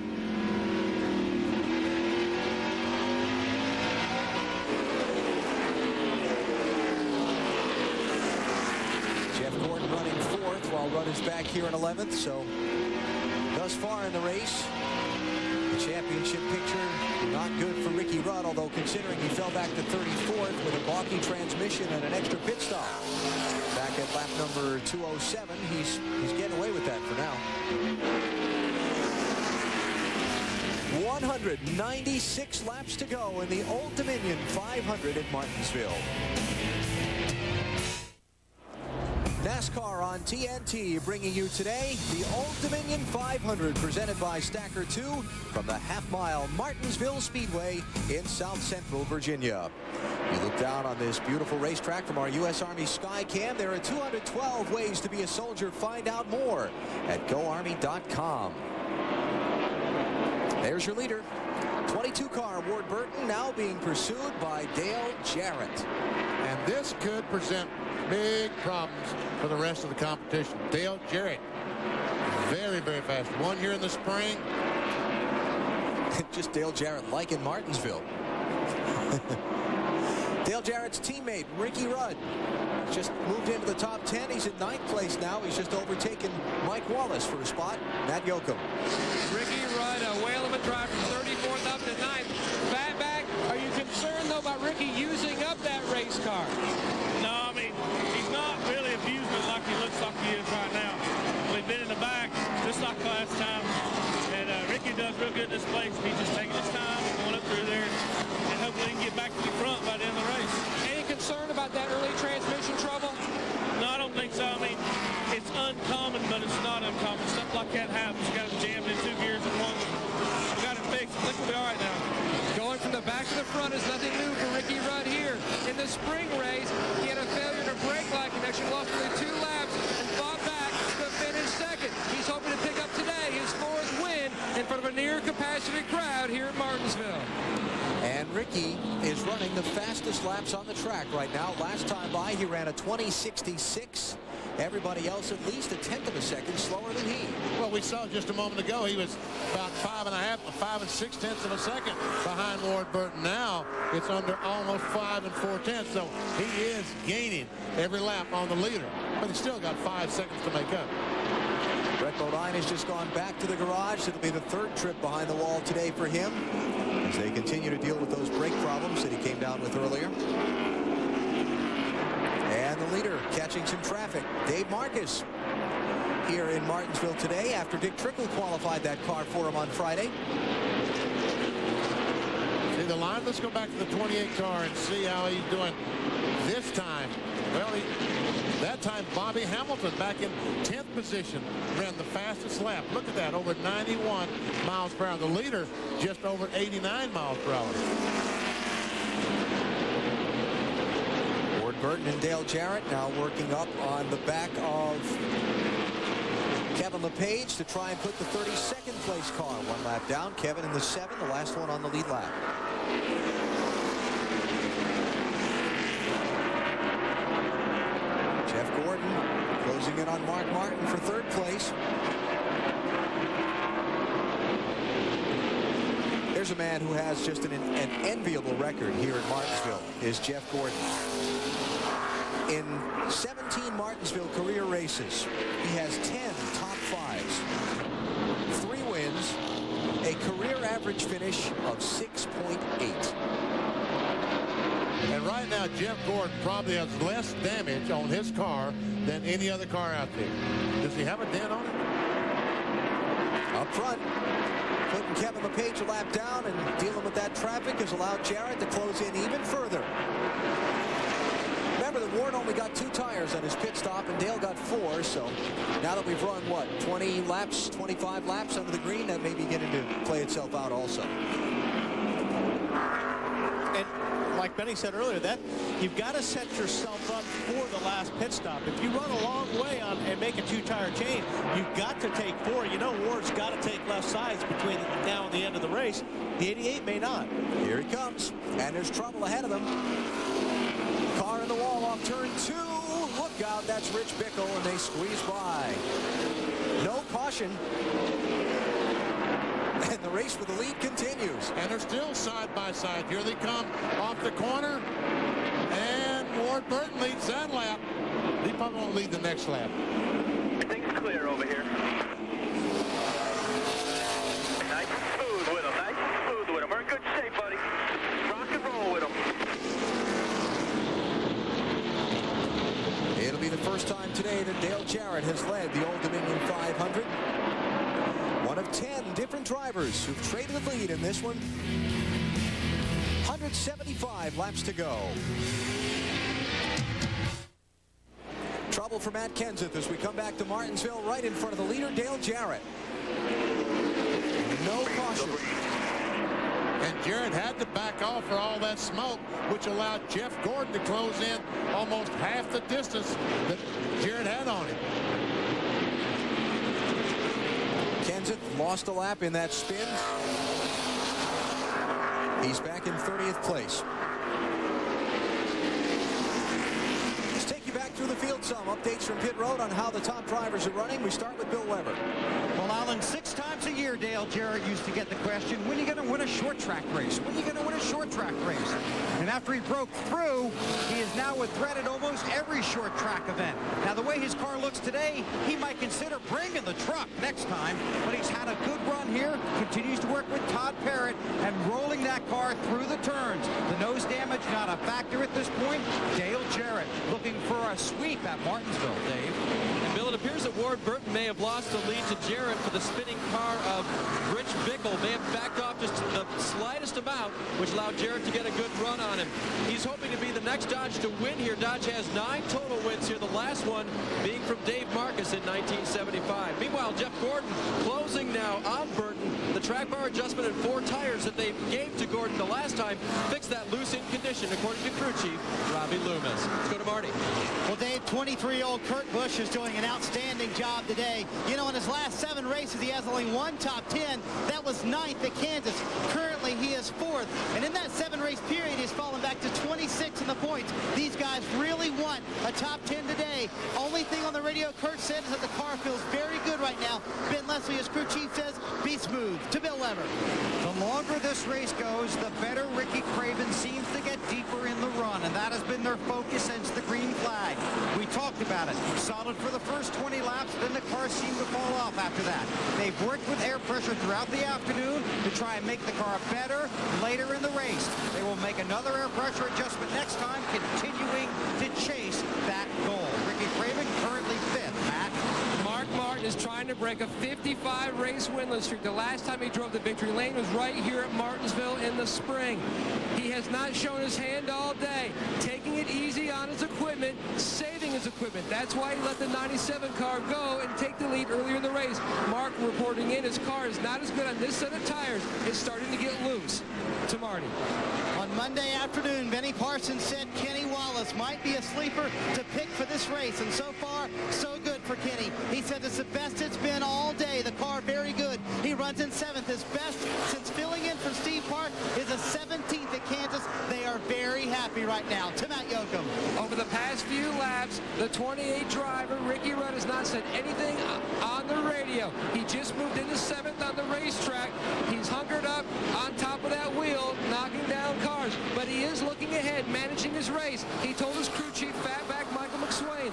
Running 4th while Rudd is back here in 11th. So thus far in the race, the championship picture not good for Ricky Rudd, although considering he fell back to 34th with a balky transmission and an extra pit stop back at lap number 207, he's getting away with that for now. 196 laps to go in the Old Dominion 500 at Martinsville. NASCAR on TNT bringing you today the Old Dominion 500 presented by Stacker 2 from the half-mile Martinsville Speedway in South Central Virginia. We look down on this beautiful racetrack from our U.S. Army Skycam. There are 212 ways to be a soldier. Find out more at GoArmy.com. There's your leader. 22 car Ward Burton now being pursued by Dale Jarrett. And this could present big problems for the rest of the competition. Dale Jarrett, very, very fast. One here in the spring. Just Dale Jarrett like in Martinsville. Dale Jarrett's teammate, Ricky Rudd, just moved into the top 10. He's in 9th place now. He's just overtaken Mike Wallace for a spot. Matt Yoakum. Ricky Rudd, a whale of a drive from 34th up to 9th. Fatback, are you concerned, though, about Ricky using up that race car? No, I mean, he's not really abusing it like he looks like he is right now. We've been in the back, just like last time. And Ricky does real good in this place. He's just taking his time, going up through there, and hopefully he can get back to the front by the end of the race. Any concern about that early transmission trouble? No, I don't think so. I mean, it's uncommon, but it's not uncommon. Stuff like that happens. You got it jammed in 2 gears at once. We got it fixed. I think we'll be all right now. Going from the back to the front is nothing new for Ricky Rudd here. In the spring race, he had a failure to brake light connection, lost only 2 laps, and fought back to finish second. He's hoping to pick up today his capacity crowd here at Martinsville. And Ricky is running the fastest laps on the track right now. Last time by, he ran a 20.66. Everybody else at least a 1/10 of a second slower than he. Well, we saw just a moment ago he was about 5 6/10 of a second behind Ward Burton. Now it's under almost 5 4/10. So he is gaining every lap on the leader, but he's still got 5 seconds to make up. Brett Bodine has just gone back to the garage. It'll be the 3rd trip behind the wall today for him as they continue to deal with those brake problems that he came down with earlier. And the leader catching some traffic, Dave Marcus, here in Martinsville today after Dick Trickle qualified that car for him on Friday. See the line? Let's go back to the 28 car and see how he's doing this time. Well, that time Bobby Hamilton back in 10th position ran the fastest lap. Look at that, over 91 miles per hour. The leader just over 89 miles per hour. Ward Burton and Dale Jarrett now working up on the back of Kevin LePage to try and put the 32nd place car 1 lap down. Kevin in the 7, the last one on the lead lap. Jeff Gordon closing in on Mark Martin for 3rd place. There's a man who has just an enviable record here in Martinsville, is Jeff Gordon. In 17 Martinsville career races, he has 10 top 5s, 3 wins, a career average finish of 6.8. And right now, Jeff Gordon probably has less damage on his car than any other car out there. Does he have a dent on it? Up front, putting Kevin LePage a lap down and dealing with that traffic has allowed Jarrett to close in even further. Remember that Ward only got 2 tires on his pit stop and Dale got 4, so now that we've run, what, 20 laps, 25 laps under the green, that may be getting to play itself out also. And like Benny said earlier, that you've got to set yourself up for the last pit stop. If you run a long way on and make a 2-tire change, you've got to take 4. You know Ward's got to take left sides between now and the end of the race. The 88 may not. Here he comes, and there's trouble ahead of him. Car in the wall off turn 2. Look out, that's Rich Bickle, and they squeeze by. No caution. And the race for the lead continues. And they're still side by side. Here they come off the corner. And Ward Burton leads that lap. He probably won't lead the next lap. Everything's clear over here. Nice and smooth with him. Nice and smooth with him. We're in good shape, buddy. Rock and roll with him. It'll be the first time today that Dale Jarrett has led the Old Dominion 500. One of 10 different drivers who've traded the lead in this one. 175 laps to go. Trouble for Matt Kenseth as we come back to Martinsville right in front of the leader, Dale Jarrett. No caution. And Jarrett had to back off for all that smoke, which allowed Jeff Gordon to close in almost half the distance that Jarrett had on him. Kenseth lost a lap in that spin. He's back in 30th place. Let's take you back through the field some. Updates from pit road on how the top drivers are running. We start with Bill Weber. Well, Alan, 6 times a year, Dale Jarrett used to get the question, when are you going to win a short track race? When are you going to win a short track race? And after he broke through, he is now a threat at almost every short track event. Now, the way his car looks today, he might consider bringing the truck next time, but he's had a good run here, continues to work with Todd Parrott and rolling that car through the turns. The nose damage not a factor at this point. Dale Jarrett looking for a sweep at Martinsville, Dave. And Bill, it appears that Ward Burton may have lost the lead to Jarrett for the spinning car of Rich Bickle. May have backed off just the slightest amount, which allowed Jarrett to get a good run on him. He's hoping to be the next Dodge to win here. Dodge has 9 total wins here, the last one being from Dave Marcus in 1975. Meanwhile, Jeff Gordon closing now on Burton. The track bar adjustment and 4 tires that they gave to Gordon the last time fixed that loose in condition, according to crew chief Robbie Loomis. Let's go to Marty. Well, Dave, 23-year-old Kurt Busch is doing an outstanding job today. You know, in his last 7 races, he has only 1 top 10. That was 9th at Kansas. Currently, he is 4th. And in that 7-race period, he's fallen back to 26 in the points. These guys really want a top 10 today. Only thing on the radio Kurt said is that the car feels very good right now. Ben Leslie, as crew chief, says, be smooth. To Bill Weber. The longer this race goes, the better Ricky Craven seems to get deeper in the run, and that has been their focus since the green flag. We talked about it. Solid for the first 20 laps, then the car seemed to fall off after that. They've worked with air pressure throughout the afternoon to try and make the car better later in the race. They will make another air pressure adjustment next time, continuing to chase that goal. Ricky Craven currently 5th. Matt? Mark Martin is trying to break a 55-race winless streak. The last time he drove the victory lane was right here at Martinsville in the spring. He has not shown his hand all day, taking it easy on his equipment, saving his equipment. That's why he let the 97 car go and take the lead earlier in the race. Mark reporting in, his car is not as good on this set of tires. It's starting to get loose. To Marty. On Monday afternoon, Benny Parsons said Kenny Wallace might be a sleeper to pick for this race, and so far, so good for Kenny. He said it's the best it's been all day. The car very good. He runs in 7th. His best since filling in for Steve Park is a 17th at Kansas. They are very happy right now. To Matt Yoakum. Over the past few laps, the 28 driver, Ricky Rudd, has not said anything on the radio. He just moved into 7th on the racetrack. He's hunkered up on top of that wheel, knocking down cars, but he is looking ahead, managing his race. He told his crew chief, Fatback Michael McSwain,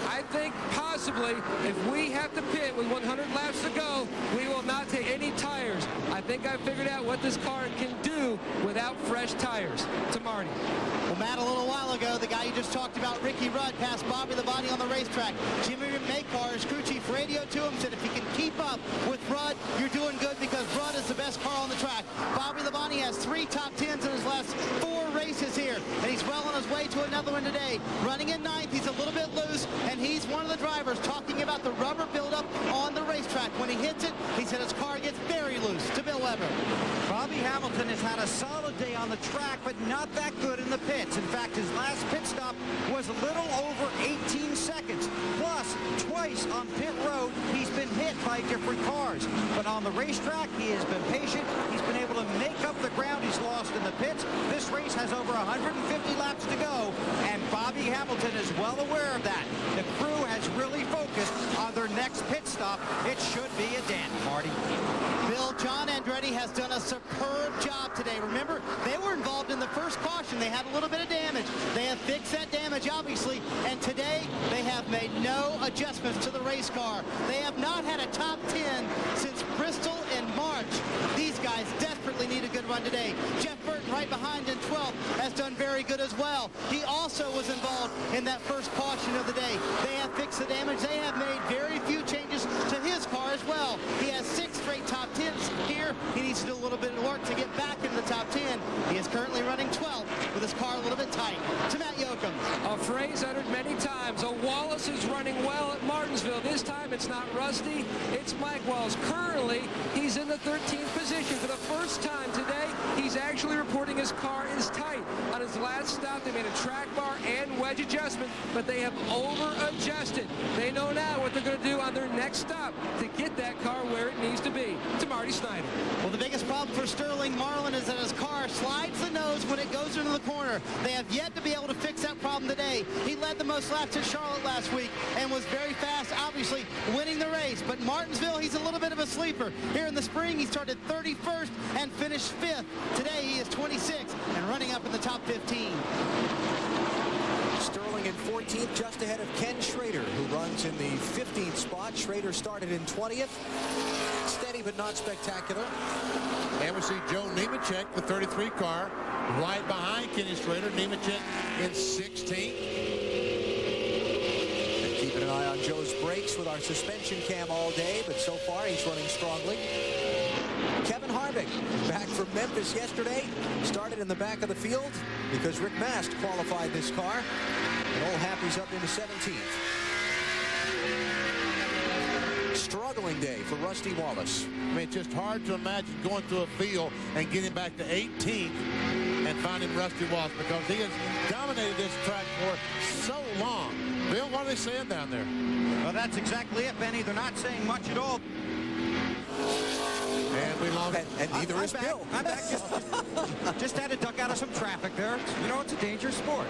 I think possibly if we have to pit with 100 laps to go, we will not take any tires. I think I figured out what this car can do without fresh tires. To Marty. Well, Matt, a little while ago, the guy you just talked about, Ricky Rudd, passed Bobby Labonte on the racetrack. Jimmy Makar, his crew chief, radioed to him, said if he can keep up with Rudd, you're doing good because Rudd is the best car on the track. Bobby Labonte has 3 top 10s in his last 4 races here, and he's well on his way to another one today. Running in 9th, he's a little bit loose, and he's one of the drivers talking about the rubber buildup on the racetrack. When he hits it, he said his car gets very loose. To Bill Weber. Bobby Hamilton has had a solid day on the track, but not that good in the pits. In fact, his last pit stop was a little over 18 seconds. Plus, twice on pit road, he's been hit by different cars. But on the racetrack, he has been patient. He's been able to make up the ground he's lost in the pits. This race has over 150 laps to go, and Bobby Hamilton is well aware of that. The crew has really focused on their next pit stop. It should be a dent, Marty. Bill, John Andretti has done a superb job today. Remember, they were involved in the first caution. They had a little bit of damage. They have fixed that damage, obviously, and today they have made no adjustments to the race car. They have not had a top 10 since Bristol in March. These guys desperately need a good run today. Jeff Burton, right behind in 12th, has done very good as well. He also was involved in that first caution of the day. They have fixed the damage. They have made very few changes to his car as well. He has 6 straight top 10s here. He needs to do a little bit of work to get back into the top 10. He is currently running 12th with his car a little bit tight. To Matt Yoakum. A phrase uttered many times. A Wallace is running well at Martinsville. This time it's not Rusty, it's Mike Wallace. Currently, he's in the 13th position. For the first time today, he's actually reporting his car is tight. On his last stop, they made a track bar and wedge adjustment, but they have over-adjusted. They know now what they're going to do on their next stop to get that car where it needs to be. To Marty Snyder. Well, the biggest problem for Sterling Marlin is that his car slides the nose when it goes into the corner. They have yet to be able to fix that problem today. He led the most laps at Charlotte last week and was very fast, obviously winning the race. But Martinsville, he's a little bit of a sleeper. Here in the spring, he started 31st and finished 5th. Today, he is 26th and running up in the top 15. Sterling in 14th, just ahead of Ken Schrader, who runs in the 15th spot. Schrader started in 20th. Steady but not spectacular. And we see Joe Nemechek, the 33 car, right behind Kenny Schrader. Nemechek in 16th. And keeping an eye on Joe's brakes with our suspension cam all day, but so far he's running strongly. Kevin Harvick, back from Memphis yesterday, started in the back of the field because Rick Mast qualified this car. And old Happy's up into 17th. Struggling thrilling day for Rusty Wallace. I mean, it's just hard to imagine going through a field and getting back to 18th and finding Rusty Wallace, because he has dominated this track for so long. Bill, what are they saying down there? Well, that's exactly it, Benny. They're not saying much at all. And we lost. And neither is Bill. I'm back. Just had to duck out of some traffic there. You know, it's a dangerous sport.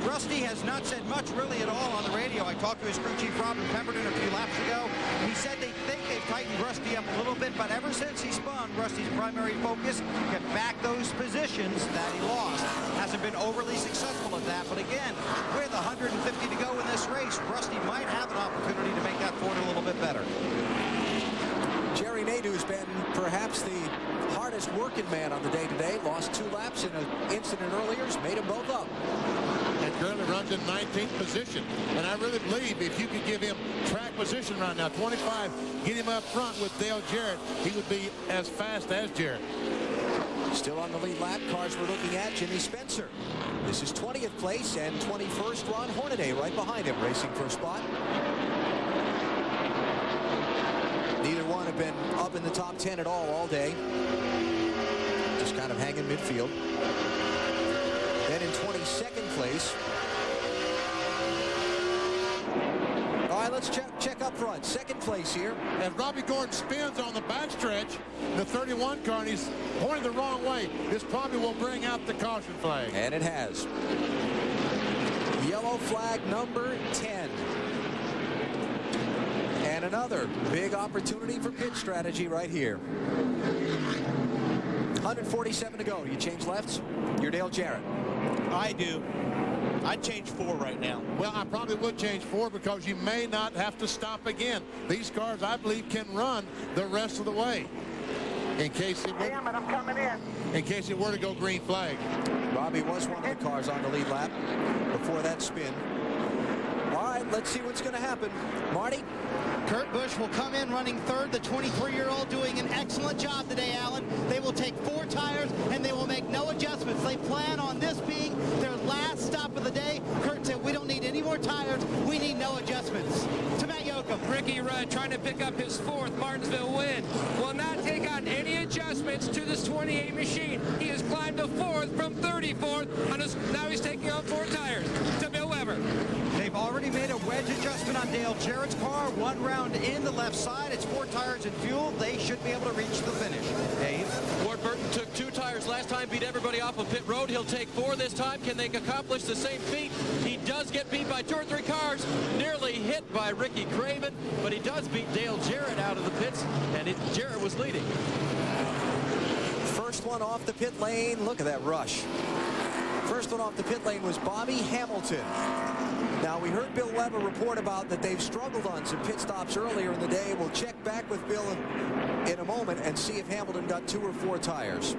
Rusty has not said much really at all on the radio. I talked to his crew chief, Robin Pemberton, a few laps ago. He said they think they've tightened Rusty up a little bit, but ever since he spun, Rusty's primary focus, get back those positions that he lost. Hasn't been overly successful at that, but again, with 150 to go in this race, Rusty might have an opportunity to make that Ford a little bit better. Jerry Nadeau's been perhaps the hardest working man on the day today. Lost 2 laps in an incident earlier, made them both up. And currently runs in 19th position. And I really believe if you could give him track position right now, 25, get him up front with Dale Jarrett, he would be as fast as Jarrett. Still on the lead lap, cars we're looking at, Jimmy Spencer. This is 20th place, and 21st, Ron Hornaday right behind him, racing for a spot. Neither one have been up in the top 10 at all day. Just kind of hanging midfield. Then in 22nd place. All right, let's check up front. Second place here. As Robbie Gordon spins on the backstretch, the 31 car, and he's pointing the wrong way. This probably will bring out the caution flag. And it has. Yellow flag number 10. And another big opportunity for pit strategy right here. 147 to go. Do you change lefts? You're Dale Jarrett. I do. I'd change 4 right now. Well, I probably would change 4 because you may not have to stop again. These cars, I believe, can run the rest of the way. In case it were, I'm coming in. In case it were to go green flag. Robbie was one of the cars on the lead lap before that spin. All right, let's see what's going to happen. Marty? Kurt Busch will come in running third. The 23-year-old doing an excellent job today, Alan. They will take 4 tires, and they will make no adjustments. They plan on this being their last stop of the day. Kurt said, we don't need any more tires. We need no adjustments. To Matt Yoakum. Ricky Rudd trying to pick up his 4th Martinsville win. Will not take on any adjustments to this 28 machine. He has climbed to 4th from 34th. Now he's taking on 4 tires. To Bill Weber. They've already made a wedge adjustment on Dale Jarrett's car. 1 round in the left side. It's 4 tires and fuel. They should be able to reach the finish. Dave? Ward Burton took 2 tires last time, beat everybody off of pit road. He'll take 4 this time. Can they accomplish the same feat? He does get beat by 2 or 3 cars. Nearly hit by Ricky Craven, but he does beat Dale Jarrett out of the pits, and Jarrett was leading. First one off the pit lane. Look at that rush. First one off the pit lane was Bobby Hamilton. Now, we heard Bill Weber report about that they've struggled on some pit stops earlier in the day. We'll check back with Bill in a moment and see if Hamilton got 2 or 4 tires.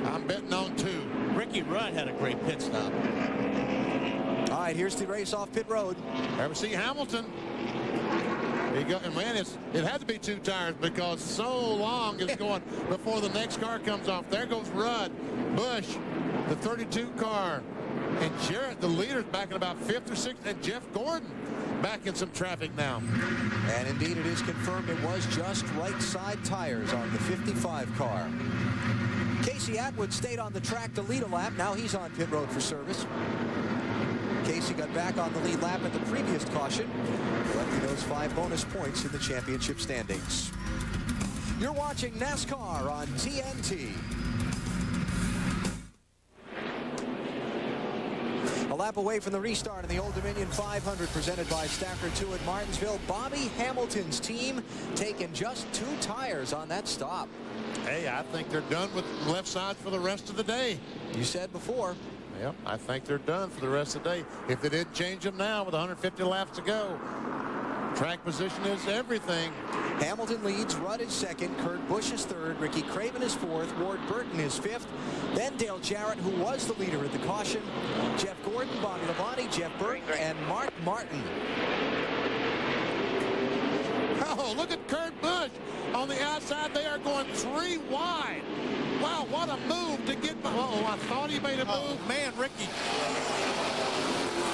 I'm betting on 2. Ricky Rudd had a great pit stop. All right, here's the race off pit road. Ever see Hamilton? And man, it had to be 2 tires because so long is going before the next car comes off. There goes Rudd, Busch, the 32 car. And Jarrett, the leader, back in about 5th or 6th, and Jeff Gordon back in some traffic now. And indeed, it is confirmed it was just right side tires on the 55 car. Casey Atwood stayed on the track to lead a lap. Now he's on pit road for service. Casey got back on the lead lap at the previous caution, collecting those 5 bonus points in the championship standings. You're watching NASCAR on TNT. A lap away from the restart in the Old Dominion 500 presented by Stacker 2 at Martinsville. Bobby Hamilton's team taking just 2 tires on that stop. Hey, I think they're done with left side for the rest of the day. You said before. Yep, I think they're done for the rest of the day. If they didn't change them now with 150 laps to go. Track position is everything. Hamilton leads, Rudd is 2nd, Kurt Busch is 3rd, Ricky Craven is 4th, Ward Burton is 5th, then Dale Jarrett, who was the leader at the caution, Jeff Gordon, Bobby Labonte, Jeff Burton, and Mark Martin. Oh, look at Kurt Busch. On the outside, they are going 3 wide. Wow, what a move to get. Oh, I thought he made a move. Man, Ricky.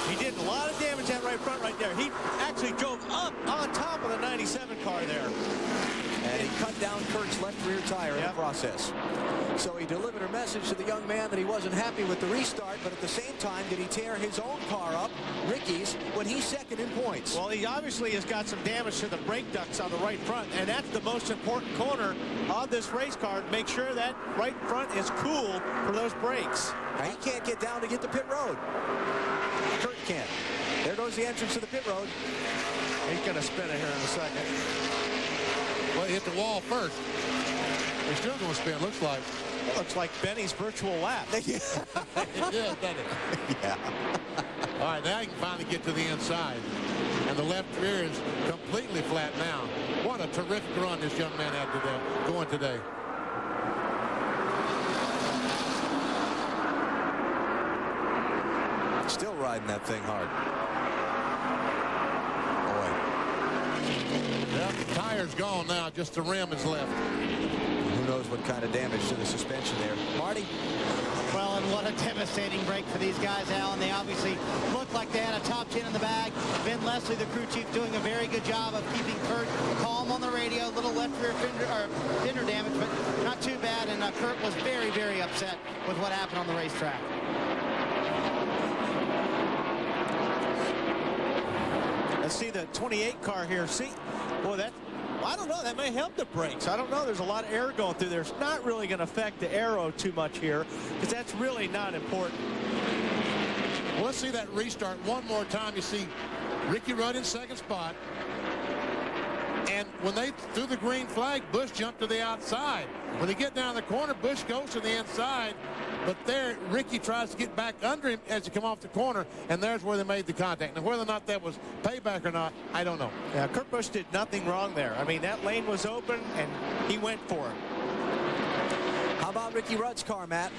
He did a lot of damage that right front right there. He actually drove up on top of the 97 car there. And he cut down Kurt's left rear tire in the process. So he delivered a message to the young man that he wasn't happy with the restart, but at the same time, did he tear his own car up, Ricky's, when he's second in points? Well, he obviously has got some damage to the brake ducts on the right front, and that's the most important corner of this race car. Make sure that right front is cool for those brakes. Now, he can't get down to get the pit road. Kurt can't. There goes the entrance to the pit road. He's going to spin it here in a second. Well, he hit the wall first. He's still going to spin, looks like. It looks like Benny's virtual lap. Yeah, doesn't it? Yeah. All right, now you can finally get to the inside. And the left rear is completely flat now. What a terrific run this young man had today, going today. Still riding that thing hard. Boy. Yep, the tire's gone now. Just the rim is left. Who knows what kind of damage to the suspension there. Marty? Well, and what a devastating break for these guys, Alan. They obviously looked like they had a top 10 in the bag. Ben Leslie, the crew chief, doing a very good job of keeping Kurt calm on the radio. Little left rear fender damage, but not too bad. And Kurt was very, very upset with what happened on the racetrack. Let's see the 28 car here. See, boy, that, I don't know, that may help the brakes. I don't know. There's a lot of air going through there. It's not really going to affect the aero too much here because that's really not important. Well, let's see that restart one more time. You see Ricky Rudd in second spot. And when they threw the green flag, Busch jumped to the outside. When they get down the corner, Busch goes to the inside. But there, Ricky tries to get back under him as he come off the corner, and there's where they made the contact. Now, whether or not that was payback or not, I don't know. Yeah, Kurt Busch did nothing wrong there. I mean, that lane was open, and he went for it. How about Ricky Rudd's car, Matt?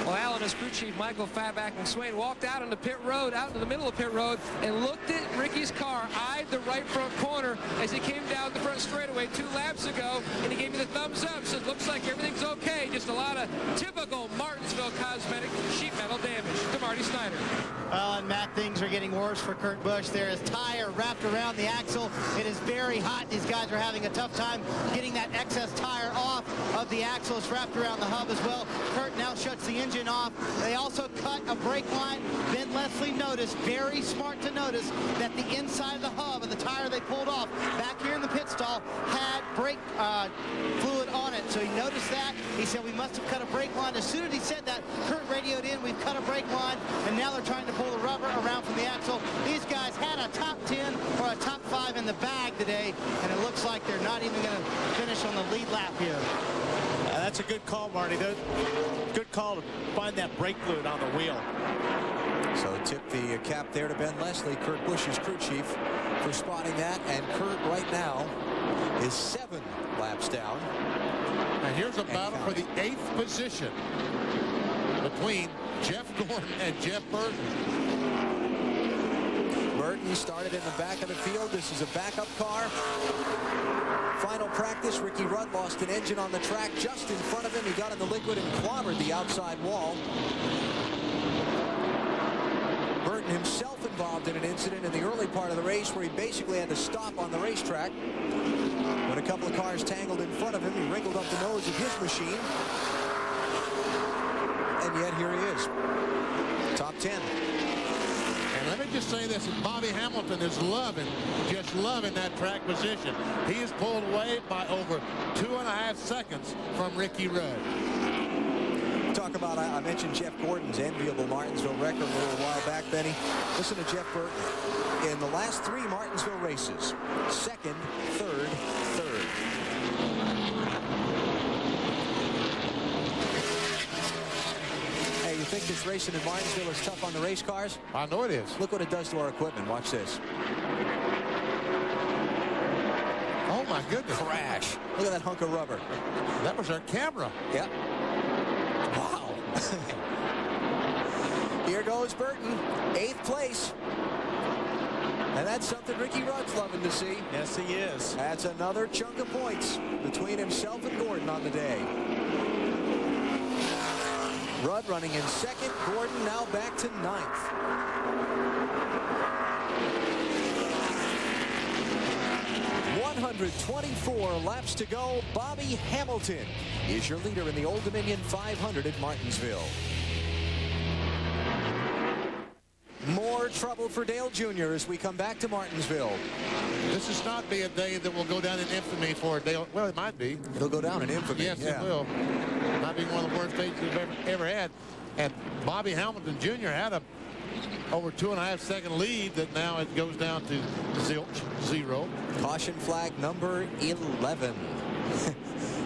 Well, Alan, as crew chief Michael Fatback and Swain walked out into pit road, out into the middle of pit road, and looked at Ricky's car, eyed the right front corner as he came down the front straightaway 2 laps ago, and he gave me the thumbs up. Said, looks like everything's okay. Just a lot of typical Martinsville cosmetic sheet metal damage. To Marty Snyder. Well, and Matt, things are getting worse for Kurt Busch. There is tire wrapped around the axle. It is very hot. These guys are having a tough time getting that excess tire off of the axle. It's wrapped around the hub as well. Kurt now shuts the engine off. They also cut a brake line. Ben Leslie noticed, very smart to notice, that the inside of the hub of the tire they pulled off back here in the pit stall had brake fluid on it. So he noticed that. He said, we must have cut a brake line. As soon as he said that, Kurt radioed in, we've cut a brake line, and now they're trying to pull the rubber around from the axle. These guys had a top 10 or a top 5 in the bag today, and it looks like they're not even going to finish on the lead lap here. That's a good call, Marty. Good call to find that brake fluid on the wheel. So tip the cap there to Ben Leslie, Kurt Busch's crew chief, for spotting that. And Kurt right now is 7 laps down. Now here's a battle for the 8th position between Jeff Gordon and Jeff Burton. Burton started in the back of the field. This is a backup car. Final practice, Ricky Rudd lost an engine on the track just in front of him. He got in the liquid and clobbered the outside wall. Burton himself involved in an incident in the early part of the race where he basically had to stop on the racetrack. When a couple of cars tangled in front of him, he wrinkled up the nose of his machine. And yet here he is, top 10. And let me just say this, Bobby Hamilton is just loving that track position. He is pulled away by over 2.5 seconds from Ricky Rudd. Talk about, I mentioned Jeff Gordon's enviable Martinsville record a little while back, Benny. Listen to Jeff Burton. In the last 3 Martinsville races, 2nd, 3rd, 3rd. Hey, you think this racing in Martinsville is tough on the race cars? I know it is. Look what it does to our equipment. Watch this. Oh, my goodness. Crash. Look at that hunk of rubber. That was our camera. Yep. Wow. Here goes Burton, 8th place. And that's something Ricky Rudd's loving to see. Yes, he is. That's another chunk of points between himself and Gordon on the day. Rudd running in 2nd, Gordon now back to 9th. .124 laps to go. Bobby Hamilton is your leader in the Old Dominion 500 at Martinsville. More trouble for Dale Jr. as we come back to Martinsville. This is not be a day that will go down in infamy for Dale. Well, it might be. It'll go down in infamy. Yes, yeah. it will. Might be one of the worst days we've ever had. And Bobby Hamilton Jr. had a over 2.5 second lead that now it goes down to zilch, 0. Caution flag number 11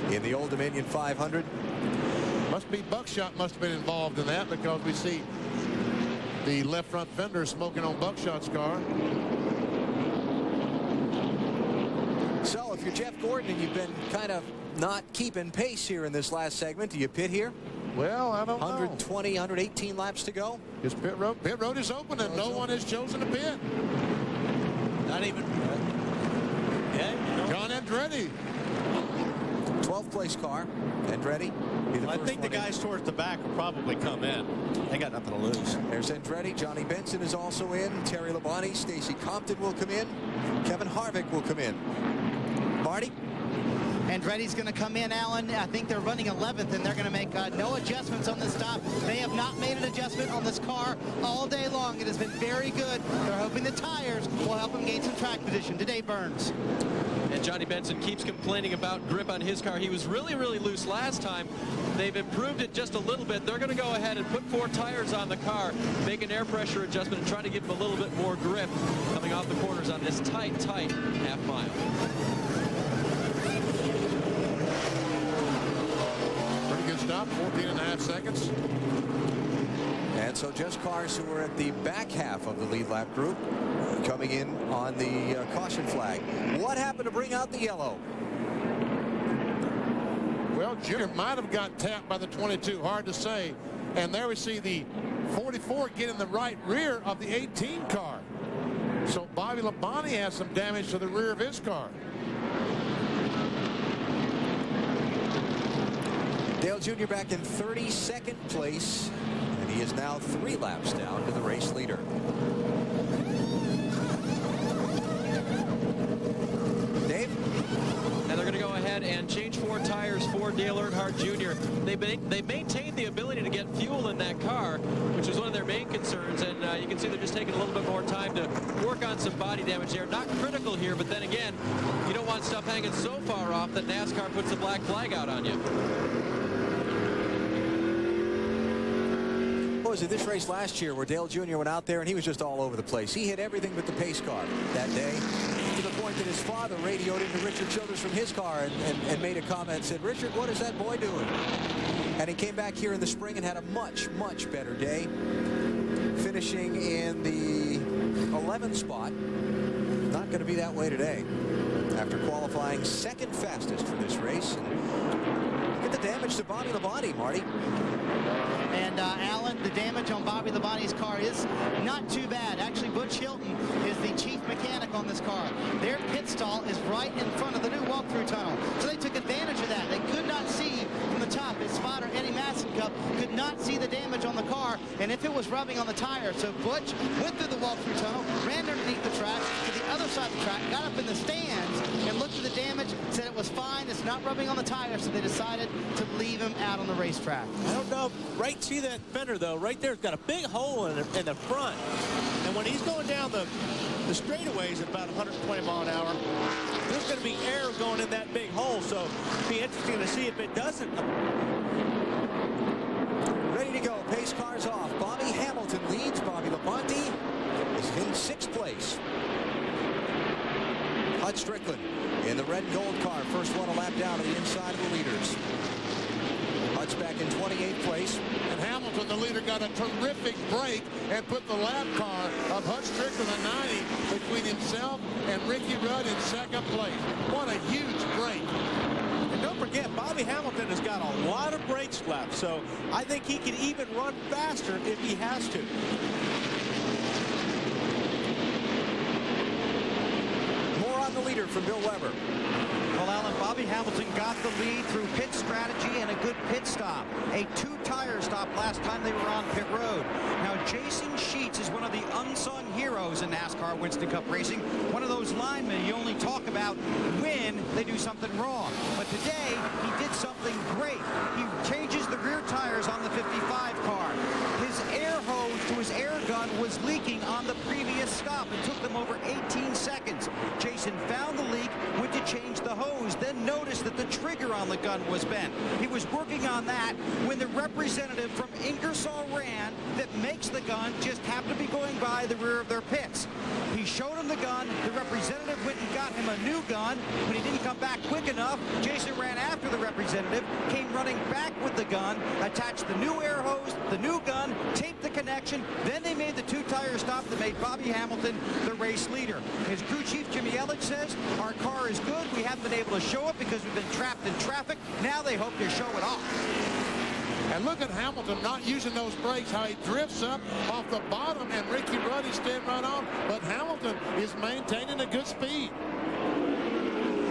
in the Old Dominion 500. Must be Buckshot must have been involved in that, because we see the left front fender smoking on Buckshot's car. So if you're Jeff Gordon and you've been kind of not keeping pace here in this last segment, do you pit here? Well, I don't 120, 118 laps to go. His pit road is open, and no one has chosen to pit. Not even. John Andretti. 12th place car. Andretti. I think the guys towards the back will probably come in. They got nothing to lose. There's Andretti. Johnny Benson is also in. Terry Labonte. Stacy Compton will come in. Kevin Harvick will come in. Marty? Andretti's going to come in, Alan. I think they're running 11th, and they're going to make no adjustments on this stop. They have not made an adjustment on this car all day long. It has been very good. They're hoping the tires will help them gain some track position. Today, Burns. And Johnny Benson keeps complaining about grip on his car. He was really, really loose last time. They've improved it just a little bit. They're going to go ahead and put 4 tires on the car, make an air pressure adjustment, and try to give him a little bit more grip coming off the corners on this tight half mile. Pretty good stop, 14.5 seconds. And so just cars who are at the back half of the lead lap group coming in on the caution flag. What happened to bring out the yellow? Well, Junior might have got tapped by the 22. Hard to say. And there we see the 44 get in the right rear of the 18 car. So Bobby Labonte has some damage to the rear of his car. Dale Jr. back in 32nd place, and he is now 3 laps down to the race leader. Dave? And they're going to go ahead and change 4 tires for Dale Earnhardt Jr. They maintained the ability to get fuel in that car, which was one of their main concerns, and you can see they're just taking a little bit more time to work on some body damage there. Not critical here, but then again, you don't want stuff hanging so far off that NASCAR puts the black flag out on you. Was it this race last year where Dale Jr. went out there and he was just all over the place? He hit everything but the pace car that day, to the point that his father radioed into Richard Childress from his car and made a comment and said, "Richard, what is that boy doing?" And he came back here in the spring and had a much better day, finishing in the 11th spot. Not going to be that way today after qualifying 2nd fastest for this race. And look at the damage to Bobby Labonte, Marty. And Alan, the damage on Bobby Labonte's car is not too bad. Actually, Butch Hilton is the chief mechanic on this car. Their pit stall is right in front of the new walk-through tunnel. So they took advantage of that. They could not see from the top. His spotter, Eddie Massencup, could not see the damage on the car, and if it was rubbing on the tire. So Butch went through the walk-through tunnel, ran underneath the track to the other side of the track, got up in the stands, and looked at the damage, said it was fine, it's not rubbing on the tire, so they decided to leave him out on the racetrack. I don't know. Right, see that fender, though? Right there, it's got a big hole in the front. And when he's going down the straightaways at about 120 mile an hour, there's going to be air going in that big hole. So it'll be interesting to see if it doesn't. Ready to go. Pace cars off. Bobby Hamilton leads. Bobby Labonte is in 6th place. Hud Strickland in the red and gold car. First one a lap down to the inside of the leaders. Hud's back in 28th place. And Hamilton, the leader, got a terrific break and put the lap car of Hud Strickland at 90 between himself and Ricky Rudd in 2nd place. What a huge break. And don't forget, Bobby Hamilton has got a lot of brakes left, so I think he can even run faster if he has to. More on on the leader from Bill Weber. Well, Alan, Bobby Hamilton got the lead through pit strategy and a good pit stop. A two-tire stop last time they were on pit road. Now, Jason Sheets is one of the unsung heroes in NASCAR Winston Cup racing. One of those linemen you only talk about when they do something wrong. But today, he did something great. He changes the rear tires on the 55 car. His air hose to his air gun was leaking on the previous stop. It took them over 18 seconds. Jason found the leak, went to change the hose, then noticed that the trigger on the gun was bent. He was working on that when the representative from Ingersoll Rand that makes the gun just happened to be going by the rear of their pits. He showed him the gun. The representative went and got him a new gun. When he didn't come back quick enough, Jason ran after the representative, came running back with the gun, attached the new air hose, the new gun, taped the connection. Then they made the two-tire stop that made Bobby Hamilton the race leader. His crew chief, Jimmy Elliott, says, our car is good. We haven't been able to show it because we've been trapped in traffic. Now they hope to show it off. And look at Hamilton not using those brakes, how he drifts up off the bottom, and Ricky Rudd is staying right on. But Hamilton is maintaining a good speed.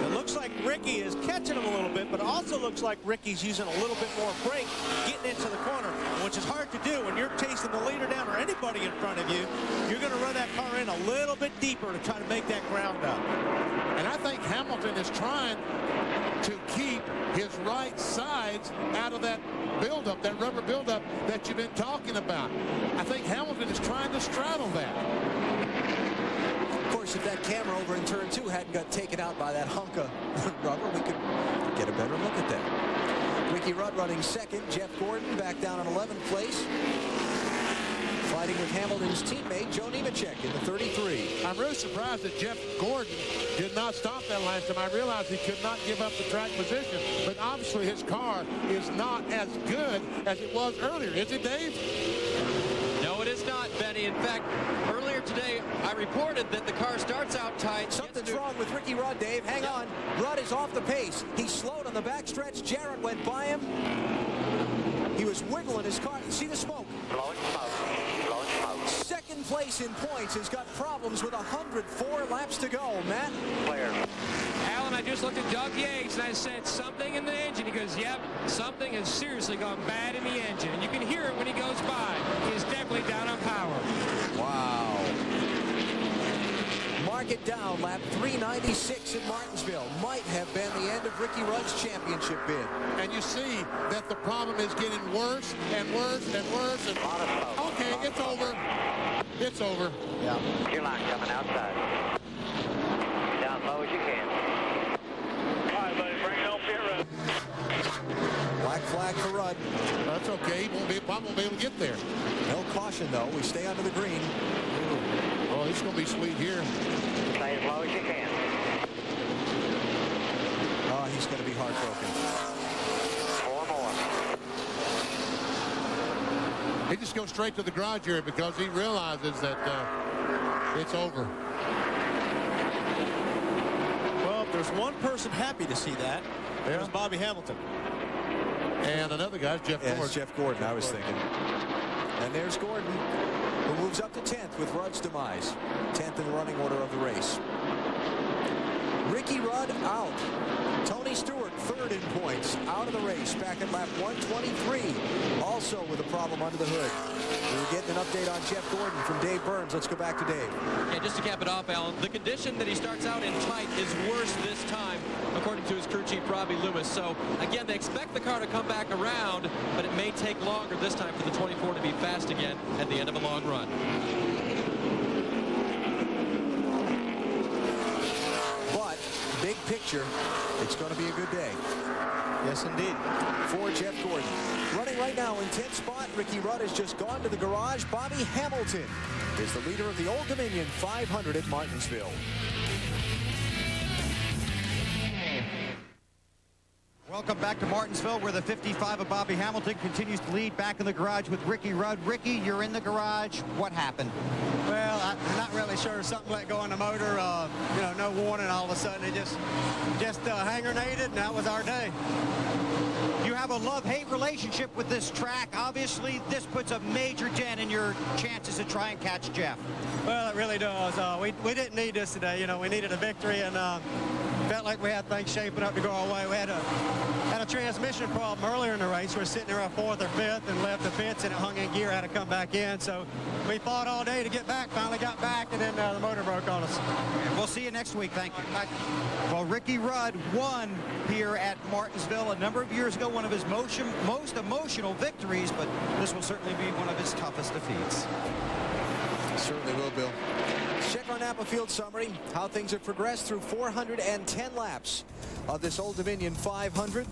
It looks like Ricky is catching him a little bit, but also looks like Ricky's using a little bit more brake getting into the corner, which is hard to do when you're chasing the leader down or anybody in front of you. You're going to run that car in a little bit deeper to try to make that ground up. And I think Hamilton is trying to keep his right sides out of that buildup, that rubber buildup that you've been talking about. I think Hamilton is trying to straddle that. Of course, if that camera over in turn 2 hadn't got taken out by that hunk of rubber, we could get a better look at that. Ricky Rudd running second. Jeff Gordon back down in 11th place. Fighting with Hamilton's teammate, Joe Nemechek in the 33. I'm really surprised that Jeff Gordon did not stop that last time. I realized he could not give up the track position, but obviously his car is not as good as it was earlier. Is it, Dave? No, it is not, Benny. In fact, earlier today, I reported that the car starts out tight. Something's wrong with Ricky Rudd, Dave. Hang on. Rudd is off the pace. He slowed on the backstretch. Jarrett went by him. He was wiggling his car. See the smoke? Blowing smoke. Blowing smoke. Second place in points has got problems with 104 laps to go. Matt? Clear. Alan, I just looked at Doug Yates and I said, something in the engine. He goes, yep, something has seriously gone bad in the engine. And you can hear it when he goes by. He's definitely down on power. Wow. Mark it down. Lap 396 at Martinsville. Might have been the end of Ricky Rudd's championship bid. And you see that the problem is getting worse and worse and worse. And okay, it's over. It's over. Yeah. Your line coming outside. Down low as you can. All right, buddy, bring it on pit road. Black flag for Rudd. That's okay. He won't be able to get there. No caution, though. We stay under the green. Oh, it's going to be sweet here. Play as low as you can. Oh, he's going to be heartbroken. 4 more. He just goes straight to the garage area because he realizes that it's over. Well, if there's one person happy to see that, it was Bobby Hamilton. And another guy, Jeff Gordon. Jeff Gordon, I was thinking. And there's Gordon, who moves up to 10th with Rudd's demise. 10th in the running order of the race. Ricky Rudd out. Tony Stewart, third in points, out of the race, back at lap 123, also with a problem under the hood. We were getting an update on Jeff Gordon from Dave Burns. Let's go back to Dave. Yeah, just to cap it off, Alan, the condition that he starts out in tight is worse this time, according to his crew chief, Robbie Loomis. So, again, they expect the car to come back around, but it may take longer this time for the 24 to be fast again at the end of a long run. But, big picture, it's going to be a good day. Yes, indeed. For Jeff Gordon. Running right now in 10th spot, Ricky Rudd has just gone to the garage. Bobby Hamilton is the leader of the Old Dominion 500 at Martinsville. Welcome back to Martinsville, where the 55 of Bobby Hamilton continues to lead back in the garage with Ricky Rudd. Ricky, you're in the garage. What happened? Well, not really sure. Something let go on the motor. You know, no warning. All of a sudden, it just hand grenaded, and that was our day. You have a love-hate relationship with this track. Obviously, this puts a major dent in your chances to try and catch Jeff. Well, it really does. We didn't need this today. You know, we needed a victory, and felt like we had things shaping up to go our way. We had a transmission problem earlier in the race. We were sitting there at 4th or 5th and left the pits, and it hung in gear, had to come back in. So we fought all day to get back, finally got back, and then the motor broke on us. We'll see you next week. Thank you. Well, Ricky Rudd won here at Martinsville a number of years ago, one of his most emotional victories, but this will certainly be one of his toughest defeats. Certainly will, Bill. Check our Napa Field summary, how things have progressed through 410 laps of this Old Dominion 500.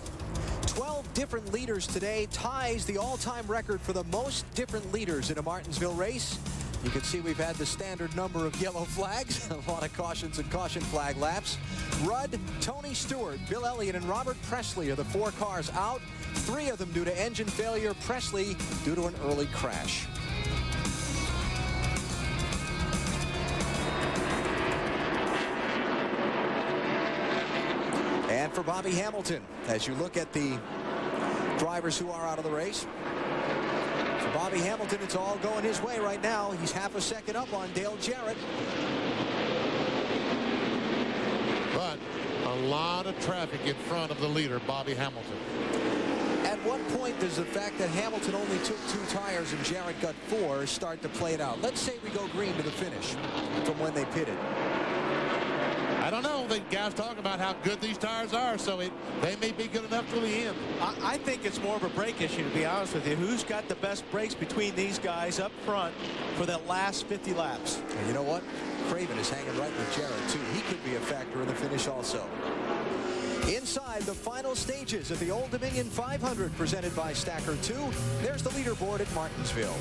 12 different leaders today, ties the all-time record for the most different leaders in a Martinsville race. You can see we've had the standard number of yellow flags, a lot of cautions and caution flag laps. Rudd, Tony Stewart, Bill Elliott, and Robert Presley are the 4 cars out. 3 of them due to engine failure, Presley due to an early crash. And for Bobby Hamilton, as you look at the drivers who are out of the race, for Bobby Hamilton, it's all going his way right now. He's half a second up on Dale Jarrett. But a lot of traffic in front of the leader, Bobby Hamilton. At what point does the fact that Hamilton only took 2 tires and Jarrett got 4 start to play it out? Let's say we go green to the finish from when they pitted. I don't know. The guys talk about how good these tires are, so they may be good enough till the end. I think it's more of a brake issue, to be honest with you. Who's got the best brakes between these guys up front for the last 50 laps? And you know what? Craven is hanging right with Jarrett, too. He could be a factor in the finish also. Inside the final stages of the Old Dominion 500 presented by Stacker 2, there's the leaderboard at Martinsville.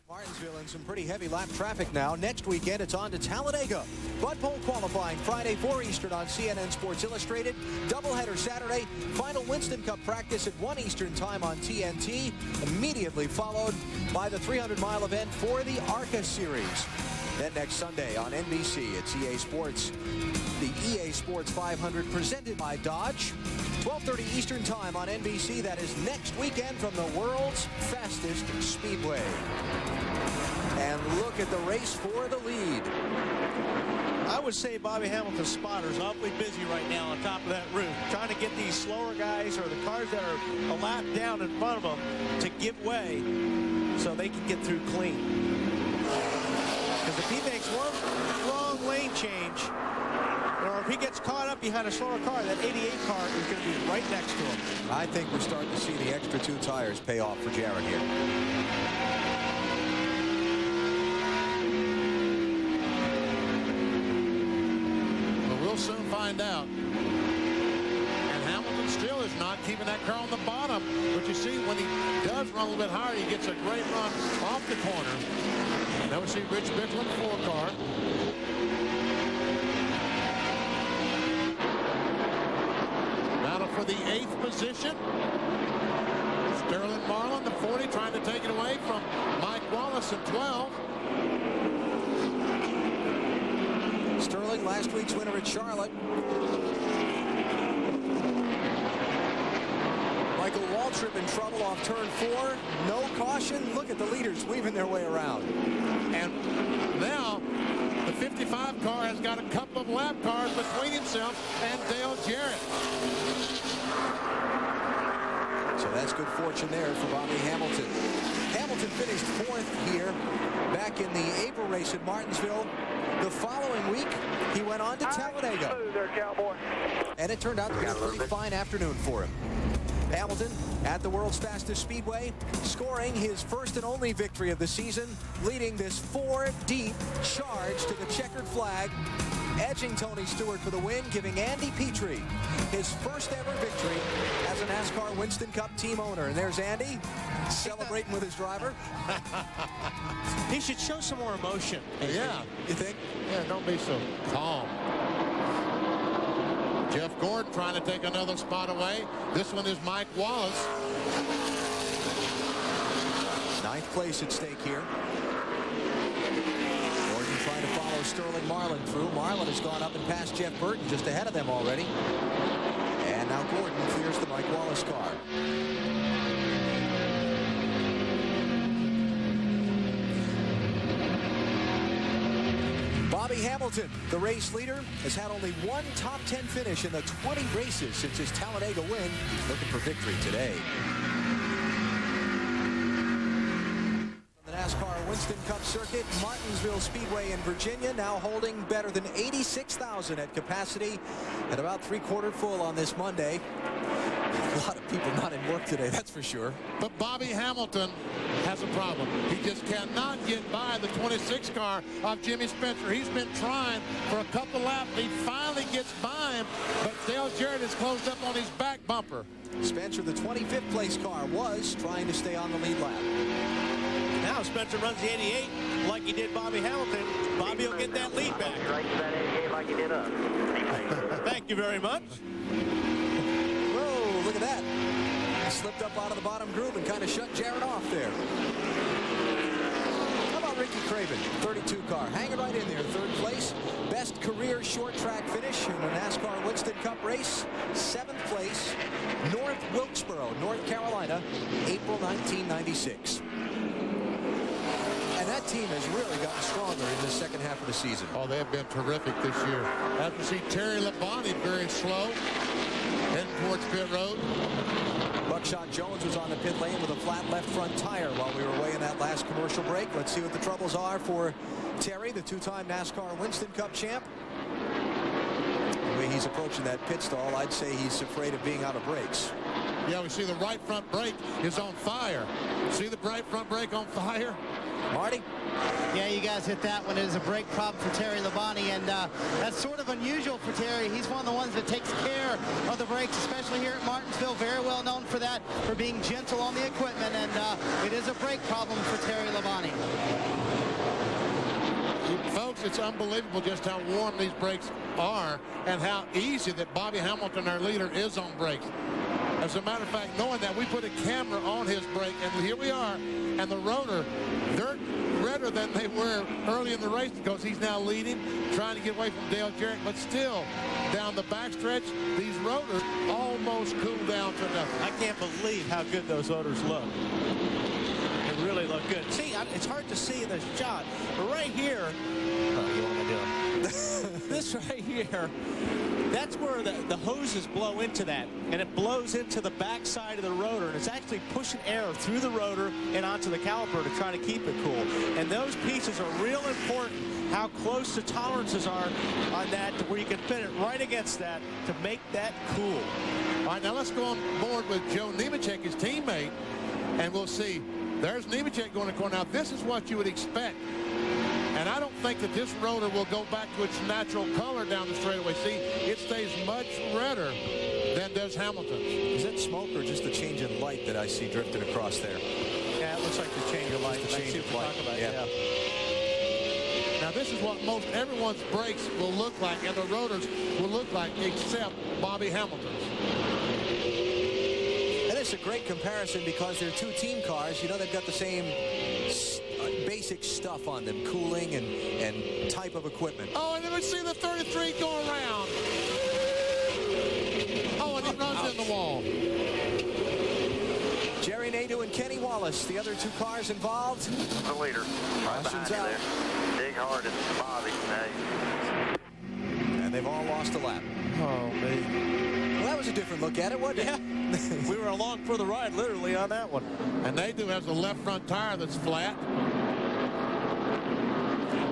Martinsville in some pretty heavy lap traffic now. Next weekend, it's on to Talladega. Bud Pole qualifying Friday, 4 Eastern on CNN Sports Illustrated. Doubleheader Saturday. Final Winston Cup practice at 1 Eastern time on TNT. Immediately followed by the 300-mile event for the ARCA Series. Then next Sunday on NBC, it's EA Sports. The EA Sports 500 presented by Dodge. 12:30 Eastern time on NBC. That is next weekend from the world's fastest speedway. And look at the race for the lead. I would say Bobby Hamilton's spotter's awfully busy right now on top of that roof, trying to get these slower guys or the cars that are a lap down in front of them to give way so they can get through clean. Because if he makes one wrong lane change, or if he gets caught up behind a slower car, that 88 car is going to be right next to him. I think we're starting to see the extra 2 tires pay off for Jarrett here. But we'll soon find out. And Hamilton still is not keeping that car on the bottom. But you see, when he does run a little bit higher, he gets a great run off the corner. Now we see Rich Bickland, 4 car. Battle for the 8th position. Sterling Marlin, the 40, trying to take it away from Mike Wallace at 12. Sterling, last week's winner at Charlotte. Michael Waltrip in trouble off turn 4. No caution. Look at the leaders weaving their way around. And now the 55 car has got a couple of lap cars between himself and Dale Jarrett. So that's good fortune there for Bobby Hamilton. Hamilton finished 4th here back in the April race at Martinsville. The following week, he went on to Talladega. And it turned out to be a pretty fine afternoon for him. Hamilton at the world's fastest speedway, scoring his first and only victory of the season, leading this 4-deep charge to the checkered flag, edging Tony Stewart for the win, giving Andy Petrie his first ever victory as a NASCAR Winston Cup team owner. And there's Andy celebrating with his driver. He should show some more emotion. Yeah. You think? Yeah, don't be so calm. Jeff Gordon trying to take another spot away. This one is Mike Wallace. Ninth place at stake here. Gordon trying to follow Sterling Marlin through. Marlin has gone up and passed Jeff Burton, just ahead of them already. And now Gordon clears the Mike Wallace car. Bobby Hamilton, the race leader, has had only one top 10 finish in the 20 races since his Talladega win. Looking for victory today. The NASCAR Winston Cup circuit, Martinsville Speedway in Virginia, now holding better than 86,000 at capacity and about three-quarter full on this Monday. A lot of people not in work today, that's for sure. But Bobby Hamilton has a problem. He just cannot get by the 26 car of Jimmy Spencer. He's been trying for a couple laps. He finally gets by him, but Dale Jarrett has closed up on his back bumper. Spencer, the 25th place car, was trying to stay on the lead lap. Now Spencer runs the 88 like he did Bobby Hamilton. Bobby will get that lead back. Right to that 88 like he did us. Thank you very much. Whoa, look at that. He slipped up out of the bottom groove and kind of shut Jarrett off there. How about Ricky Craven, 32 car, hanging right in there, third place. Best career short track finish in a NASCAR Winston Cup race. 7th place, North Wilkesboro, North Carolina, April 1996. And that team has really gotten stronger in the second half of the season. Oh, they have been terrific this year. As we see Terry Labonte very slow, heading towards pit road. Buckshot Jones was on the pit lane with a flat left front tire while we were away in that last commercial break. Let's see what the troubles are for Terry, the two-time NASCAR Winston Cup champ. The way he's approaching that pit stall, I'd say he's afraid of being out of brakes. Yeah, we see the right front brake is on fire. See the right front brake on fire? Marty? Yeah, you guys hit that one. It is a brake problem for Terry Labonte, and that's sort of unusual for Terry. He's one of the ones that takes care of the brakes, especially here at Martinsville. Very well known for that, for being gentle on the equipment, and it is a brake problem for Terry Labonte. Folks, it's unbelievable just how warm these brakes are and how easy that Bobby Hamilton, our leader, is on brakes. As a matter of fact, knowing that, we put a camera on his brake, and here we are, and the rotor, they're redder than they were early in the race because he's now leading, trying to get away from Dale Jarrett, but still, down the backstretch, these rotors almost cool down to nothing. I can't believe how good those rotors look. They really look good. See, it's hard to see in the shot, but right here, you want to do it? This right here, that's where the hoses blow into that, and it blows into the back side of the rotor, and it's actually pushing air through the rotor and onto the caliper to try to keep it cool. And those pieces are real important, how close the tolerances are on that, to where you can fit it right against that to make that cool. All right, now let's go on board with Joe Nemechek, his teammate, and we'll see. There's Nemechek going to corner. Now, this is what you would expect. And I don't think that this rotor will go back to its natural color down the straightaway. See, it stays much redder than does Hamilton's. Is that smoke or just the change in light that I see drifting across there? Yeah, it looks like the change of light. The change of light. Yeah. Now, this is what most everyone's brakes will look like, and the rotors will look like, except Bobby Hamilton's. And it's a great comparison because they're two team cars. You know, they've got the same basic stuff on them, cooling and type of equipment. Oh, and then we see the 33 go around. Oh, and he runs in the wall. Jerry Nadeau and Kenny Wallace, the other two cars involved. The leader. Right behind you there. Dig hard at Bobby. And they've all lost a lap. Oh, man. Well, that was a different look at it, wasn't it? Yeah. We were along for the ride, literally, on that one. And Nadeau has a left front tire that's flat.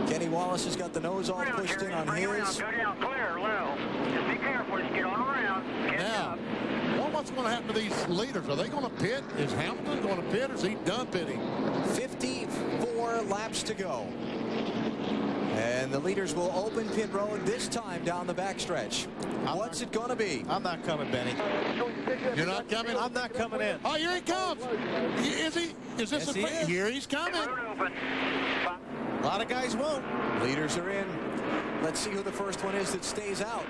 Kenny Wallace has got the nose all pushed in on his. Go down clear, low. Just be careful. Just get on around. Now, what's going to happen to these leaders? Are they going to pit? Is Hamilton going to pit, or is he done pitting? 54 laps to go. And the leaders will open pit road this time down the backstretch. What's it going to be? I'm not coming, Benny. You're not coming? I'm not coming in. Oh, here he comes. Is he? Is this Yes, he is. Here he's coming. A lot of guys won't. Leaders are in. Let's see who the first one is that stays out.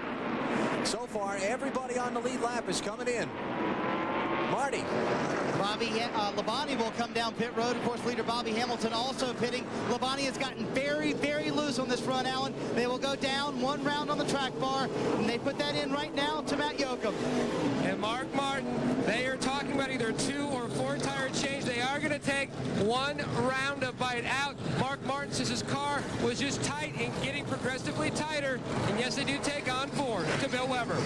So far, everybody on the lead lap is coming in. Marty. Labonte will come down pit road. Of course, leader Bobby Hamilton also pitting. Labonte has gotten very, very loose on this run, Alan. They will go down one round on the track bar, and they put that in right now to Matt Yoakum. And Mark Martin, they are talking about either 2 or 4 tire change. They are going to take 1 round of bite out. Mark Martin says his car was just tight and getting progressively tighter. And yes, they do take on 4 to Bill Weber.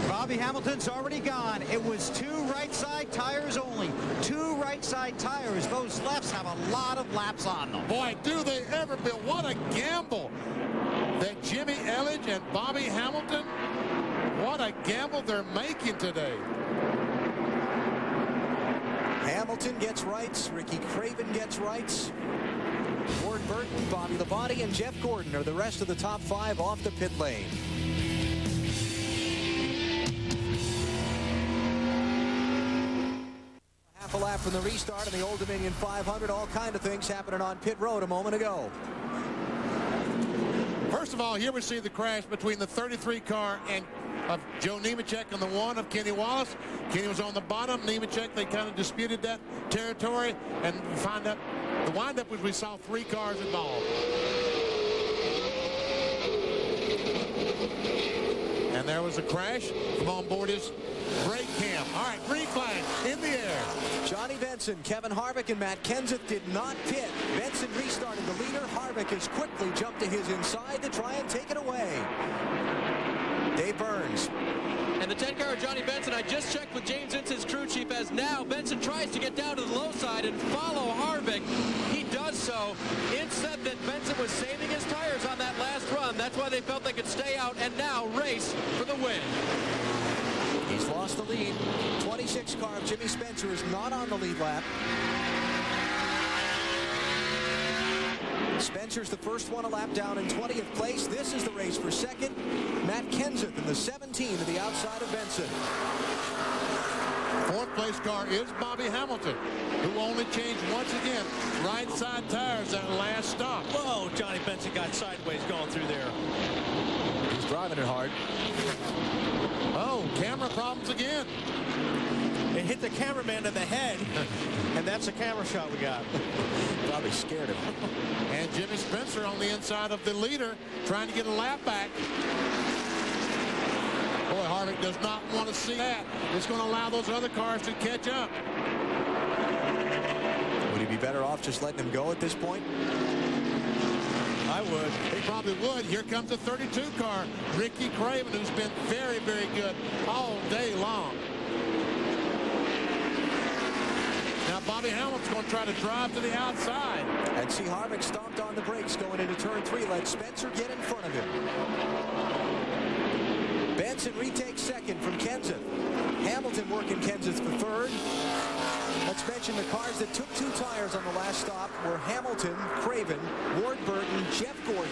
Bobby Hamilton's already gone. It was 2 right side tires only. 2 right side tires. Those lefts have a lot of laps on them. Boy, do they ever, Bill. What a gamble that Jimmy Elledge and Bobby Hamilton, what a gamble they're making today. Hamilton gets rights. Ricky Craven gets rights. Ward Burton, Bobby Labonte, and Jeff Gordon are the rest of the top 5 off the pit lane. Half a lap from the restart in the Old Dominion 500. All kind of things happening on pit road a moment ago. First of all, here we see the crash between the 33 car and of Joe Nemechek and the 1 of Kenny Wallace. Kenny was on the bottom. Nemechek, they kind of disputed that territory, and find out the windup was we saw 3 cars involved. And there was a crash from on board his brake cam. All right, green flag in the air. Johnny Benson, Kevin Harvick, and Matt Kenseth did not pit. Benson restarted the leader. Harvick has quickly jumped to his inside to try and take it away. Dave Burns. And the 10 car of Johnny Benson, I just checked with James Vincent's crew chief, as now Benson tries to get down to the low side and follow Harvick. He does so. It said that Benson was saving his tires on that last run. That's why they felt they could stay out and now race for the win. He's lost the lead. 26 car of Jimmy Spencer is not on the lead lap. Spencer's the first one a lap down in 20th place. This is the race for second. Matt Kenseth in the 17 to the outside of Benson. 4th place car is Bobby Hamilton, who only changed once again right side tires that last stop. Whoa, Johnny Benson got sideways going through there. He's driving it hard. Oh, camera problems again. It hit the cameraman in the head, and that's a camera shot we got. Probably scared him. And Jimmy Spencer on the inside of the leader, trying to get a lap back. Boy, Harvick does not want to see that. It's going to allow those other cars to catch up. Would he be better off just letting him go at this point? I would. He probably would. Here comes the 32 car, Ricky Craven, who's been very, very good all day long. Now Bobby Hamilton's going to try to drive to the outside. And see Harvick stomped on the brakes going into turn 3. Let Spencer get in front of him. Benson retakes second from Kenseth. Hamilton working Kenseth for third. Let's mention the cars that took 2 tires on the last stop were Hamilton, Craven, Ward Burton, Jeff Gordon,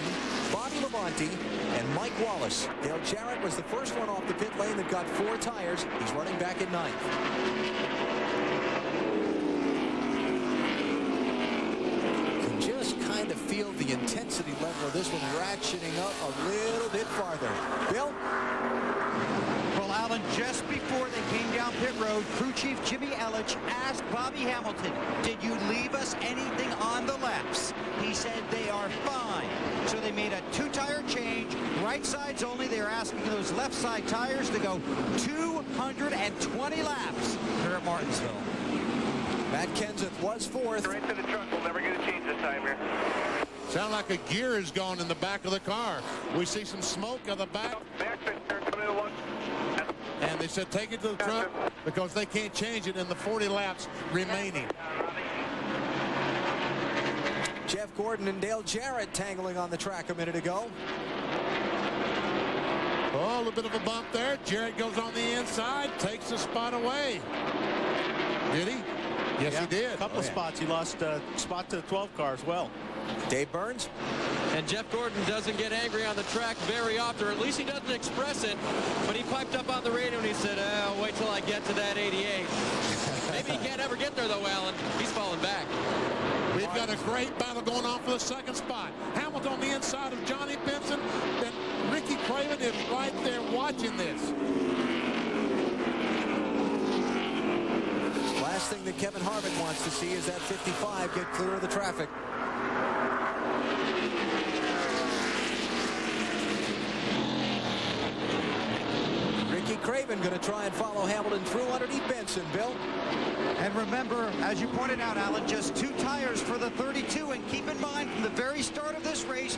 Bobby Labonte, and Mike Wallace. Dale Jarrett was the first one off the pit lane that got 4 tires. He's running back at 9th. Just kind of feel the intensity level of this one ratcheting up a little bit farther. Bill? Well, Alan, just before they came down pit road, crew chief Jimmy Elledge asked Bobby Hamilton, did you leave us anything on the laps? He said they are fine. So they made a 2-tire change, right sides only. They're asking those left side tires to go 220 laps here at Martinsville. Matt Kenseth was 4th. Right to the truck. We'll never get a change this time here. Sound like a gear is gone in the back of the car. We see some smoke on the back. And they said take it to the truck because they can't change it in the 40 laps remaining. Jeff Gordon and Dale Jarrett tangling on the track a minute ago. Oh, a little bit of a bump there. Jarrett goes on the inside, takes the spot away. Did he? Yes, he did. A couple of spots. He lost a spot to the 12 car as well. Dave Burns. And Jeff Gordon doesn't get angry on the track very often, or at least he doesn't express it. But he piped up on the radio and he said, oh, wait till I get to that 88. Maybe he can't ever get there, though, Alan. He's falling back. We've got a great battle going on for the second spot. Hamilton on the inside of Johnny Benson, and Ricky Craven is right there watching this. last thing that Kevin Harvick wants to see is that 55 get clear of the traffic. Ricky Craven going to try and follow Hamilton through underneath Benson, Bill. And remember, as you pointed out, Alan, just 2 tires for the 32. And keep in mind, from the very start of this race,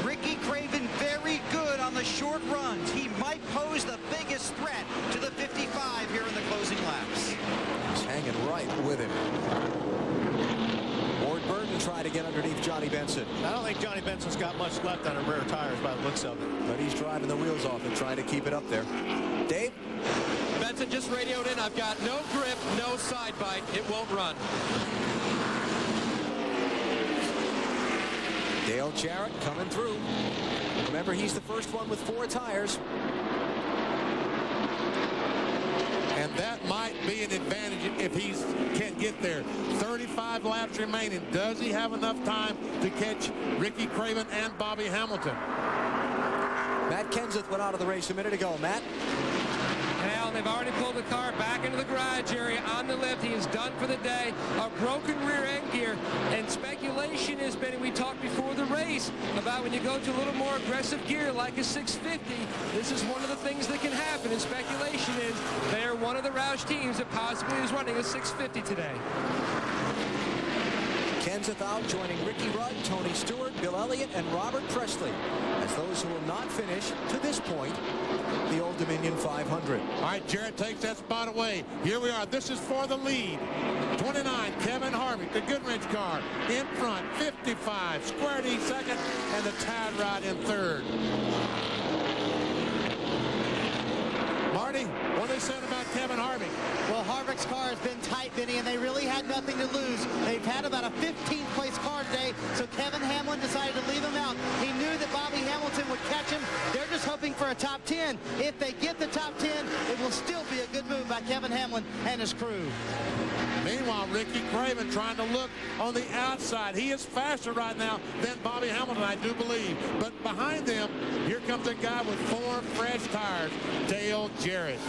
Ricky Craven very good on the short runs. He might pose the biggest threat to the 55 here in the closing laps. He's hanging right with him. Ward Burton tried to get underneath Johnny Benson. I don't think Johnny Benson's got much left on her rear tires by the looks of it. But he's driving the wheels off and trying to keep it up there. Dave? Benson just radioed in. I've got no grip, no side bite. It won't run. Dale Jarrett coming through. Remember, he's the first one with 4 tires. And that might be an advantage if he can get there. 35 laps remaining. Does he have enough time to catch Ricky Craven and Bobby Hamilton? Matt Kenseth went out of the race a minute ago. Matt? Now, they've already pulled the car back into the garage area on the lift. He is done for the day. A broken rear end gear. And speculation has been, and we talked before the race, about when you go to a little more aggressive gear like a 650, this is one of the things that can happen. And speculation is they are one of the Roush teams that possibly is running a 650 today. Kenseth out, joining Ricky Rudd, Tony Stewart, Bill Elliott, and Robert Presley as those who will not finish, to this point, the Old Dominion 500. All right, Jarrett takes that spot away. Here we are. This is for the lead. 29, Kevin Harvick, the Goodrich car in front. 55, Square D second, and the Tide Rod in third. Marty, what are they saying about Kevin Harvick? Well, Harvick's car has been tight, Vinny, and they really had nothing to lose. They've had about a 15th place car today, so Kevin Hamlin decided to leave him out. He knew that Bobby Hamilton would catch him. They're just hoping for a top 10. If they get the top 10, it will still be a good move by Kevin Hamlin and his crew. Meanwhile, Ricky Craven trying to look on the outside. He is faster right now than Bobby Hamilton, I do believe. But behind them, here comes a guy with 4 fresh tires, Dale Jarrett.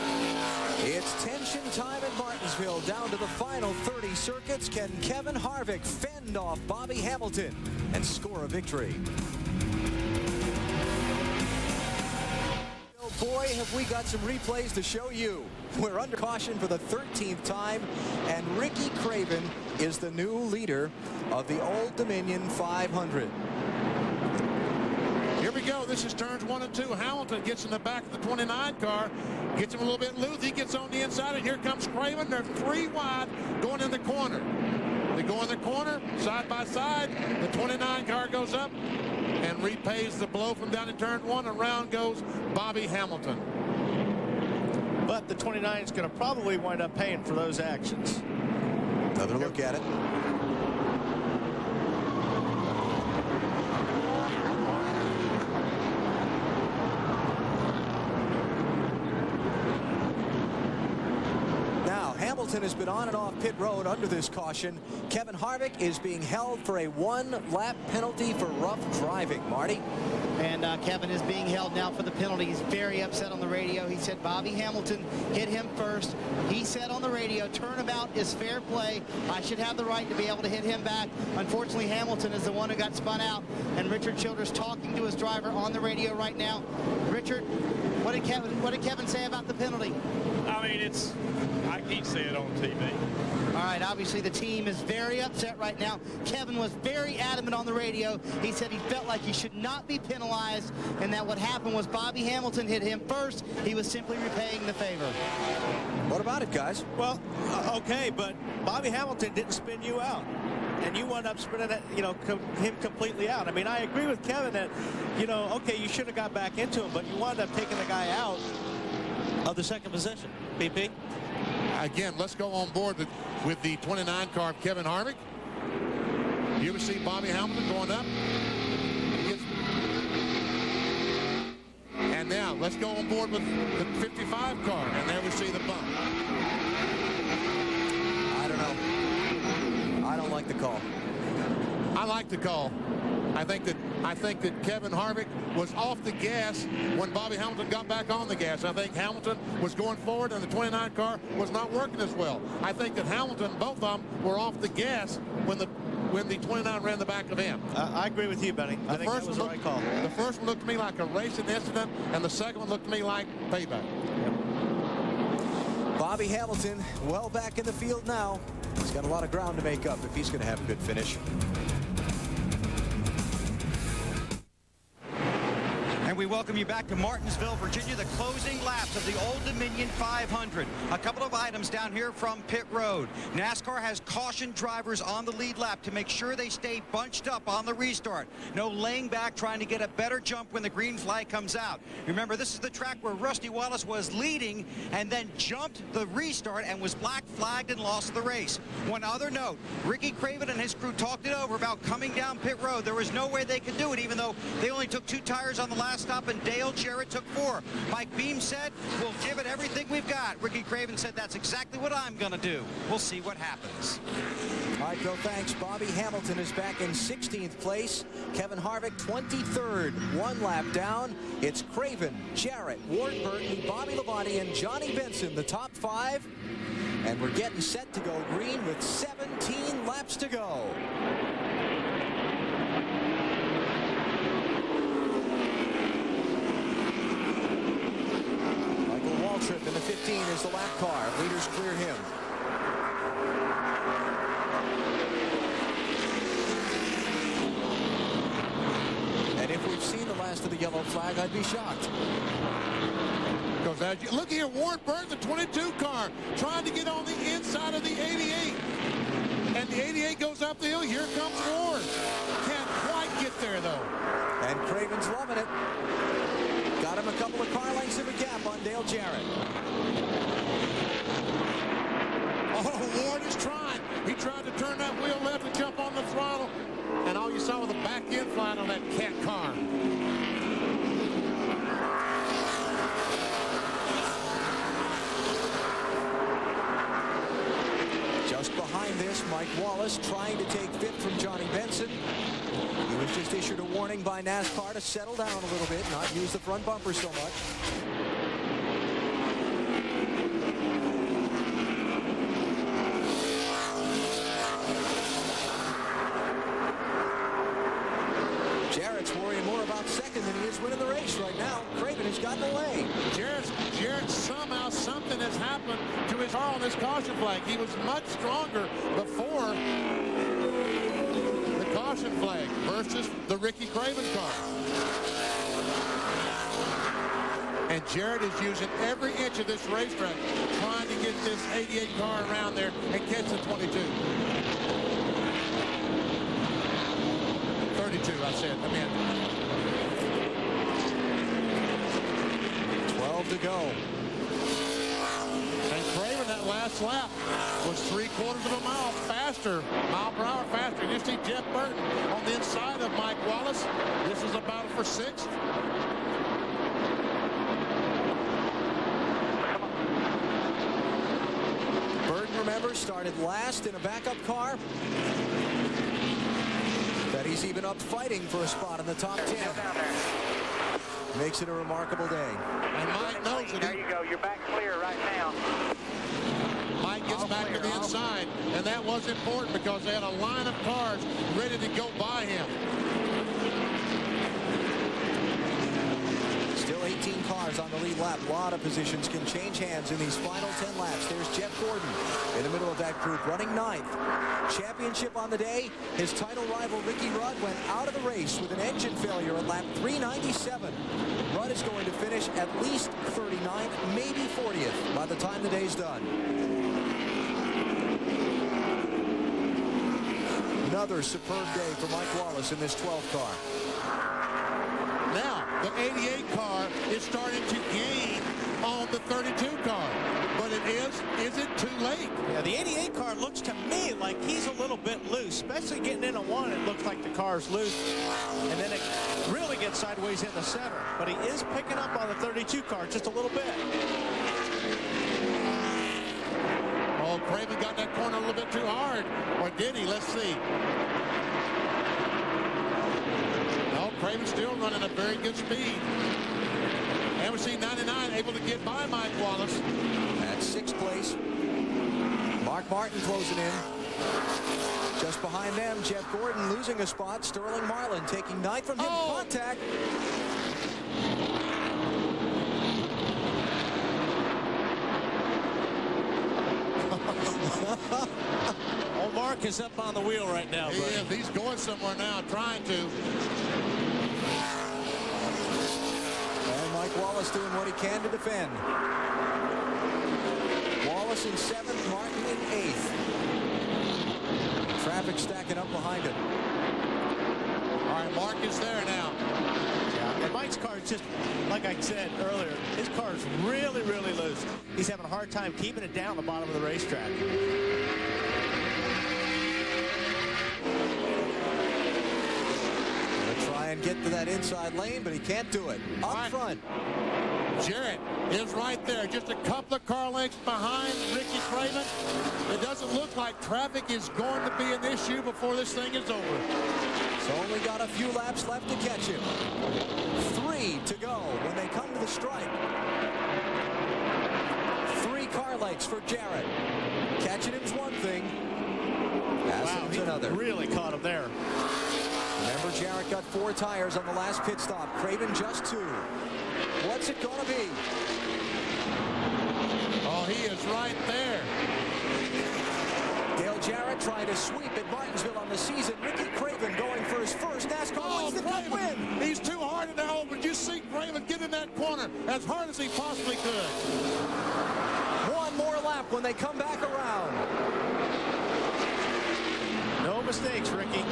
It's tension time at Martinsville. Down to the final 30 circuits. Can Kevin Harvick fend off Bobby Hamilton and score a victory? Boy, have we got some replays to show you. We're under caution for the 13th time, and Ricky Craven is the new leader of the Old Dominion 500. Here we go. This is turns 1 and 2. Hamilton gets in the back of the 29 car, gets him a little bit loose. He gets on the inside, and here comes Craven. They're 3 wide going in the corner. They go in the corner, side by side. The 29 car goes up and repays the blow from down in turn 1. Around goes Bobby Hamilton. But the 29 is going to probably wind up paying for those actions. Another look at it. Hamilton has been on and off pit road under this caution. Kevin Harvick is being held for a 1-lap penalty for rough driving. Marty? And Kevin is being held now for the penalty. He's very upset on the radio. He said Bobby Hamilton hit him first. He said on the radio, turnabout is fair play. I should have the right to be able to hit him back. Unfortunately, Hamilton is the one who got spun out. And Richard Childress talking to his driver on the radio right now. Richard, what did Kevin say about the penalty? I mean, I can't say it on TV. All right, obviously the team is very upset right now. Kevin was very adamant on the radio. He said he felt like he should not be penalized, and that what happened was Bobby Hamilton hit him first. He was simply repaying the favor. What about it, guys? Well, okay, but Bobby Hamilton didn't spin you out. And you wound up spinning it, him completely out. I mean, I agree with Kevin that, okay, you should have got back into him, but you wound up taking the guy out of the second position. BP? Again, let's go on board with the 29 car of Kevin Harvick. You ever see Bobby Hamilton going up? And now let's go on board with the 55 car. And there we see the bump. I don't know. I don't like the call. I like the call. I think that Kevin Harvick was off the gas when Bobby Hamilton got back on the gas. I think Hamilton was going forward and the 29 car was not working as well. I think that Hamilton, both of them, were off the gas when the 29 ran the back of him. I agree with you, Benny. I think that was the right call. The first one looked to me like a racing incident, and the second one looked to me like payback. Bobby Hamilton well back in the field now. He's got a lot of ground to make up if he's going to have a good finish. And we welcome you back to Martinsville, Virginia, the closing laps of the Old Dominion 500. A couple of items down here from pit road. NASCAR has cautioned drivers on the lead lap to make sure they stay bunched up on the restart. No laying back trying to get a better jump when the green flag comes out. Remember, this is the track where Rusty Wallace was leading and then jumped the restart and was black flagged and lost the race. One other note, Ricky Craven and his crew talked it over about coming down pit road. There was no way they could do it, even though they only took 2 tires on the last stop and Dale Jarrett took 4. Mike Beam said, we'll give it everything we've got. Ricky Craven said, that's exactly what I'm going to do. We'll see what happens. All right, Bill, thanks. Bobby Hamilton is back in 16th place. Kevin Harvick, 23rd, 1 lap down. It's Craven, Jarrett, Ward Burton, Bobby Labonte, and Johnny Benson, the top 5. And we're getting set to go green with 17 laps to go. Trip in the 15 is the lap car. Leaders clear him. And if we've seen the last of the yellow flag, I'd be shocked. Because as you look here, Ward Burton, the 22 car, trying to get on the inside of the 88. And the 88 goes up the hill. Here comes Ward. Can't quite get there, though. And Craven's loving it. Got him a couple of car lengths of a gap on Dale Jarrett. Oh, Ward is trying. He tried to turn that wheel left and jump on the throttle. And all you saw was the back end flying on that cat car. Just behind this, Mike Wallace trying to take 5th from Johnny Benson. He was just issued a warning by NASCAR to settle down a little bit, not use the front bumper so much. Jarrett's worrying more about second than he is winning the race right now. Craven has gotten away. Jarrett, somehow something has happened to his car on this caution flag. He was much stronger before the caution flag versus the Ricky Craven car. And Jarrett is using every inch of this racetrack trying to get this 88 car around there and catch the 22. 32, I said. I mean. 12 to go. And Craven, that last lap was 3/4 of a mile faster, mile per hour faster. You see Jeff Burton on the inside of Mike Wallace. This is a battle for 6th. Burton, remember, started last in a backup car. That he's even up fighting for a spot in the top 10. Makes it a remarkable day. And Mike knows it. There you go. You're back clear right now. Mike gets back to the inside, and that was important because they had a line of cars ready to go by him. Still 18 cars on the lead lap. A lot of positions can change hands in these final 10 laps. There's Jeff Gordon in the middle of that group, running 9th. Championship on the day. His title rival Ricky Rudd went out of the race with an engine failure at lap 397. Rudd is going to finish at least 39th, maybe 40th by the time the day's done. Another superb day for Mike Wallace in this 12 car. Now, the 88 car is starting to gain on the 32 car. But it is it too late? Yeah, the 88 car looks to me like he's a little bit loose, especially getting into 1. It looks like the car's loose, and then it really gets sideways in the center. But he is picking up on the 32 car just a little bit. Oh, Craven got that corner a little bit too hard. Or did he? Let's see. Craven still running a very good speed. And we see 99 able to get by Mike Wallace. At 6th place, Mark Martin closing in. Just behind them, Jeff Gordon losing a spot. Sterling Marlin taking 9th from him. Contact. Oh, Mark is up on the wheel right now. He is. He's going somewhere now, trying to. And Mike Wallace doing what he can to defend. Wallace in 7th, Martin in 8th. Traffic stacking up behind him. All right, Mark is there now. Yeah, and Mike's car is just, like I said earlier, his car is really, really loose. He's having a hard time keeping it down the bottom of the racetrack. Gonna try and get to that inside lane, but he can't do it. Up front. Jarrett is right there, just a couple of car lengths behind Ricky Craven. It doesn't look like traffic is going to be an issue before this thing is over. So only got a few laps left to catch him. 3 to go when they come to the stripe. 3 car lengths for Jarrett. Catching him's one thing. Passing's another. Really caught him there. Remember, Jarrett got 4 tires on the last pit stop. Craven just 2. What's it going to be? Oh, he is right there. Dale Jarrett trying to sweep at Martinsville on the season. Ricky Craven going for his first NASCAR wins the Cup win. He's too hard in the hole, but you see Craven get in that corner as hard as he possibly could. 1 more lap when they come back around. No mistakes, Ricky.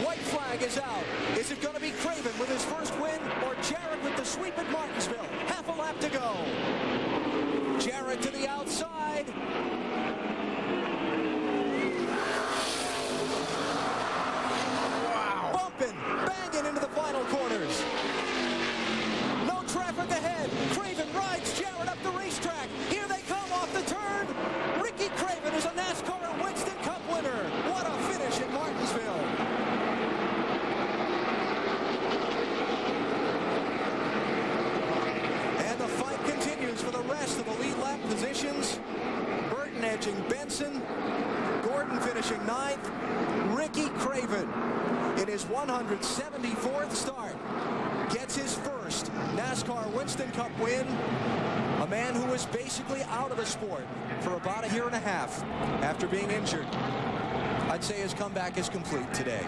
White flag is out. Is it going to be Craven with his first win or Jarrett with the sweep at Martinsville? Half a lap to go. Jarrett to the outside. Wow. Bumping, banging into the final corners. No traffic ahead. Craven rides Jarrett up the racetrack. Here they come off the turn. Ricky Craven is a NASCAR and Winston Cup winner. What a finish in Martinsville. And the fight continues for the rest of the lead lap positions. Burton edging Benson. Gordon finishing 9th. Ricky Craven in his 174th start gets his first NASCAR Winston Cup win. A man who was basically out of the sport for about a year and a half after being injured. I'd say his comeback is complete today.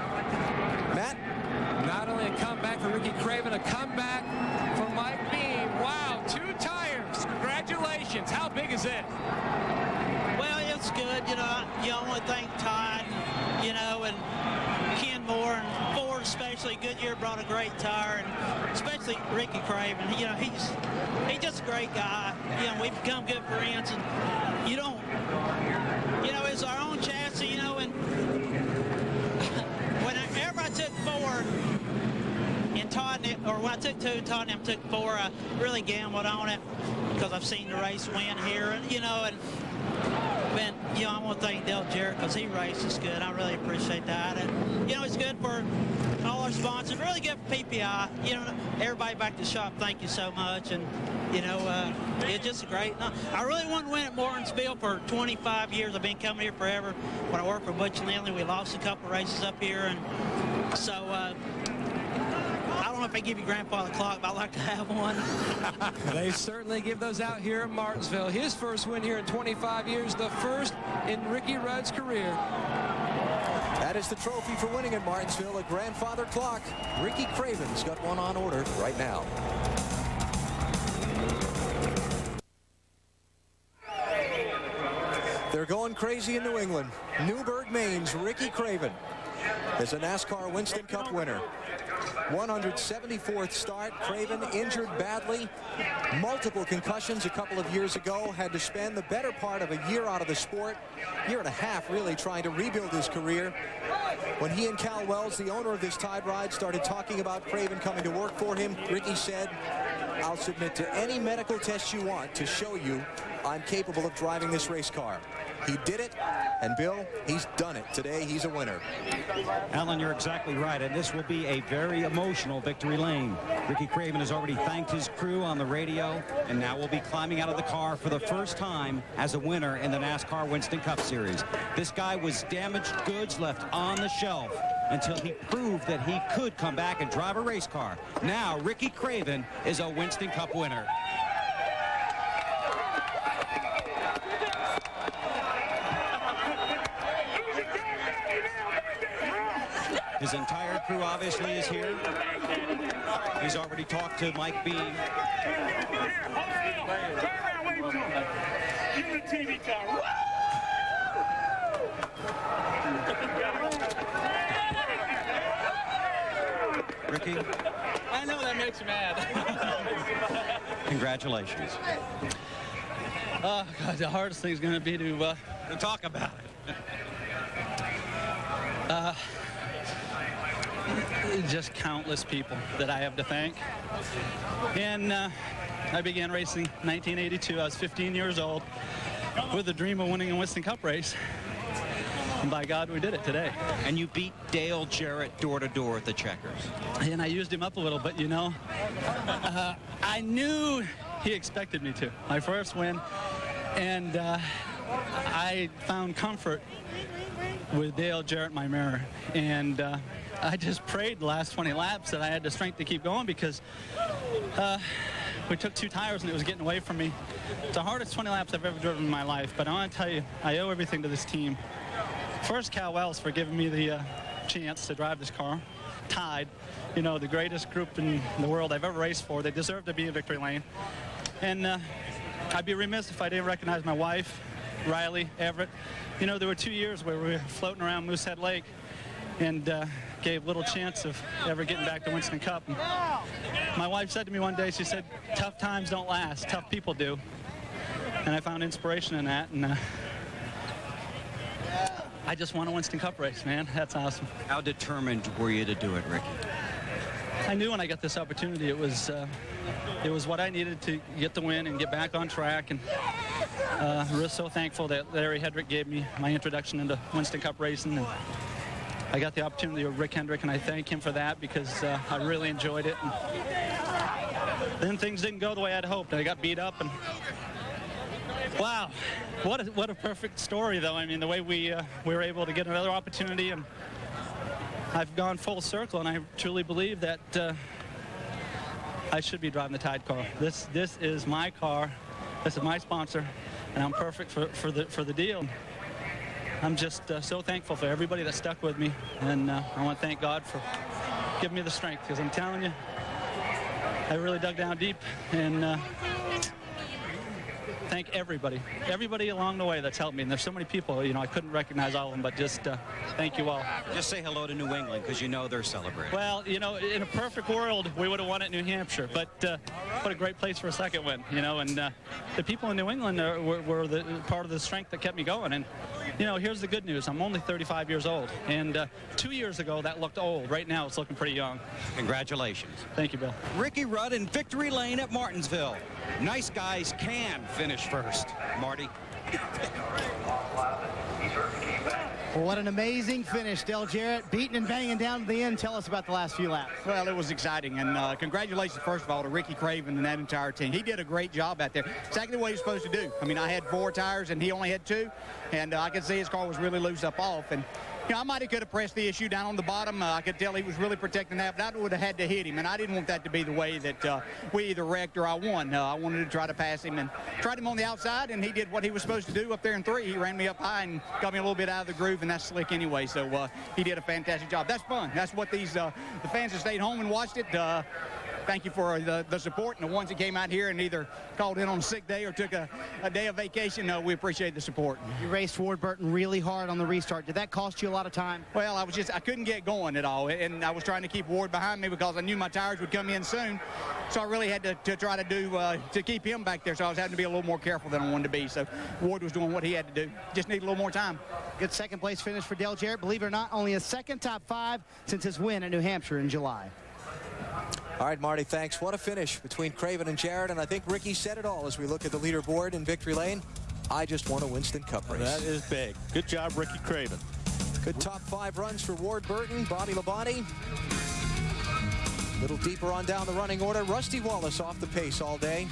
Matt? Not only a comeback for Ricky Craven, a comeback for Mike Beam. Wow, 2 tires. Congratulations. How big is it? Well, it's good. You know, I want to thank Todd, you know, and Ken Moore and Ford especially. Goodyear brought a great tire, and especially Ricky Craven. You know, he's just a great guy. You know, we've become good friends, and you know, it's our own chassis, you know, and whenever I took 4 in Tottenham, or when I took 2 in Tottenham, took 4, I really gambled on it because I've seen the race win here, and you know, and you know, I want to thank Dale Jarrett because he races good. I really appreciate that, and you know, it's good for all our sponsors. Really good for PPI. You know, everybody back to the shop, thank you so much, and you know, it's just great. No, I really want to win at Martinsville for 25 years. I've been coming here forever. When I worked for Butch and Lindley, we lost a couple races up here, and so I don't know if they give you grandfather clock, but I'd like to have one. They certainly give those out here at Martinsville. His first win here in 25 years, the first in Ricky Rudd's career. That is the trophy for winning at Martinsville, a grandfather clock. Ricky Craven's got one on order right now. They're going crazy in New England. Newburgh, Maine's Ricky Craven is a NASCAR Winston Cup winner. 174th start. Craven injured badly. Multiple concussions a couple of years ago. Had to spend the better part of a year out of the sport. Year and a half really trying to rebuild his career. When he and Cal Wells, the owner of this Tide Ride, started talking about Craven coming to work for him, Ricky said, "I'll submit to any medical test you want to show you I'm capable of driving this race car." He did it, and Bill, he's done it. Today, he's a winner. Alan, you're exactly right, and this will be a very emotional victory lane. Ricky Craven has already thanked his crew on the radio, and now will be climbing out of the car for the first time as a winner in the NASCAR Winston Cup Series. This guy was damaged goods left on the shelf until he proved that he could come back and drive a race car. Now, Ricky Craven is a Winston Cup winner. His entire crew obviously is here. He's already talked to Mike Beam. Ricky, I know that makes you mad. Congratulations. Oh, God, the hardest thing is going to be to talk about it. Just countless people that I have to thank. And I began racing in 1982. I was 15 years old with the dream of winning a Winston Cup race. And by God, we did it today. And you beat Dale Jarrett door to door at the Checkers. And I used him up a little, but you know, I knew he expected me to. My first win. And I found comfort with Dale Jarrett, my mirror. And I just prayed the last 20 laps that I had the strength to keep going, because we took 2 tires and it was getting away from me. It's the hardest 20 laps I've ever driven in my life, but I want to tell you, I owe everything to this team. First, Cal Wells for giving me the chance to drive this car. Tied, you know, the greatest group in the world I've ever raced for. They deserve to be in victory lane. And I'd be remiss if I didn't recognize my wife, Riley Everett. You know, there were 2 years where we were floating around Moosehead Lake and gave little chance of ever getting back to Winston Cup. And my wife said to me one day, she said, tough times don't last, tough people do. And I found inspiration in that, and I just won a Winston Cup race, man. That's awesome. How determined were you to do it, Ricky? I knew when I got this opportunity, it was what I needed to get the win and get back on track. And we're so thankful that Larry Hedrick gave me my introduction into Winston Cup racing. And I got the opportunity with Rick Hendrick, and I thank him for that, because I really enjoyed it. And then things didn't go the way I'd hoped. I got beat up, and wow, what a perfect story, though. I mean, the way we were able to get another opportunity, and I've gone full circle, and I truly believe that I should be driving the Tide car. This is my car. This is my sponsor, and I'm perfect for the deal. I'm just so thankful for everybody that stuck with me, and I want to thank God for giving me the strength, because I'm telling you, I really dug down deep, and thank everybody along the way that's helped me. And there's so many people, you know, I couldn't recognize all of them, but just thank you all. Just say hello to New England, because you know they're celebrating. Well, you know, in a perfect world, we would have won at New Hampshire, but what a great place for a second win, you know. And the people in New England were the part of the strength that kept me going. And you know, here's the good news. I'm only 35 years old, and 2 years ago that looked old. Right now it's looking pretty young. Congratulations. Thank you, Bill. Ricky Rudd in victory lane at Martinsville. Nice guys can finish first. Marty. Well, what an amazing finish. Dale Jarrett beating and banging down to the end. Tell us about the last few laps. Well, it was exciting, and congratulations, first of all, to Ricky Craven and that entire team. He did a great job out there. Exactly what he was supposed to do. I mean, I had 4 tires, and he only had 2, and I could see his car was really loose up off. And you know, I might have could have pressed the issue down on the bottom. I could tell he was really protecting that, but I would have had to hit him, and I didn't want that to be the way that we either wrecked or I won. I wanted to try to pass him, and tried him on the outside, and he did what he was supposed to do up there in 3. He ran me up high and got me a little bit out of the groove, and that's slick anyway, so he did a fantastic job. That's fun. That's what these the fans that stayed home and watched it, thank you for the support, and the ones that came out here and either called in on a sick day or took a day of vacation. We appreciate the support. You raced Ward Burton really hard on the restart. Did that cost you a lot of time? Well, I couldn't get going at all, and I was trying to keep Ward behind me because I knew my tires would come in soon. So I really had to try to do to keep him back there. So I was having to be a little more careful than I wanted to be. So Ward was doing what he had to do. Just need a little more time. Good second place finish for Dale Jarrett. Believe it or not, only a second top 5 since his win at New Hampshire in July. All right, Marty, thanks. What a finish between Craven and Jarrett, and I think Ricky said it all as we look at the leaderboard in victory lane. I just won a Winston Cup race. That is big. Good job, Ricky Craven. Good top 5 runs for Ward Burton, Bobby Labonte. A little deeper on down the running order. Rusty Wallace off the pace all day.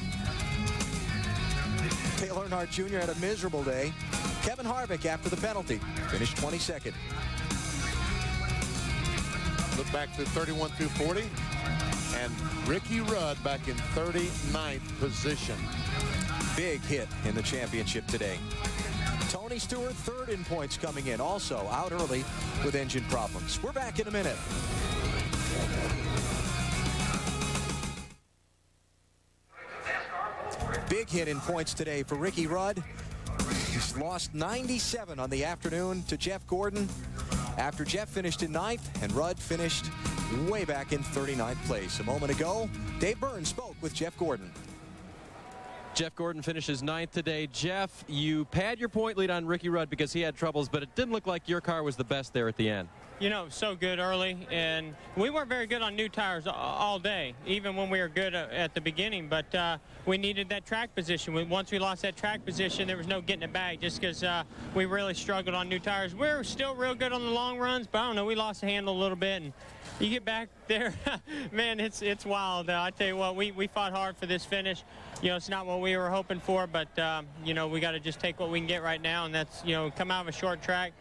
Dale Earnhardt Jr. had a miserable day. Kevin Harvick, after the penalty, finished 22nd. Look back to 31 through 40. And Ricky Rudd back in 39th position. Big hit in the championship today. Tony Stewart, 3rd in points coming in, also out early with engine problems. We're back in a minute. Big hit in points today for Ricky Rudd. He's lost 97 on the afternoon to Jeff Gordon after Jeff finished in 9th and Rudd finished way back in 39th place. A moment ago, Dave Burns spoke with Jeff Gordon. Jeff Gordon finishes 9th today. Jeff, you pad your point lead on Ricky Rudd because he had troubles, but it didn't look like your car was the best there at the end. You know, so good early, and we weren't very good on new tires all day, even when we were good at the beginning, but we needed that track position. Once we lost that track position, there was no getting it back just because we really struggled on new tires. We were still real good on the long runs, but I don't know, we lost the handle a little bit, and you get back there, man, it's wild. I tell you what, we fought hard for this finish. You know, it's not what we were hoping for, but, you know, we got to just take what we can get right now, and that's, you know, come out of a short track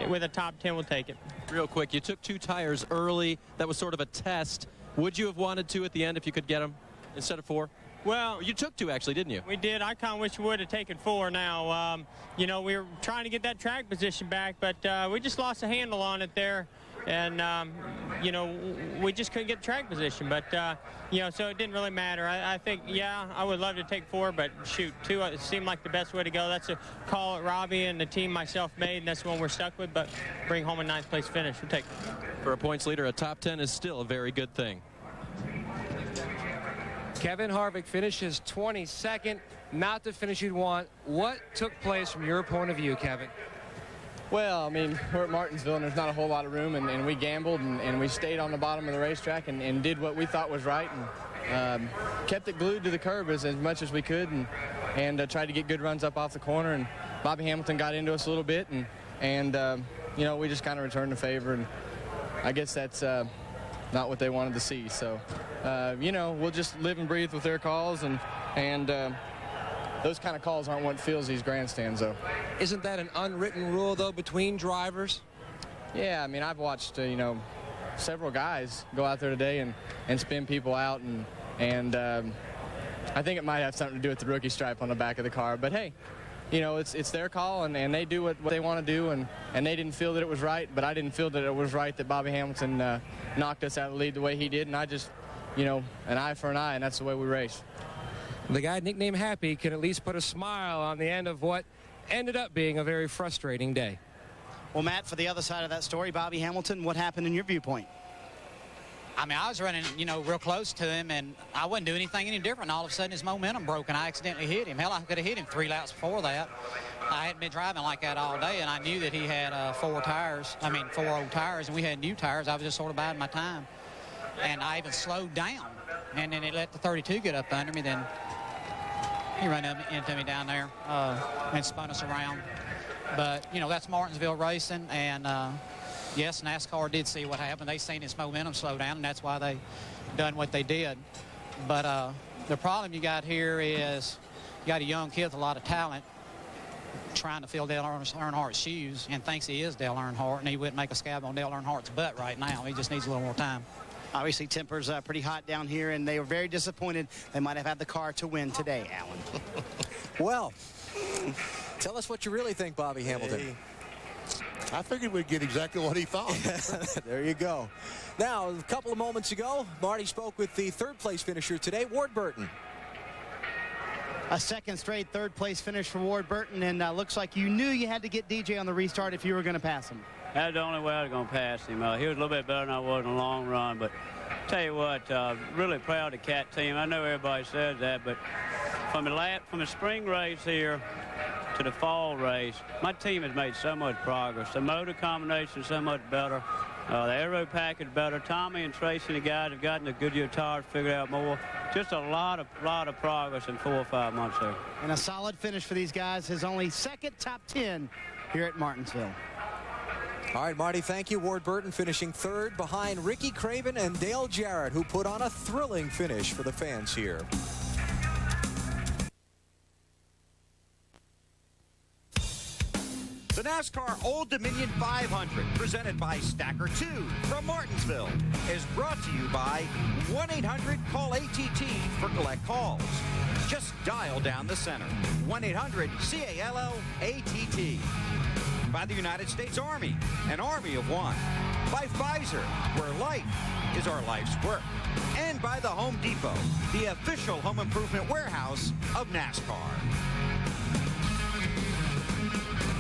with a top 10, we'll take it. Real quick, you took 2 tires early. That was sort of a test. Would you have wanted 2 at the end if you could get them instead of 4? Well, you took 2 actually, didn't you? We did. I kind of wish we would have taken 4 now. You know, we were trying to get that track position back, but we just lost a handle on it there. And, you know, we just couldn't get track position. But, you know, so it didn't really matter. I think, yeah, I would love to take 4, but shoot, 2 it seemed like the best way to go. That's a call that Robbie and the team myself made, and that's the one we're stuck with. But bring home a 9th place finish. We'll take it. For a points leader, a top 10 is still a very good thing. Kevin Harvick finishes 22nd, not the finish you'd want. What took place from your point of view, Kevin? Well, I mean, we're at Martinsville, and there's not a whole lot of room, and we gambled, and we stayed on the bottom of the racetrack and did what we thought was right, and kept it glued to the curb as much as we could, and tried to get good runs up off the corner, and Bobby Hamilton got into us a little bit, and you know, we just kind of returned the favor, and I guess that's not what they wanted to see. So, you know, we'll just live and breathe with their calls, and those kind of calls aren't what fills these grandstands, though. Isn't that an unwritten rule, though, between drivers? Yeah, I mean, I've watched, you know, several guys go out there today and spin people out, and I think it might have something to do with the rookie stripe on the back of the car. But, hey, you know, it's their call, and they do what they want to do, and they didn't feel that it was right, but I didn't feel that it was right that Bobby Hamilton knocked us out of the lead the way he did, and I just, you know, an eye for an eye, and that's the way we race. The guy nicknamed Happy can at least put a smile on the end of what ended up being a very frustrating day. Well, Matt, for the other side of that story, Bobby Hamilton, what happened in your viewpoint? I mean, I was running, you know, real close to him, and I wouldn't do anything any different. All of a sudden, his momentum broke, and I accidentally hit him. Hell, I could have hit him 3 laps before that. I hadn't been driving like that all day, and I knew that he had 4 old tires, and we had new tires. I was just sort of biding my time. And I even slowed down, and then it let the 32 get up under me. Then he ran into me down there and spun us around. But, you know, that's Martinsville racing, and yes, NASCAR did see what happened. They seen its momentum slow down, and that's why they done what they did. But the problem you got here is you got a young kid with a lot of talent trying to fill Dale Earnhardt's shoes and thinks he is Dale Earnhardt, and he wouldn't make a scab on Dale Earnhardt's butt right now. He just needs a little more time. Obviously, tempers pretty hot down here, and they were very disappointed. They might have had the car to win today, Alan. Well, tell us what you really think, Bobby Hamilton. Hey, I figured we'd get exactly what he thought. There you go. Now, a couple of moments ago, Marty spoke with the 3rd place finisher today, Ward Burton. A 2nd straight 3rd place finish for Ward Burton, and looks like you knew you had to get DJ on the restart if you were going to pass him. That's the only way I was going to pass him. He was a little bit better than I was in the long run, but tell you what, really proud of the Cat team. I know everybody says that, but from the spring race here to the fall race, my team has made so much progress. The motor combination is so much better. The aero package better. Tommy and Tracy and the guys have gotten the Goodyear tires figured out more. just a lot of progress in 4 or 5 months there. And a solid finish for these guys. His only second top 10 here at Martinsville. All right, Marty, thank you. Ward Burton finishing third behind Ricky Craven and Dale Jarrett, who put on a thrilling finish for the fans here. The NASCAR Old Dominion 500, presented by Stacker 2 from Martinsville, is brought to you by 1-800-CALL-ATT for collect calls. Just dial down the center. 1-800-CALL-ATT. By the United States Army, an army of one. By Pfizer, where life is our life's work. And by the Home Depot, the official home improvement warehouse of NASCAR.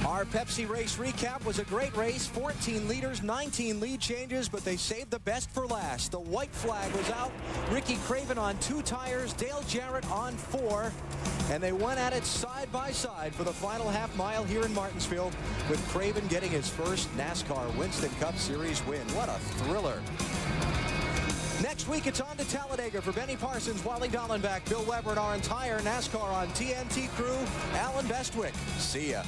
Our Pepsi race recap was a great race. 14 leaders, 19 lead changes, but they saved the best for last. The white flag was out. Ricky Craven on 2 tires, Dale Jarrett on 4. And they went at it side by side for the final half mile here in Martinsville, with Craven getting his first NASCAR Winston Cup Series win. What a thriller. Next week, it's on to Talladega for Benny Parsons, Wally Dallenbach, Bill Weber, and our entire NASCAR on TNT crew. Alan Bestwick. See ya.